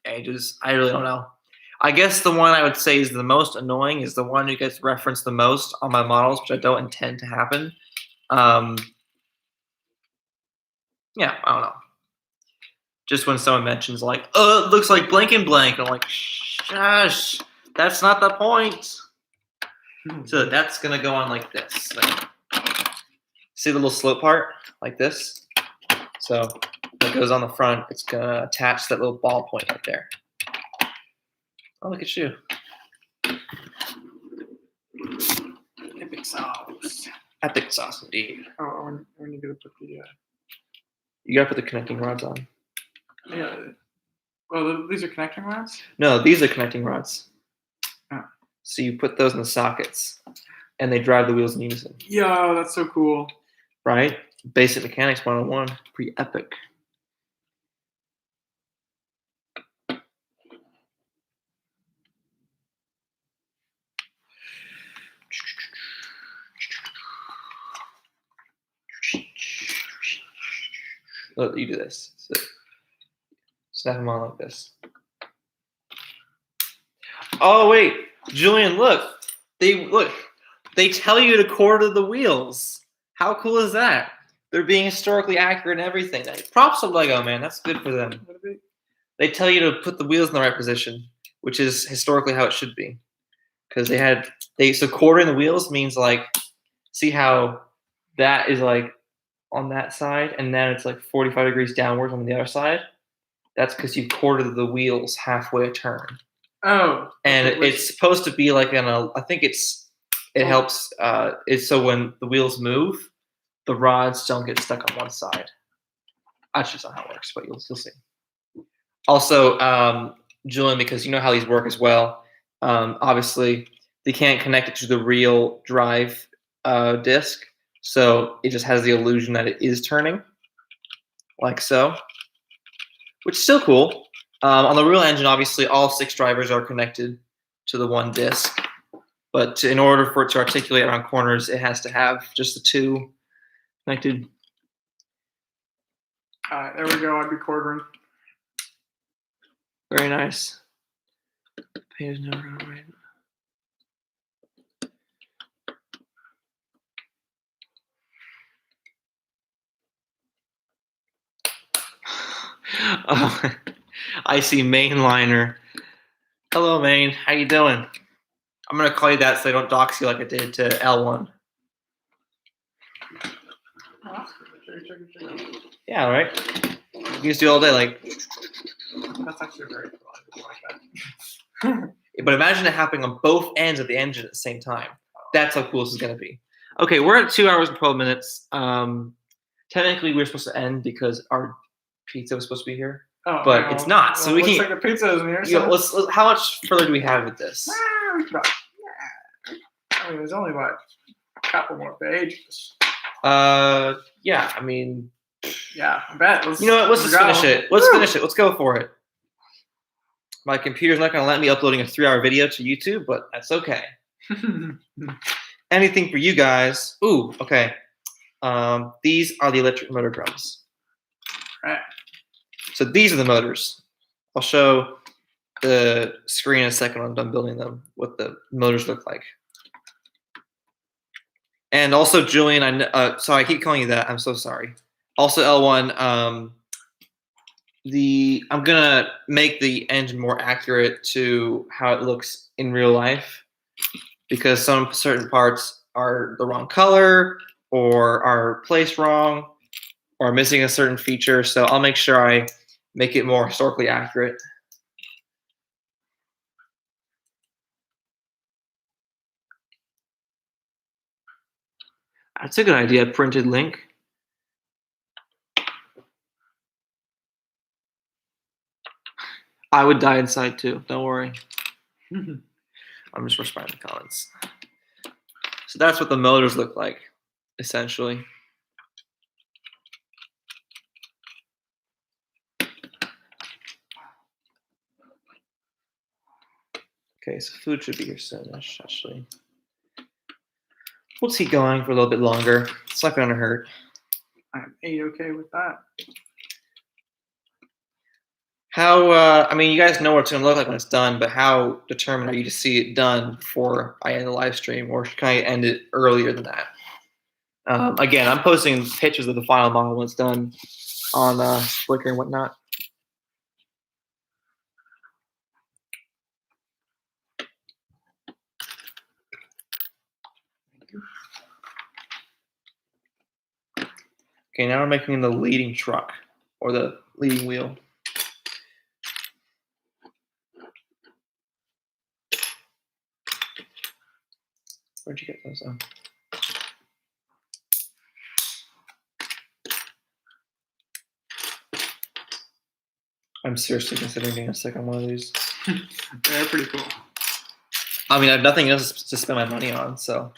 ages. I really don't know. I guess the one I would say is the most annoying is the one who gets referenced the most on my models, which I don't intend to happen. Yeah, I don't know. Just when someone mentions like, "Oh, it looks like blank and blank," I'm like, "Shush, that's not the point." So that's gonna go on like this. See the little slope part like this? So it goes on the front. It's gonna attach that little ball point right there. Oh, look at you. Epic sauce indeed. Oh, when you gonna put the You gotta put the connecting rods on. yeah. Well, these are connecting rods. No, these are connecting rods. Oh. So you put those in the sockets, and they drive the wheels in unison. Yo, that's so cool. Right? Basic mechanics 101. Pretty epic. Look, you do this. So, snap them on like this. Oh wait, Julian, look. They tell you to quarter the wheels. How cool is that? They're being historically accurate and everything. Props to Lego, man. That's good for them. They tell you to put the wheels in the right position, which is historically how it should be. Because so quartering the wheels means like, see how that is like on that side, and then it's like 45 degrees downwards on the other side. That's because you quartered the wheels halfway a turn. Oh. And it's supposed to be like I think it helps. It's so when the wheels move, the rods don't get stuck on one side. That's just not how it works, but you'll see. Also, Julian, because you know how these work as well, obviously they can't connect it to the real drive disc, so it just has the illusion that it is turning, like so, which is still cool. On the real engine, obviously, all 6 drivers are connected to the one disc, but in order for it to articulate around corners, it has to have just the 2 connected. All right, there we go. I'd be quartering. Very nice. Page number right. Oh, I see mainliner. Hello, Main. How you doing? I'm gonna call you that so I don't dox you like I did to L1. Yeah, right. You can just do it all day, like. That's actually very cool. I like that. But imagine it happening on both ends of the engine at the same time. That's how cool this is gonna be. Okay, we're at 2 hours and 12 minutes. Technically, we're supposed to end because our pizza was supposed to be here. Oh, but no. it's not. So we looks can't. Like the pizza isn't here. You know, So. how much further do we have with this? I mean, there's only like a couple more pages. Yeah. I mean. Yeah, I bet. You know what? Let's just finish it. Let's finish it. Let's go for it. My computer's not going to let me uploading a 3-hour video to YouTube, but that's okay. Anything for you guys. Ooh, okay. These are the electric motor drums. Right. So these are the motors. I'll show the screen in a second when I'm done building them, what the motors look like. And also, Julian, sorry, I keep calling you that. I'm so sorry. Also, L1, I'm gonna make the engine more accurate to how it looks in real life, because some certain parts are the wrong color or are placed wrong or missing a certain feature. So I'll make sure I make it more historically accurate. That's a good idea, printed link. I would die inside too, don't worry. I'm just responding to comments. So that's what the motors look like, essentially. Okay, so food should be here soonish, actually. We'll keep going for a little bit longer. It's not gonna hurt. I'm A-okay with that. How, I mean, you guys know what it's gonna look like when it's done, but how determined are you to see it done before I end the live stream, or can I end it earlier than that? Again, I'm posting pictures of the final model when it's done on Flickr and whatnot. Okay, now we're making the leading truck, or the leading wheel. Where'd you get those on? I'm seriously considering getting a second one of these. They're pretty cool. I mean, I have nothing else to spend my money on, so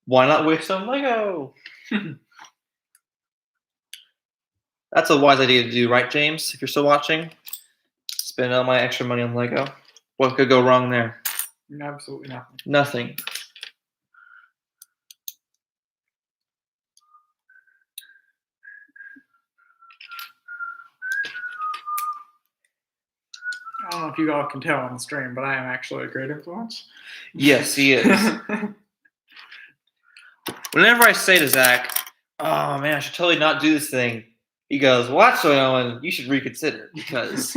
why not waste on Lego? That's a wise idea to do, right, James? If you're still watching, spend all my extra money on Lego. What could go wrong there? Absolutely nothing. Nothing. I don't know if you all can tell on the stream, but I am actually a great influence. Yes, he is. Whenever I say to Zach, "Oh man, I should totally not do this thing," he goes, "Well, actually, Owen, you should reconsider because."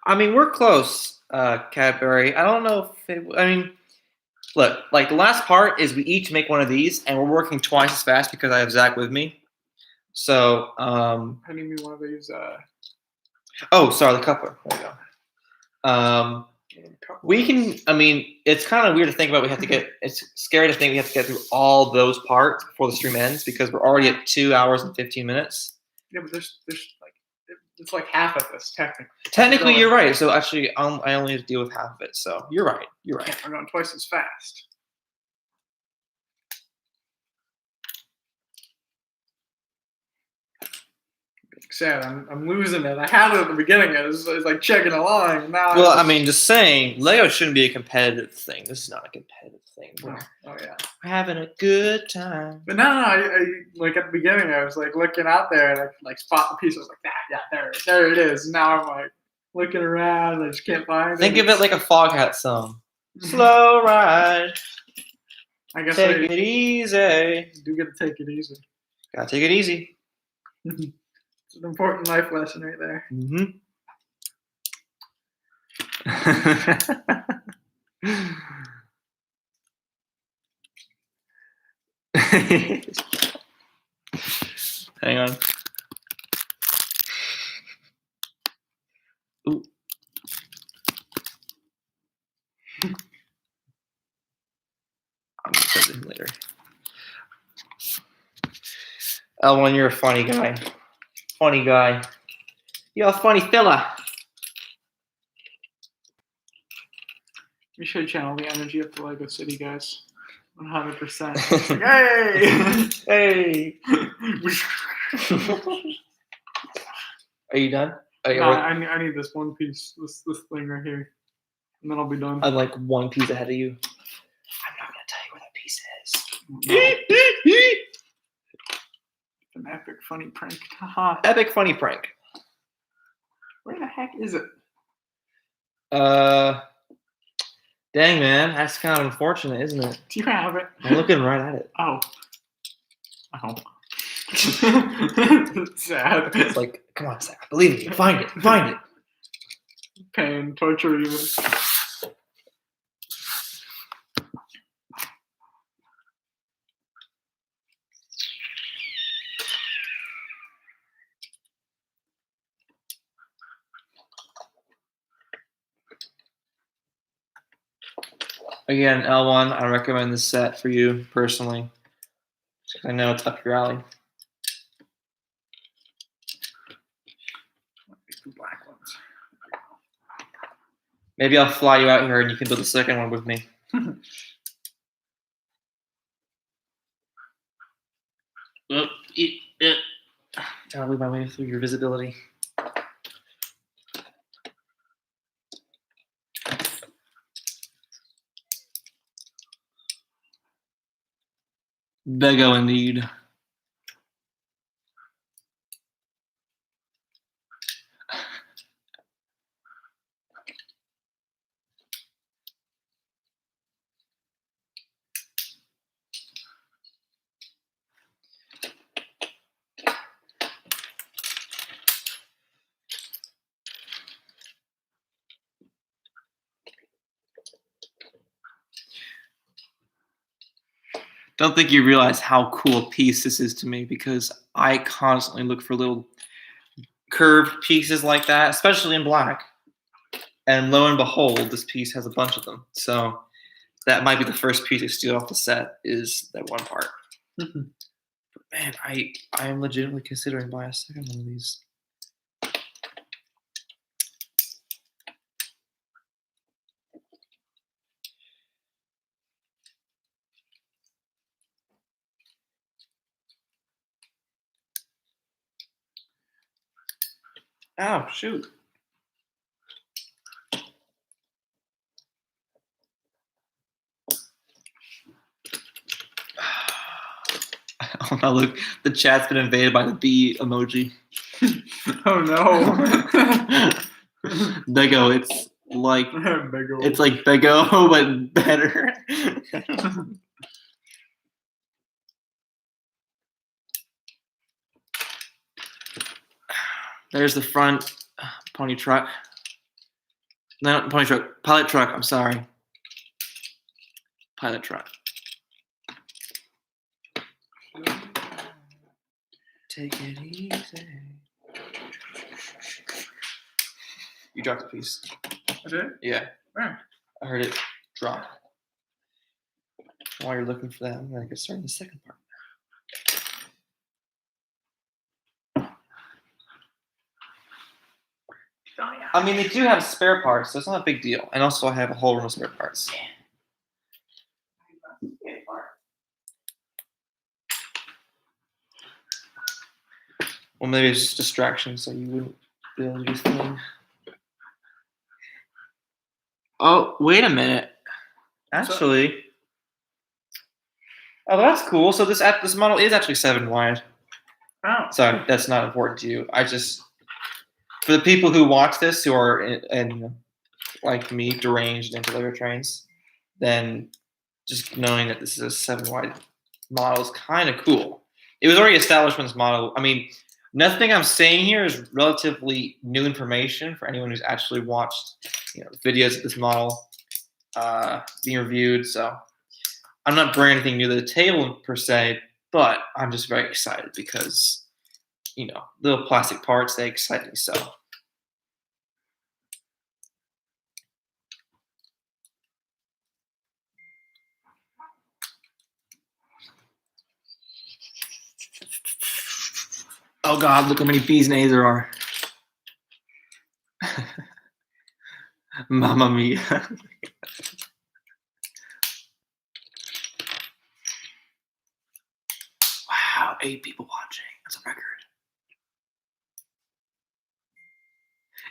I mean, we're close, Cadbury. I don't know if it, I mean, look, like the last part is we each make one of these, and we're working twice as fast because I have Zach with me. So, How do you mean one of these? oh, sorry, the coupler. There you go. We can. I mean, it's kind of weird to think about. We have to get. It's scary to think we have to get through all those parts before the stream ends because we're already at 2 hours and 15 minutes. Yeah, but there's like it's like half of this technically. Technically, you're right. So actually, I only have to deal with half of it. So you're right. You're right. I'm going twice as fast. Sad. I'm losing it. I had it at the beginning. I was like checking along. Now Well, I mean, just saying, Lego shouldn't be a competitive thing. This is not a competitive thing. Oh yeah. We're having a good time. But no, I like at the beginning, I was like looking out there and I like spot the piece. I was like, yeah, there it is. And now I'm like looking around. And I just can't find it. Think of it like a Foghat song. Slow ride. I guess Take I it easy. do get to take it easy. Gotta take it easy. It's an important life lesson right there. Mm-hmm. Hang on. Ooh. I'm gonna put it later. Elwin, you're a funny guy. Funny guy. You're a funny fella. You should channel the energy of the Lego City, guys. 100%. Like, hey! Hey! Are you done? I need this one piece, this thing right here, and then I'll be done. I'm like one piece ahead of you. I'm not gonna tell you where that piece is. An epic funny prank. Haha. Epic funny prank. Where the heck is it? Dang man, that's kind of unfortunate, isn't it? Do you have it? I'm looking right at it. Oh. Sad. It's like, come on, Zach, believe me, find it, find it. Pain, torture, even. Again, L1, I recommend this set for you personally. I know it's up your alley. The black ones. Maybe I'll fly you out here and you can build the second one with me. I'll leave my way through your visibility. Bego indeed. don't think you realize how cool a piece this is to me because I constantly look for little curved pieces like that, especially in black. And lo and behold, this piece has a bunch of them. So that might be the first piece to steal off the set is that one part. Man, I am legitimately considering buying a second one of these. Oh, shoot. Oh no, look, the chat's been invaded by the bee emoji. Oh no. Lego, it's like Bego. it's like Bego, but better. There's the front pony truck. No, not pony truck. Pilot truck. I'm sorry. Pilot truck. Take it easy. You dropped a piece. I did? Yeah. Where? I heard it drop. While you're looking for that, I'm gonna get started on the second part. Oh, yeah. I mean, they do have spare parts, so it's not a big deal. And also, I have a whole room of spare parts. Well, maybe it's just distraction, so you wouldn't be able to do thing. Oh, wait a minute. Actually, oh, that's cool. So this model is actually 7 wide. Oh. Sorry, that's not important to you. I just for the people who watch this who are and like me deranged into Lego trains, then just knowing that this is a 7 wide model is kind of cool. It was already established when this model. I mean, nothing I'm saying here is relatively new information for anyone who's actually watched, videos of this model being reviewed. So I'm not bringing anything new to the table per se, but I'm just very excited because, little plastic parts, they excite me so. Oh God, look how many bees and A's there are. Mamma mia. Wow, 8 people watching. That's a record.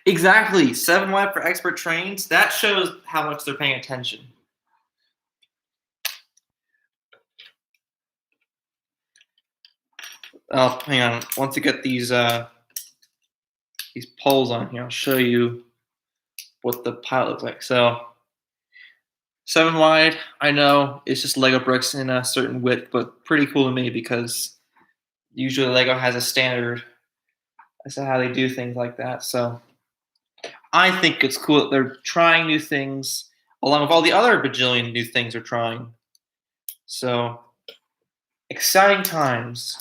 Exactly. 7 wide for expert trains. That shows how much they're paying attention. Oh, hang on. Once I get these poles on here, I'll show you what the pilot looks like. So 7 wide, I know it's just Lego bricks in a certain width, but pretty cool to me because usually Lego has a standard as to how they do things like that. So I think it's cool that they're trying new things along with all the other bajillion new things they're trying. So exciting times.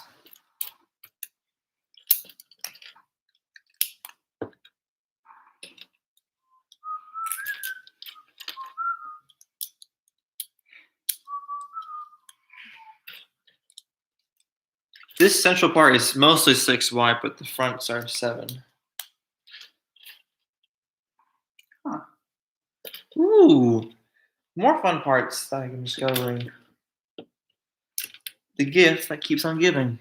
This central part is mostly 6 wide, but the fronts are 7. Huh. Ooh, more fun parts that I'm discovering. The gift that keeps on giving.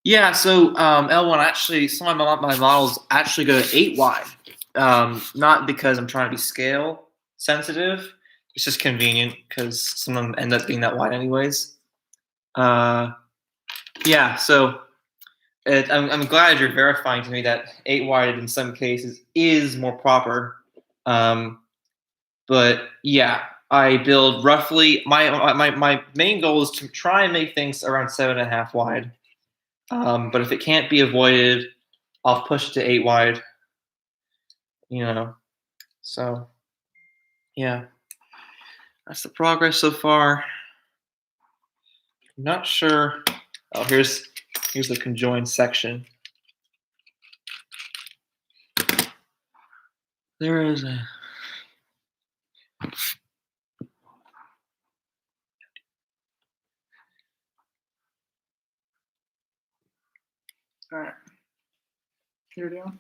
Yeah, so L1 actually, some of my models actually go to 8 wide. Not because I'm trying to be scale sensitive. It's just convenient because some of them end up being that wide anyways. Yeah, so I'm glad you're verifying to me that 8 wide in some cases is more proper. But yeah, I build roughly my main goal is to try and make things around 7.5 wide. But if it can't be avoided, I'll push it to 8 wide. So yeah, that's the progress so far. I'm not sure. Oh, here's the conjoined section. There is a. All right. Here we go.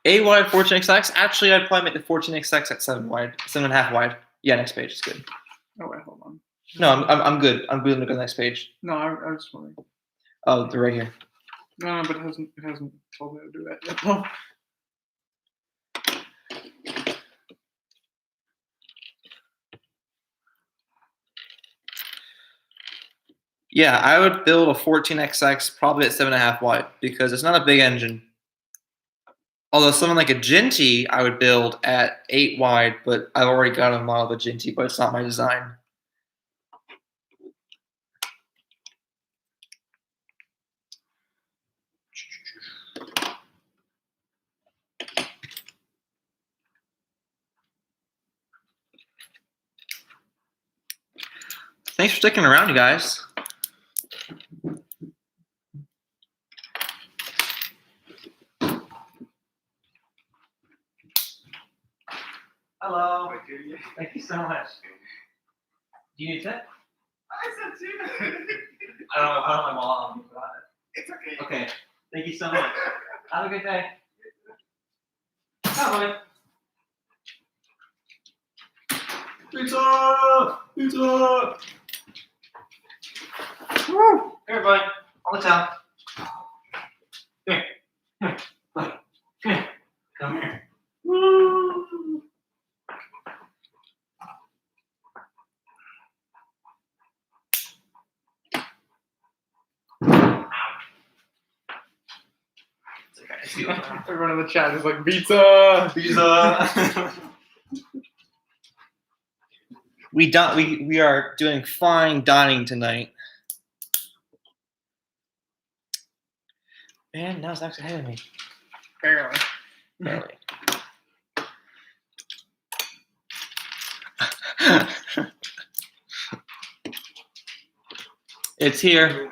8 wide, 14xx. Actually, I'd probably make the 14xx at 7 wide, 7.5 wide. Yeah, next page is good. Oh wait, hold on. No, I'm good. I'm good to go to the next page. No, I was just wondering. Oh, they're right here. No, but it hasn't told me to do that yet. though. Yeah, I would build a 14xx probably at 7.5 wide because it's not a big engine. Although something like a Ginty, I would build at 8 wide, but I've already got a model of a Ginty, but it's not my design. Thanks for sticking around, you guys. Hello. Thank you so much. Do you need tip? I said too. I don't have my wallet on me for that. It's okay. Okay. Thank you so much. Have a good day. Bye. Pizza! Pizza! Woo! Here, bud. On the town. Here. Here. Bud. Here. Come here. Woo! It's okay. Everyone in the chat is like pizza. Pizza! We are doing fine dining tonight. Man, now it's actually ahead of me. Barely. Barely. It's here.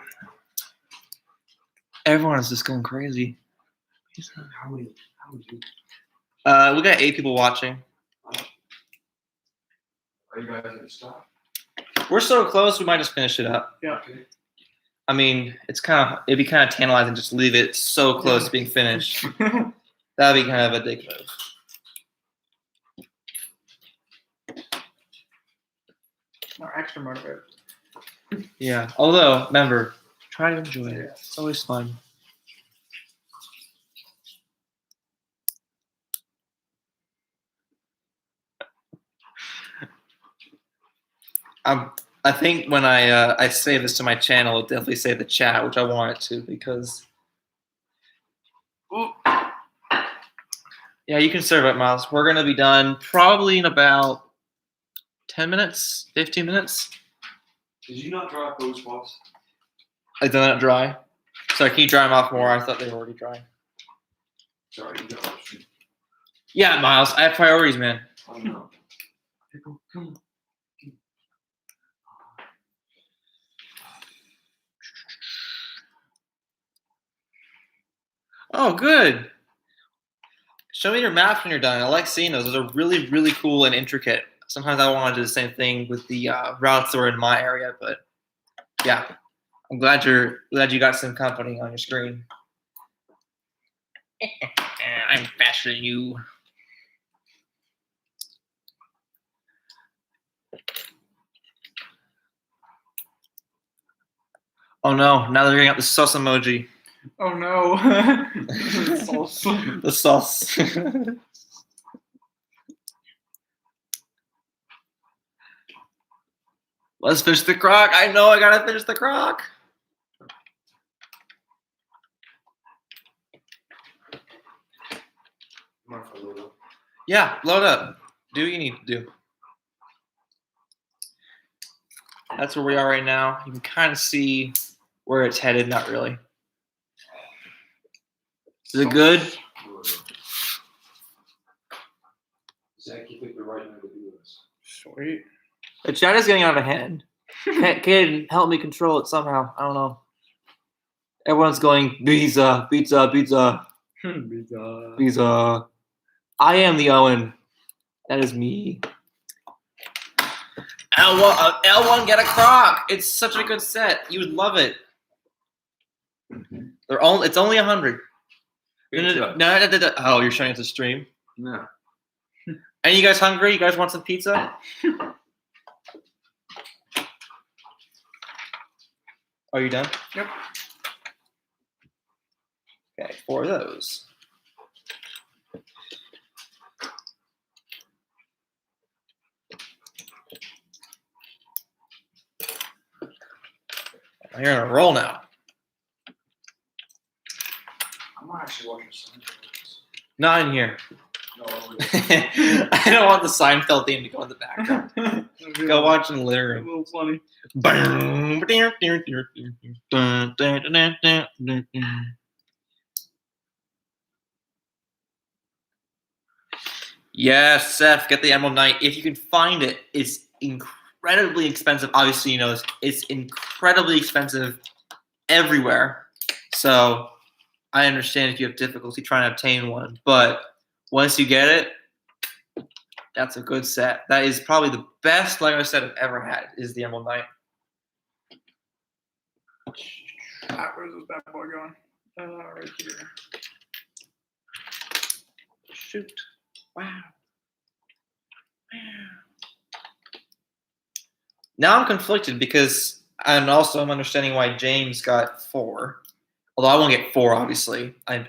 Everyone is just going crazy. How many? We got 8 people watching. Are you guys gonna stop? We're so close, we might just finish it up. Yeah. Okay. I mean, it'd be kind of tantalizing just leave it so close to being finished. That'd be kind of a dick move. Or extra motivated. Yeah. Although, remember, try to enjoy it. It's always fun. I think when I say this to my channel, it'll definitely say the chat, which I want it to because. Ooh. Yeah, you can serve it, Miles. We're gonna be done probably in about 10 minutes, 15 minutes. Did you not dry up those spots? Like they're not dry. So can you dry them off more? I thought they were already dry. Sorry, you got Yeah, Miles. I have priorities, man. I don't know. Come on. Oh, good. Show me your maps when you're done. I like seeing those. Those are really, really cool and intricate. Sometimes I want to do the same thing with the routes that are in my area, but yeah, I'm glad you got some company on your screen. I'm faster than you. Oh no! Now they're getting out the sauce emoji. Oh no. Sauce. The sauce. Let's finish the croc. I know I gotta finish the croc. Yeah, load up. Do what you need to do. That's where we are right now. You can kind of see where it's headed. Not really. Is it good? Zach, you think the right man to do this? Sweet. The chat is getting out of hand. Kid, help me control it somehow. I don't know. Everyone's going pizza, pizza, pizza, Bizarre. pizza. I am the Owen. That is me. L1 get a croc. It's such a good set. You would love it. It's only 100. No. Oh, you're showing it to stream. No. Are you guys hungry? You guys want some pizza? Are you done? Yep. Okay, 4 of those. You're on a roll now. I'm not actually watching Seinfeld. Not in here. No, I don't want the Seinfeld theme to go in the background. Go watch in the living A room. little funny. Yes, Seth, get the Emerald Knight. If you can find it, it's incredibly expensive. Obviously, you know it's incredibly expensive everywhere. So I understand if you have difficulty trying to obtain one, but once you get it, that's a good set. That is probably the best Lego set I've ever had. Is the Emerald Knight. Where's this bad boy going? Right here. Shoot! Wow. Now I'm conflicted because, and also I'm understanding why James got 4. Although I won't get 4, obviously. I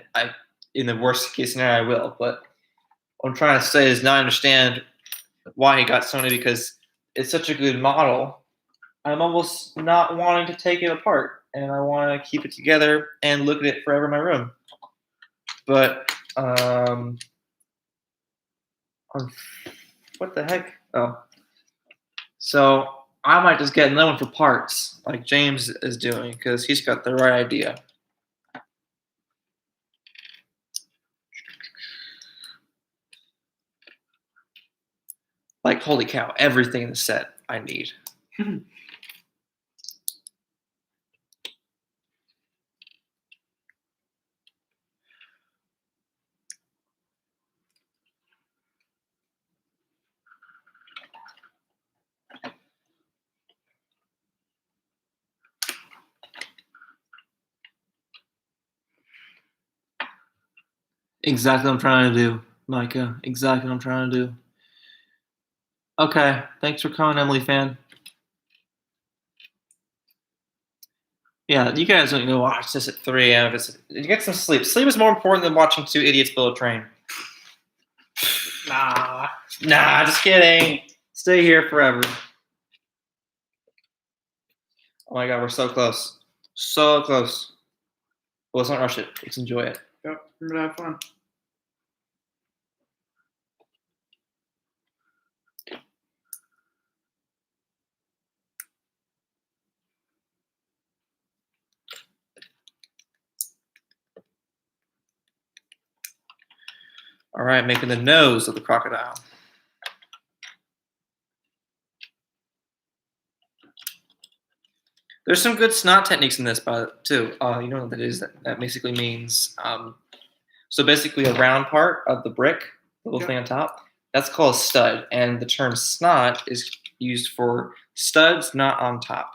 in the worst case scenario I will. But what I'm trying to say is now I understand why he got so many because it's such a good model. I'm almost not wanting to take it apart, and I want to keep it together and look at it forever in my room. But what the heck? Oh, so I might just get another one for parts, like James is doing, because he's got the right idea. Like, holy cow, everything in the set I need. Exactly what I'm trying to do, Micah. Exactly what I'm trying to do. Okay, thanks for coming, Emily fan. Yeah, you guys don't go watch this at 3 a.m. You get some sleep. Sleep is more important than watching 2 idiots build a train. Nah. Nah, just kidding. Stay here forever. Oh my god, we're so close. So close. Well, let's not rush it. Let's enjoy it. Yep. Remember to have fun. All right, making the nose of the crocodile. There's some good snot techniques in this, too. You know what that is? That basically means so basically a round part of the brick, the little thing on top, that's called a stud, and the term snot is used for studs not on top.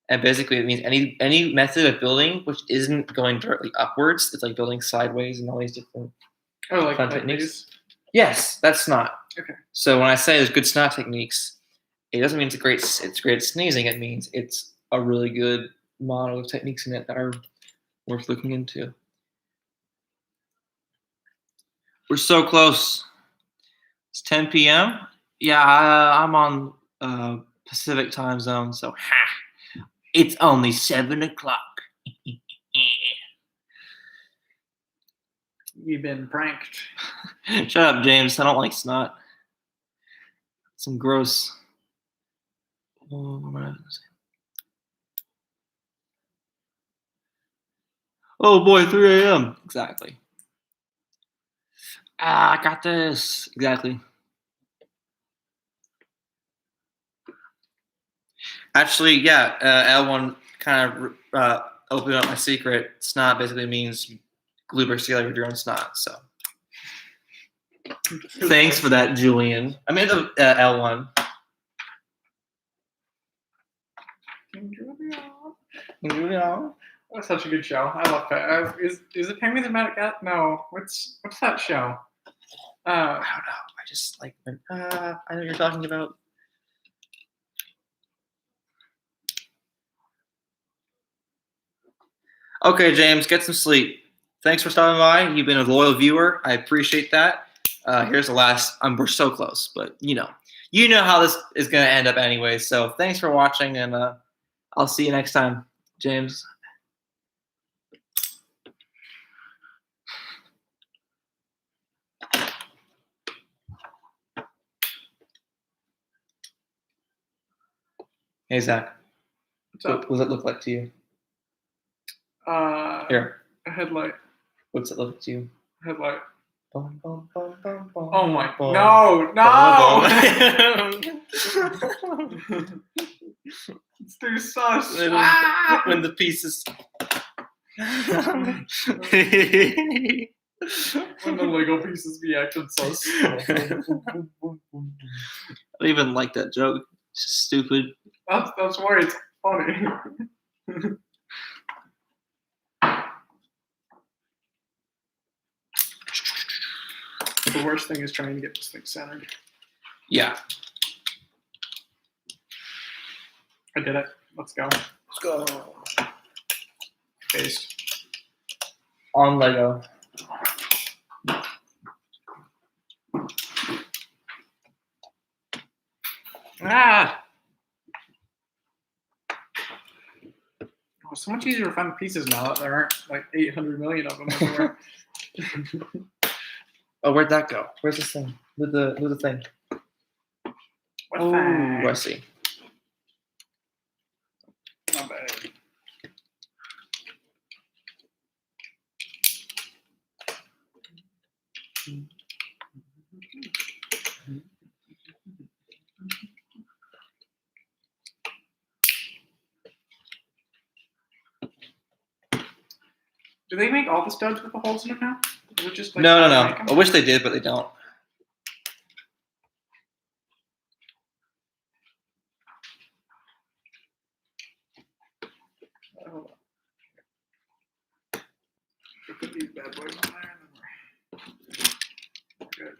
And basically, it means any method of building which isn't going directly upwards. It's like building sideways and all these different like techniques. these? Yes, that's snot. Okay. So when I say there's good snot techniques, it doesn't mean it's great at sneezing. It means it's a really good model of techniques in it that are worth looking into. We're so close. It's 10 p.m. Yeah, I'm on Pacific time zone, so it's only 7 o'clock. You've been pranked. Shut up, James. I don't like snot. Some gross. Oh boy, 3 a.m. Exactly. I got this. Exactly. Actually, yeah, L1 kind of opened up my secret. Snot basically means glue bricks together with your own snot. So thanks for that, Julian. I made the L1. Julian. That's such a good show. I love that. Is it Penguins and Madagascar? No. What's that show? I don't know. I just like. I know what you're talking about. Okay, James, get some sleep. Thanks for stopping by. You've been a loyal viewer. I appreciate that. Here's the last. We're so close, but you know how this is going to end up anyway. So thanks for watching, and I'll see you next time, James. Hey, Zach. What's up? What does it look like to you? Here. A headlight. What's it look like to you? Headlight. Bum, bum, bum, bum, bum, Oh my! bum, No! bum. It's too sus. When the pieces. When the Lego pieces be acting sus. I don't even like that joke. It's just stupid. That's why it's funny. The worst thing is trying to get this thing centered. Yeah. I did it. Let's go. Let's go. Paste. On Lego. Ah! Oh, it's so much easier to find the pieces now that there aren't like 800 million of them everywhere. Oh, where'd that go? Where's this thing? Where's the thing? What Oh, thing? I see. Not bad. Do they make all the studs with the holes in them now? Is it just like No. make 'em? I wish they did, but they don't. Hold on. We'll put these bad boys on there and then we're good.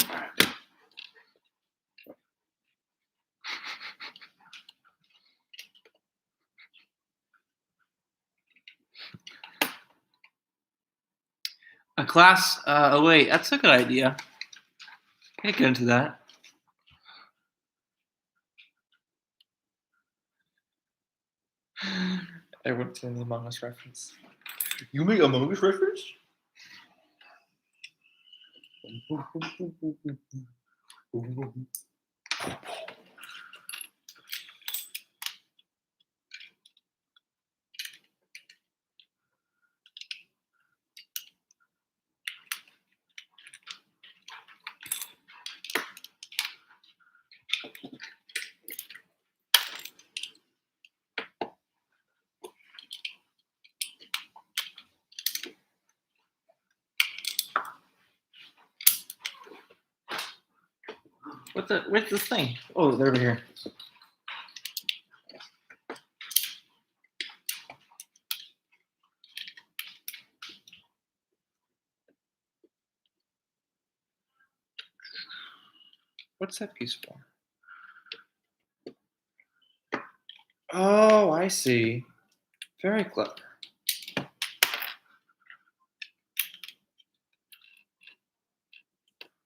Alright. A class. Oh wait, that's a good idea. Can't get into that. Everyone's in the Among Us reference. You make Among Us reference? Where's this thing? Oh, they're over here. What's that piece for? Oh, I see. Very clever.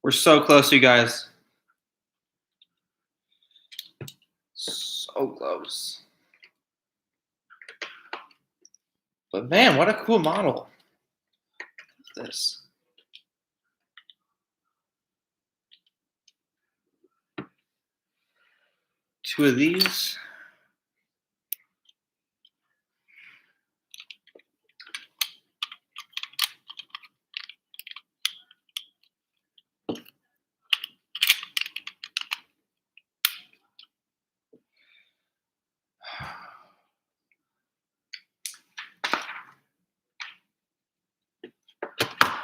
We're so close, you guys. So close. But man, what a cool model. Look at this. Two of these.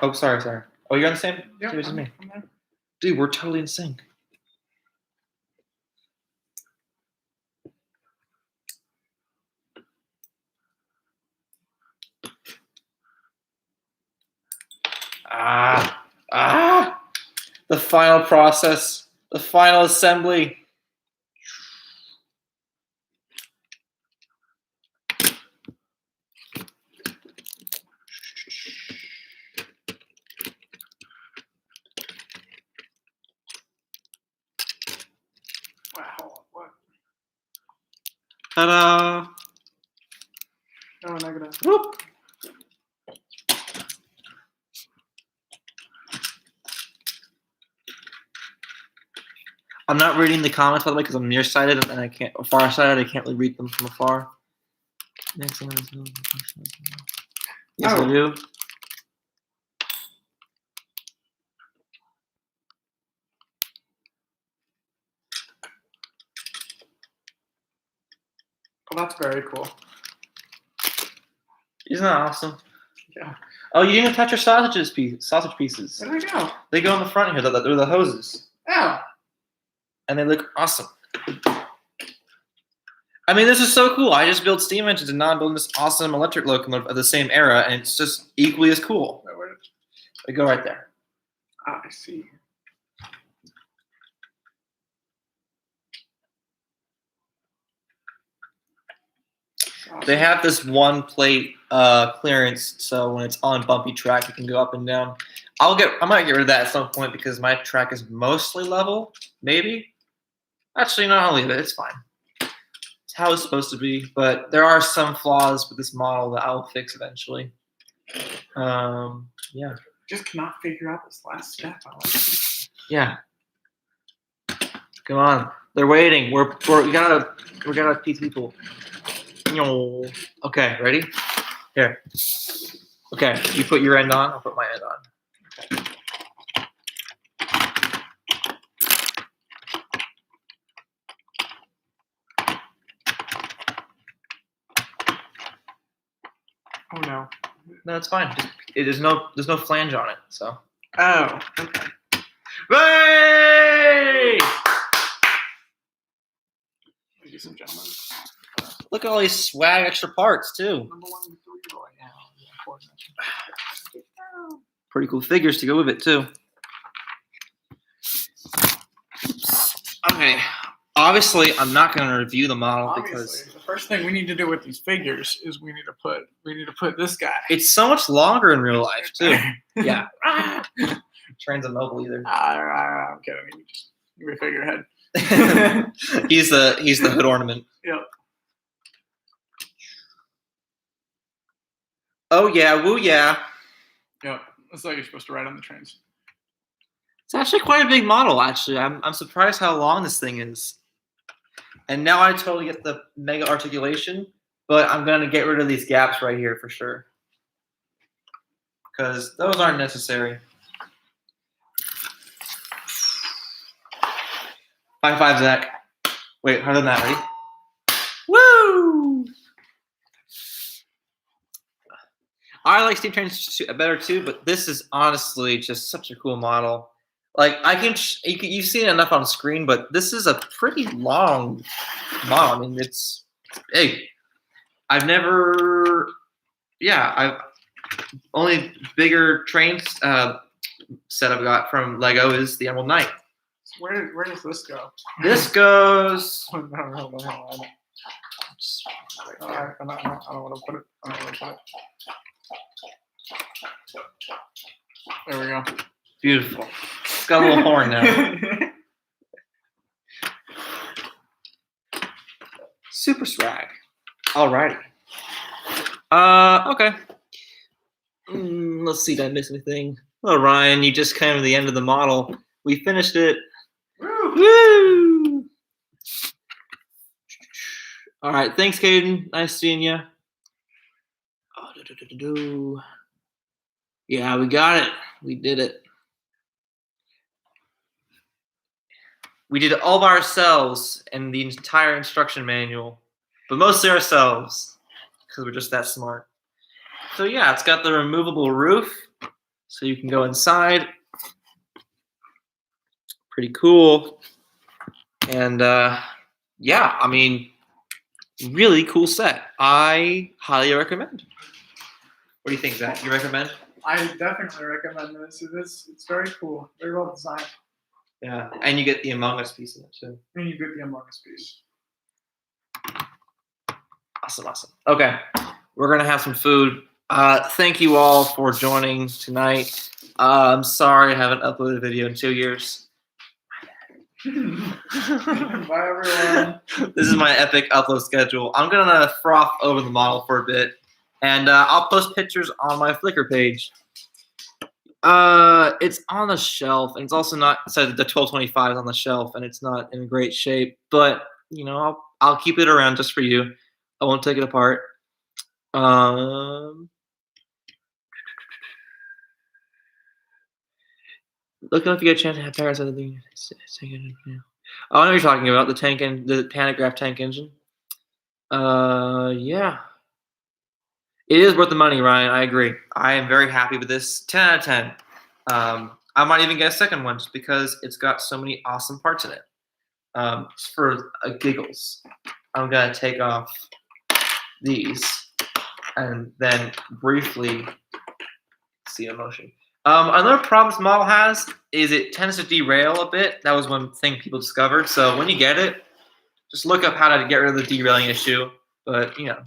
Oh, sorry. Oh, you're on the same Yep, page as me. I'm there. Dude, we're totally in sync. The final process, the final assembly. Wow, what? Ta-da! No, negative. Whoop. I'm not reading the comments, by the way, because I'm nearsighted and I can't, or farsighted. I can't really read them from afar. Yes, I do. Well, that's very cool. Isn't that awesome? Yeah. Oh, you didn't touch your sausage pieces. Where do they go? They go on the front here. They're the hoses, Oh. and they look awesome. I mean, this is so cool. I just built steam engines and now I'm building this awesome electric locomotive of the same era, and it's just equally as cool. Where did They go right there. I see. They have this one plate clearance, so when it's on bumpy track, it can go up and down. I might get rid of that at some point because my track is mostly level. Maybe. Actually, no, I'll leave it. It's fine. It's how it's supposed to be. But there are some flaws with this model that I'll fix eventually. Yeah. Just cannot figure out this last step. Yeah. Come on. They're waiting. We gotta teach people. Okay, ready? Here. Okay, you put your end on, I'll put my end on. Okay. Oh no. No, it's fine. There's no flange on it, so. Oh, okay. Hey! Ladies and gentlemen. Look at all these swag extra parts too. Number 1 and 3 boy. Yeah. Pretty cool figures to go with it too. Okay. Obviously, I'm not going to review the model because the first thing we need to do with these figures is we need to put this guy. it's so much longer in real life too. Yeah. Train's immobile either. I'm kidding. You just give me a figurehead. he's the hood ornament. Yep. Oh yeah, woo yeah. Yep. That's how you're supposed to ride on the trains. It's actually quite a big model. Actually, I'm surprised how long this thing is. And now I totally get the mega articulation, but I'm gonna get rid of these gaps right here for sure, because those aren't necessary. High five, Zach. Wait, harder than that. Ready? Woo! I like steam trains better too, but this is honestly just such a cool model. Like you've seen it enough on screen, but this is a pretty long model. I mean, it's big. I've only bigger trains set I've got from Lego is the Emerald Knight. So where does this go? This goes. I don't want to put it. There we go. Beautiful. It's got a little horn now. Super swag. Alrighty. Okay. Let's see, did I miss anything? Oh, Ryan, you just came to the end of the model. We finished it. Woo! All right, thanks, Caden. Nice seeing you. Oh, yeah, we got it. We did it. We did it all by ourselves and the entire instruction manual, but mostly ourselves because we're just that smart. So yeah, it's got the removable roof. So you can go inside. Pretty cool. And yeah, I mean, really cool set. I highly recommend. What do you think, Zach? You recommend? I definitely recommend this. It's very cool. Very well designed. Yeah, and you get the Among Us piece in it too. And you get the Among Us piece. Awesome. Okay, we're gonna have some food. Thank you all for joining tonight. I'm sorry I haven't uploaded a video in 2 years. Bye, everyone. This is my epic upload schedule. I'm gonna froth over the model for a bit, and I'll post pictures on my Flickr page. It's on the shelf, and it's also not. So the 1225 is on the shelf, and it's not in great shape. But you know, I'll keep it around just for you. I won't take it apart. Look up if you get a chance to have Paris other thing. Oh, I know what you're talking about, the pantograph tank engine. Yeah. It is worth the money, Ryan. I agree. I am very happy with this. 10 out of 10. I might even get a second one just because it's got so many awesome parts in it. Just for giggles, I'm gonna take off these and then briefly see in motion. Another problem this model has is it tends to derail a bit. That was one thing people discovered. So when you get it, just look up how to get rid of the derailing issue. But you know.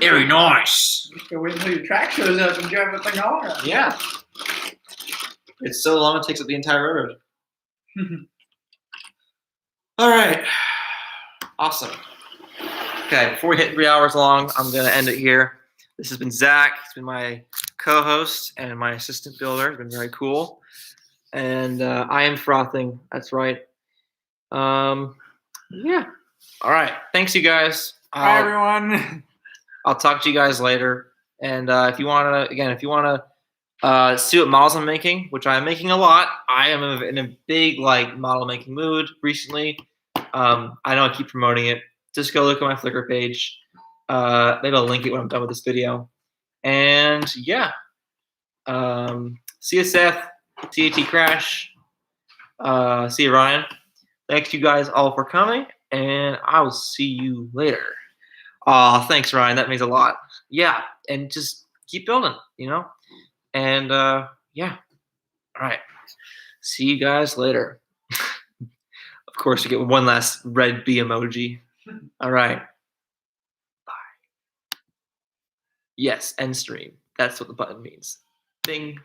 Very nice. You can wait until your track shows up and drive the thing all around. Yeah. It's so long it takes up the entire road. All right. Awesome. Okay, before we hit 3 hours long, I'm going to end it here. This has been Zach. He's been my co-host and my assistant builder. It's been very cool. And I am frothing. That's right. Yeah. All right. Thanks, you guys. Bye, everyone. I'll talk to you guys later. And if you want to see what models I'm making, which I'm making a lot, I am in a big model making mood recently. I know I keep promoting it. Just go look at my Flickr page. Maybe I'll link it when I'm done with this video. And yeah. See you, Seth. TAT Crash. See you, Ryan. Thanks you guys all for coming, and I will see you later. Aw, thanks, Ryan. That means a lot. Yeah, and just keep building, you know? And yeah. All right. See you guys later. Of course, you get one last red B emoji. All right. Bye. Yes, end stream. That's what the button means. Bing.